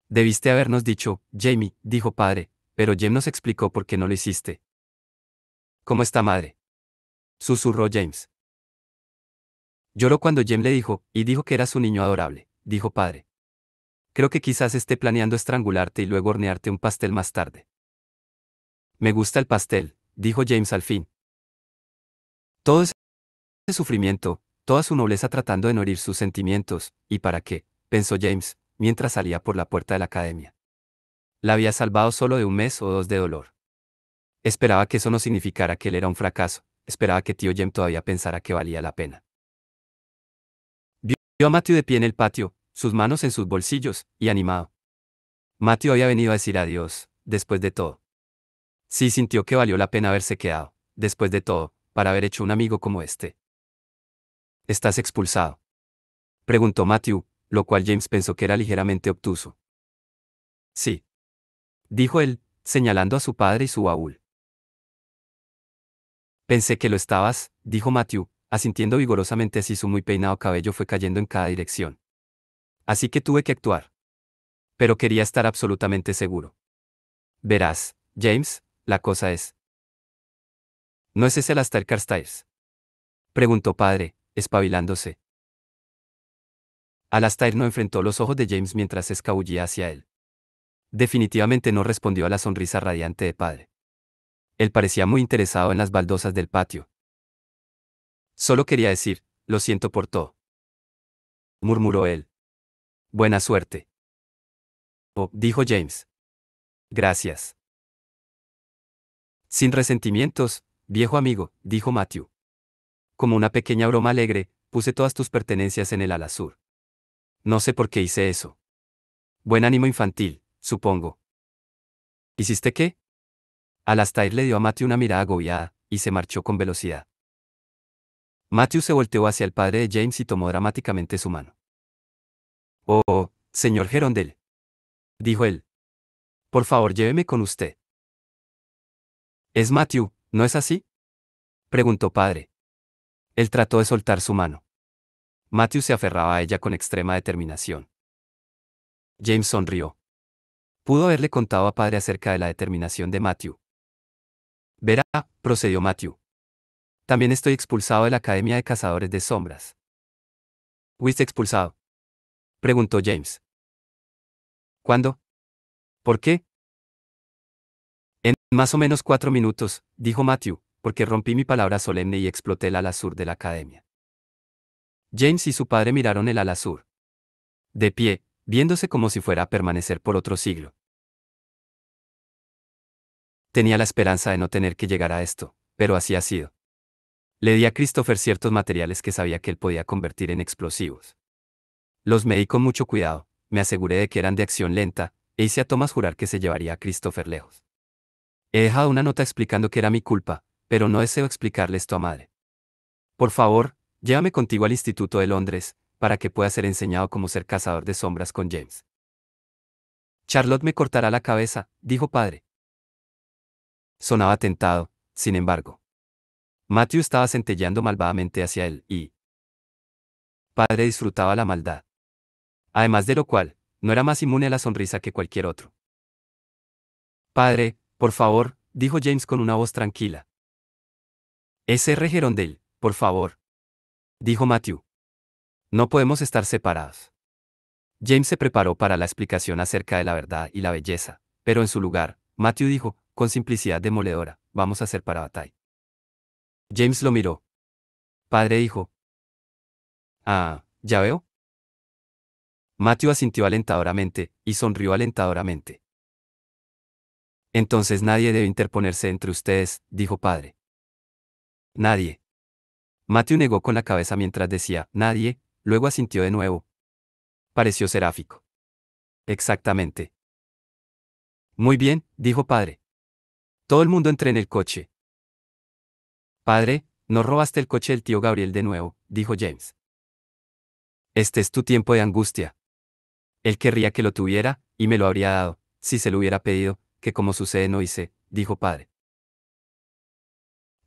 Debiste habernos dicho, Jamie, dijo padre, pero James nos explicó por qué no lo hiciste. ¿Cómo está madre? Susurró James. Lloró cuando James le dijo, y dijo que eras un niño adorable, dijo padre. Creo que quizás esté planeando estrangularte y luego hornearte un pastel más tarde. Me gusta el pastel, dijo James al fin. Todo ese sufrimiento, toda su nobleza tratando de no herir sus sentimientos, ¿y para qué?, pensó James, mientras salía por la puerta de la academia. La había salvado solo de un mes o dos de dolor. Esperaba que eso no significara que él era un fracaso, esperaba que tío James todavía pensara que valía la pena. Vio a Matthew de pie en el patio, sus manos en sus bolsillos, y animado. Matthew había venido a decir adiós, después de todo. Sí sintió que valió la pena haberse quedado, después de todo, para haber hecho un amigo como este. ¿Estás expulsado?, preguntó Matthew, lo cual James pensó que era ligeramente obtuso. Sí, dijo él, señalando a su padre y su baúl. Pensé que lo estabas, dijo Matthew, asintiendo vigorosamente así su muy peinado cabello fue cayendo en cada dirección. Así que tuve que actuar. Pero quería estar absolutamente seguro. Verás, James, la cosa es. ¿No es ese Alastair Carstairs?, preguntó padre, espabilándose. Alastair no enfrentó los ojos de James mientras se escabullía hacia él. Definitivamente no respondió a la sonrisa radiante de padre. Él parecía muy interesado en las baldosas del patio. Solo quería decir, lo siento por todo, murmuró él. Buena suerte. Oh, dijo James. Gracias. Sin resentimientos, viejo amigo, dijo Matthew. Como una pequeña broma alegre, puse todas tus pertenencias en el ala sur. No sé por qué hice eso. Buen ánimo infantil, supongo. ¿Hiciste qué? Alastair le dio a Matthew una mirada agobiada, y se marchó con velocidad. Matthew se volteó hacia el padre de James y tomó dramáticamente su mano. Oh, señor Gerondel, dijo él. Por favor, lléveme con usted. ¿Es Matthew, no es así? Preguntó padre. Él trató de soltar su mano. Matthew se aferraba a ella con extrema determinación. James sonrió. Pudo haberle contado a padre acerca de la determinación de Matthew. Verá, procedió Matthew. También estoy expulsado de la Academia de Cazadores de Sombras. ¿Fuiste expulsado? Preguntó James. ¿Cuándo? ¿Por qué? En más o menos 4 minutos, dijo Matthew, porque rompí mi palabra solemne y exploté el ala sur de la academia. James y su padre miraron el ala sur. De pie, viéndose como si fuera a permanecer por otro siglo. Tenía la esperanza de no tener que llegar a esto, pero así ha sido. Le di a Christopher ciertos materiales que sabía que él podía convertir en explosivos. Los medí con mucho cuidado, me aseguré de que eran de acción lenta, e hice a Thomas jurar que se llevaría a Christopher lejos. He dejado una nota explicando que era mi culpa, pero no deseo explicarle esto a madre. Por favor, llévame contigo al Instituto de Londres, para que pueda ser enseñado cómo ser cazador de sombras con James. Charlotte me cortará la cabeza, dijo padre. Sonaba tentado, sin embargo. Matthew estaba centelleando malvadamente hacia él, y padre disfrutaba la maldad. Además de lo cual, no era más inmune a la sonrisa que cualquier otro. Padre, por favor, dijo James con una voz tranquila. S.R. Gerondale, por favor, dijo Matthew. No podemos estar separados. James se preparó para la explicación acerca de la verdad y la belleza, pero en su lugar, Matthew dijo, con simplicidad demoledora, vamos a hacer para batalla. James lo miró. Padre dijo. Ah, ¿ya veo? Matthew asintió alentadoramente, y sonrió alentadoramente. Entonces nadie debe interponerse entre ustedes, dijo padre. Nadie. Matthew negó con la cabeza mientras decía, nadie, luego asintió de nuevo. Pareció seráfico. Exactamente. Muy bien, dijo padre. Todo el mundo entré en el coche. Padre, no robaste el coche del tío Gabriel de nuevo, dijo James. Este es tu tiempo de angustia. Él querría que lo tuviera, y me lo habría dado, si se lo hubiera pedido, que como sucede no hice, dijo padre.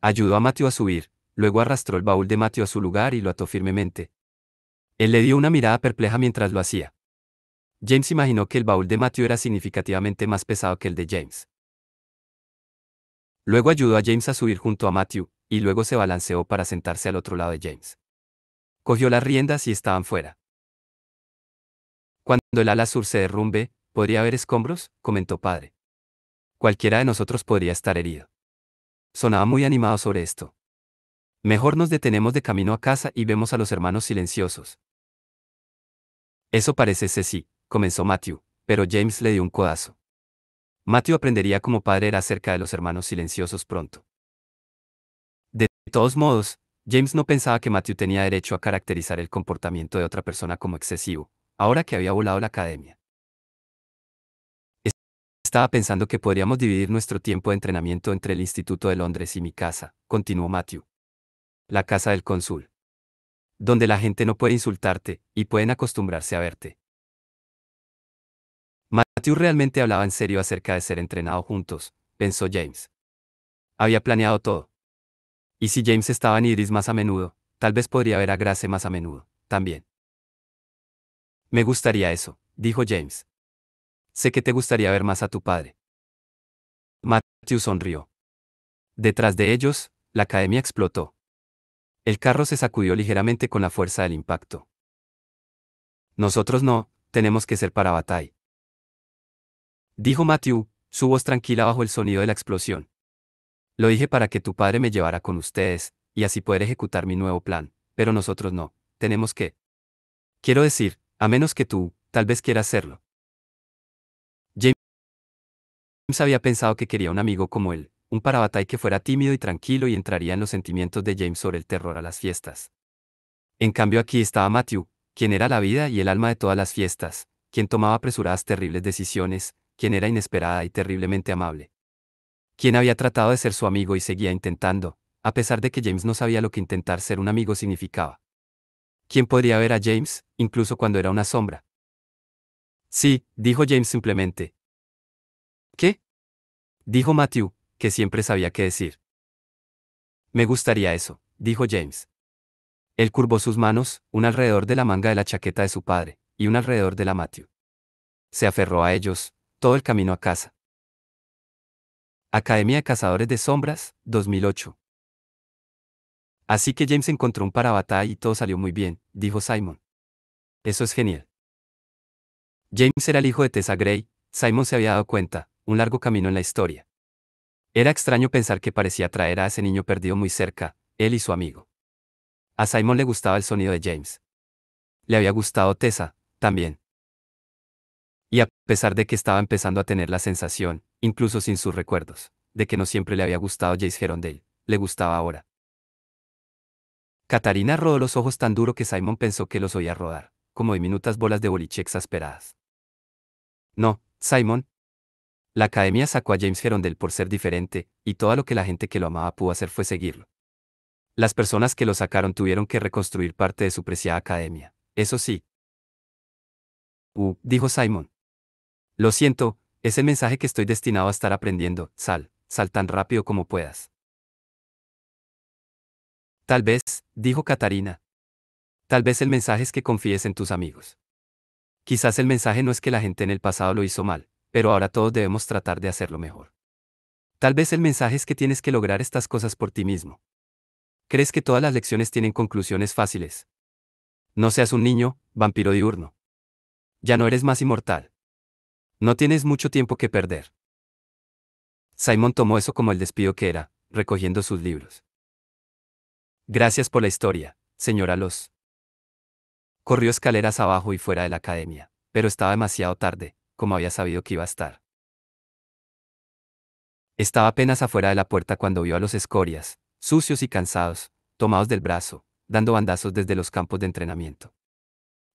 Ayudó a Matthew a subir, luego arrastró el baúl de Matthew a su lugar y lo ató firmemente. Él le dio una mirada perpleja mientras lo hacía. James imaginó que el baúl de Matthew era significativamente más pesado que el de James. Luego ayudó a James a subir junto a Matthew, y luego se balanceó para sentarse al otro lado de James. Cogió las riendas y estaban fuera. Cuando el ala sur se derrumbe, ¿podría haber escombros?, comentó padre. Cualquiera de nosotros podría estar herido. Sonaba muy animado sobre esto. Mejor nos detenemos de camino a casa y vemos a los hermanos silenciosos. Eso parece sí, comenzó Matthew, pero James le dio un codazo. Matthew aprendería como padre era acerca de los hermanos silenciosos pronto. De todos modos, James no pensaba que Matthew tenía derecho a caracterizar el comportamiento de otra persona como excesivo, ahora que había volado la academia. Estaba pensando que podríamos dividir nuestro tiempo de entrenamiento entre el Instituto de Londres y mi casa, continuó Matthew. La casa del cónsul. Donde la gente no puede insultarte, y pueden acostumbrarse a verte. Matthew realmente hablaba en serio acerca de ser entrenado juntos, pensó James. Había planeado todo. Y si James estaba en Idris más a menudo, tal vez podría ver a Grace más a menudo, también. Me gustaría eso, dijo James. Sé que te gustaría ver más a tu padre. Matthew sonrió. Detrás de ellos, la academia explotó. El carro se sacudió ligeramente con la fuerza del impacto. Nosotros no, tenemos que ser para Bataille. Dijo Matthew, su voz tranquila bajo el sonido de la explosión. Lo dije para que tu padre me llevara con ustedes, y así poder ejecutar mi nuevo plan, pero nosotros no, tenemos que. Quiero decir, a menos que tú, tal vez quieras hacerlo. James había pensado que quería un amigo como él, un parabatay que fuera tímido y tranquilo y entraría en los sentimientos de James sobre el terror a las fiestas. En cambio aquí estaba Matthew, quien era la vida y el alma de todas las fiestas, quien tomaba apresuradas terribles decisiones, quien era inesperada y terriblemente amable. Quien había tratado de ser su amigo y seguía intentando, a pesar de que James no sabía lo que intentar ser un amigo significaba. ¿Quién podría ver a James, incluso cuando era una sombra? Sí, dijo James simplemente. ¿Qué? Dijo Matthew, que siempre sabía qué decir. Me gustaría eso, dijo James. Él curvó sus manos, una alrededor de la manga de la chaqueta de su padre, y una alrededor de la Matthew. Se aferró a ellos, todo el camino a casa. Academia de Cazadores de Sombras, 2008. Así que James encontró un parabatay y todo salió muy bien, dijo Simon. Eso es genial. James era el hijo de Tessa Gray, Simon se había dado cuenta, un largo camino en la historia. Era extraño pensar que parecía traer a ese niño perdido muy cerca, él y su amigo. A Simon le gustaba el sonido de James. Le había gustado Tessa, también. Y a pesar de que estaba empezando a tener la sensación, incluso sin sus recuerdos, de que no siempre le había gustado Jace Gerondale, le gustaba ahora. Katarina rodó los ojos tan duro que Simon pensó que los oía rodar, como diminutas bolas de boliche exasperadas. No, Simon. La academia sacó a James Gerondale por ser diferente, y todo lo que la gente que lo amaba pudo hacer fue seguirlo. Las personas que lo sacaron tuvieron que reconstruir parte de su preciada academia, eso sí. Dijo Simon. Lo siento, es el mensaje que estoy destinado a estar aprendiendo, sal tan rápido como puedas. Tal vez, dijo Katarina. Tal vez el mensaje es que confíes en tus amigos. Quizás el mensaje no es que la gente en el pasado lo hizo mal, pero ahora todos debemos tratar de hacerlo mejor. Tal vez el mensaje es que tienes que lograr estas cosas por ti mismo. ¿Crees que todas las lecciones tienen conclusiones fáciles? No seas un niño, vampiro diurno. Ya no eres más inmortal. No tienes mucho tiempo que perder. Simon tomó eso como el despido que era, recogiendo sus libros. Gracias por la historia, señora Loss. Corrió escaleras abajo y fuera de la academia, pero estaba demasiado tarde, como había sabido que iba a estar. Estaba apenas afuera de la puerta cuando vio a los escorias, sucios y cansados, tomados del brazo, dando bandazos desde los campos de entrenamiento.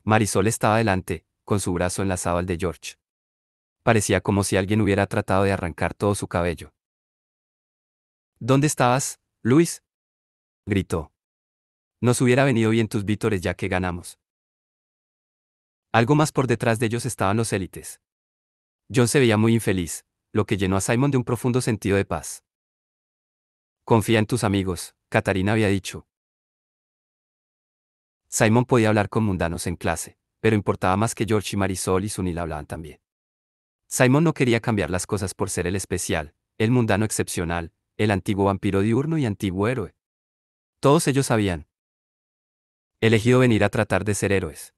Marisol estaba delante, con su brazo enlazado al de George. Parecía como si alguien hubiera tratado de arrancar todo su cabello. ¿Dónde estabas, Luis? Gritó. Nos hubiera venido bien tus vítores ya que ganamos. Algo más por detrás de ellos estaban los élites. John se veía muy infeliz, lo que llenó a Simon de un profundo sentido de paz. Confía en tus amigos, Katarina había dicho. Simon podía hablar con mundanos en clase, pero importaba más que George y Marisol y Sunil hablaban también. Simon no quería cambiar las cosas por ser el especial, el mundano excepcional, el antiguo vampiro diurno y antiguo héroe. Todos ellos habían elegido venir a tratar de ser héroes.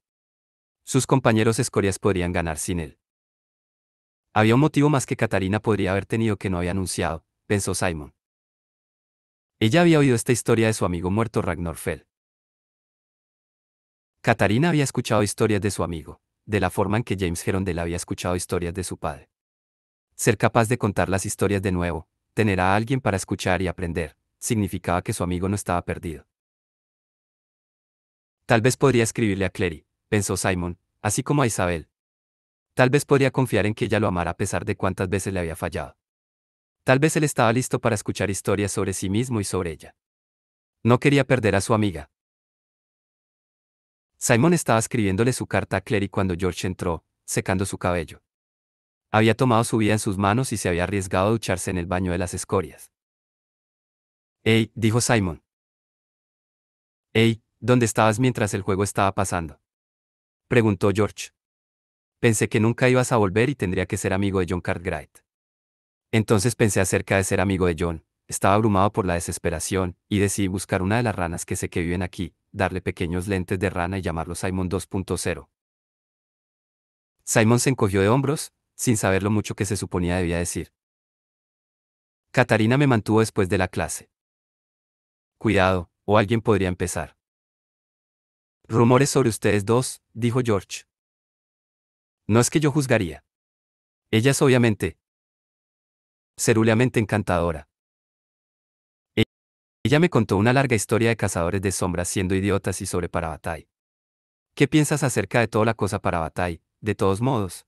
Sus compañeros escorias podrían ganar sin él. Había un motivo más que Katarina podría haber tenido que no había anunciado, pensó Simon. Ella había oído esta historia de su amigo muerto Ragnar Fell. Katarina había escuchado historias de su amigo, de la forma en que James Gerondale había escuchado historias de su padre. Ser capaz de contar las historias de nuevo, tener a alguien para escuchar y aprender, significaba que su amigo no estaba perdido. Tal vez podría escribirle a Clary, pensó Simon, así como a Isabel. Tal vez podría confiar en que ella lo amara a pesar de cuántas veces le había fallado. Tal vez él estaba listo para escuchar historias sobre sí mismo y sobre ella. No quería perder a su amiga. Simon estaba escribiéndole su carta a Clary cuando George entró, secando su cabello. Había tomado su vida en sus manos y se había arriesgado a ducharse en el baño de las escorias. «Hey», dijo Simon. «Hey, ¿dónde estabas mientras el juego estaba pasando?», preguntó George. «Pensé que nunca ibas a volver y tendría que ser amigo de John Cartwright». Entonces pensé acerca de ser amigo de John, Estaba abrumado por la desesperación, y decidí buscar una de las ranas que sé que viven aquí, darle pequeños lentes de rana y llamarlo Simon 2.0. Simon se encogió de hombros, sin saber lo mucho que se suponía debía decir. Catarina me mantuvo después de la clase. Cuidado, o alguien podría empezar. Rumores sobre ustedes dos, dijo George. No es que yo juzgaría. Ella es obviamente cerúleamente encantadora. E- Ella me contó una larga historia de cazadores de sombras siendo idiotas y sobre Parabatai. ¿Qué piensas acerca de toda la cosa Parabatai, de todos modos?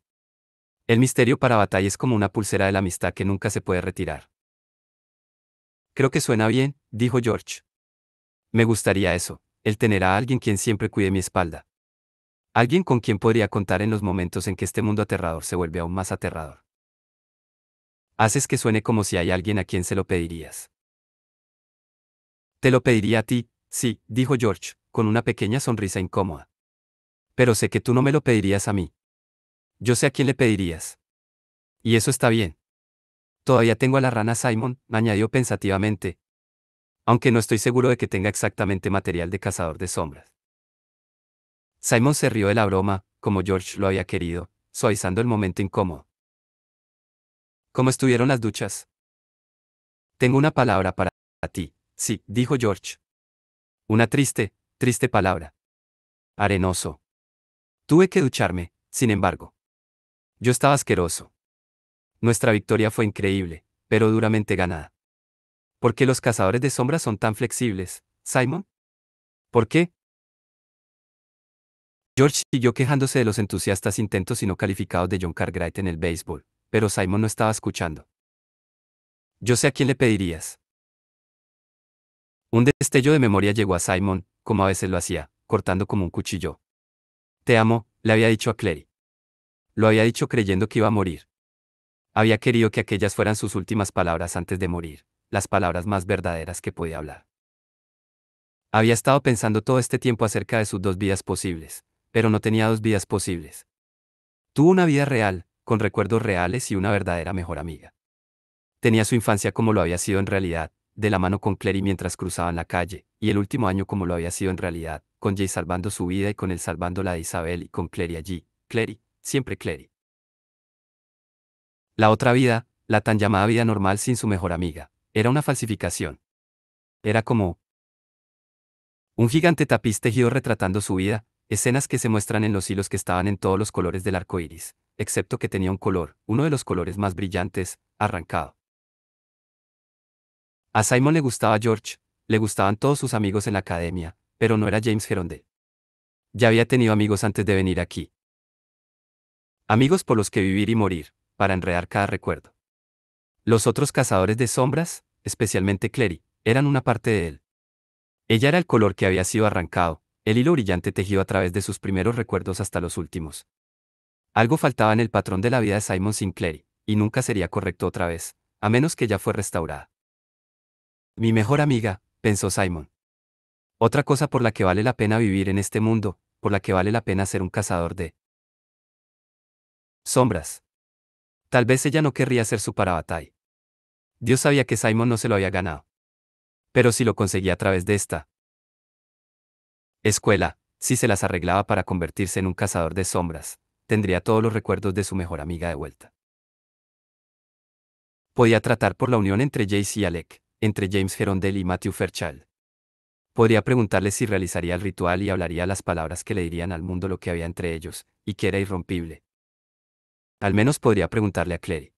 El misterio Parabatai es como una pulsera de la amistad que nunca se puede retirar. Creo que suena bien, dijo George. Me gustaría eso, el tener a alguien quien siempre cuide mi espalda. Alguien con quien podría contar en los momentos en que este mundo aterrador se vuelve aún más aterrador. Haces que suene como si hay alguien a quien se lo pedirías. Te lo pediría a ti, sí, dijo George, con una pequeña sonrisa incómoda. Pero sé que tú no me lo pedirías a mí. Yo sé a quién le pedirías. Y eso está bien. Todavía tengo a la rana Simon, añadió pensativamente, aunque no estoy seguro de que tenga exactamente material de cazador de sombras. Simon se rió de la broma, como George lo había querido, suavizando el momento incómodo. ¿Cómo estuvieron las duchas? Tengo una palabra para ti, sí, dijo George. Una triste, triste palabra. Arenoso. Tuve que ducharme, sin embargo. Yo estaba asqueroso. Nuestra victoria fue increíble, pero duramente ganada. ¿Por qué los cazadores de sombras son tan flexibles, Simon? ¿Por qué? George siguió quejándose de los entusiastas intentos y no calificados de John Cartwright en el béisbol, pero Simon no estaba escuchando. Yo sé a quién le pedirías. Un destello de memoria llegó a Simon, como a veces lo hacía, cortando como un cuchillo. Te amo, le había dicho a Clary. Lo había dicho creyendo que iba a morir. Había querido que aquellas fueran sus últimas palabras antes de morir, las palabras más verdaderas que podía hablar. Había estado pensando todo este tiempo acerca de sus dos vidas posibles, pero no tenía dos vidas posibles. Tuvo una vida real, con recuerdos reales y una verdadera mejor amiga. Tenía su infancia como lo había sido en realidad, de la mano con Clary mientras cruzaban la calle, y el último año como lo había sido en realidad, con Jay salvando su vida y con él salvando la de Isabel y con Clary allí, Clary, siempre Clary. La otra vida, la tan llamada vida normal sin su mejor amiga, era una falsificación. Era como un gigante tapiz tejido retratando su vida, escenas que se muestran en los hilos que estaban en todos los colores del arco iris, excepto que tenía un color, uno de los colores más brillantes, arrancado. A Simon le gustaba George, le gustaban todos sus amigos en la academia, pero no era James Gerondale. Ya había tenido amigos antes de venir aquí. Amigos por los que vivir y morir, para enredar cada recuerdo. Los otros cazadores de sombras, especialmente Clary, eran una parte de él. Ella era el color que había sido arrancado, el hilo brillante tejido a través de sus primeros recuerdos hasta los últimos. Algo faltaba en el patrón de la vida de Simon sin Clary, y nunca sería correcto otra vez, a menos que ya fue restaurada. Mi mejor amiga, pensó Simon. Otra cosa por la que vale la pena vivir en este mundo, por la que vale la pena ser un cazador de sombras. Tal vez ella no querría ser su Parabatai. Dios sabía que Simon no se lo había ganado. Pero si lo conseguía a través de esta escuela, si se las arreglaba para convertirse en un cazador de sombras, tendría todos los recuerdos de su mejor amiga de vuelta. Podía tratar por la unión entre Jace y Alec, entre James Gerondale y Matthew Fairchild. Podría preguntarle si realizaría el ritual y hablaría las palabras que le dirían al mundo lo que había entre ellos, y que era irrompible. Al menos podría preguntarle a Clary.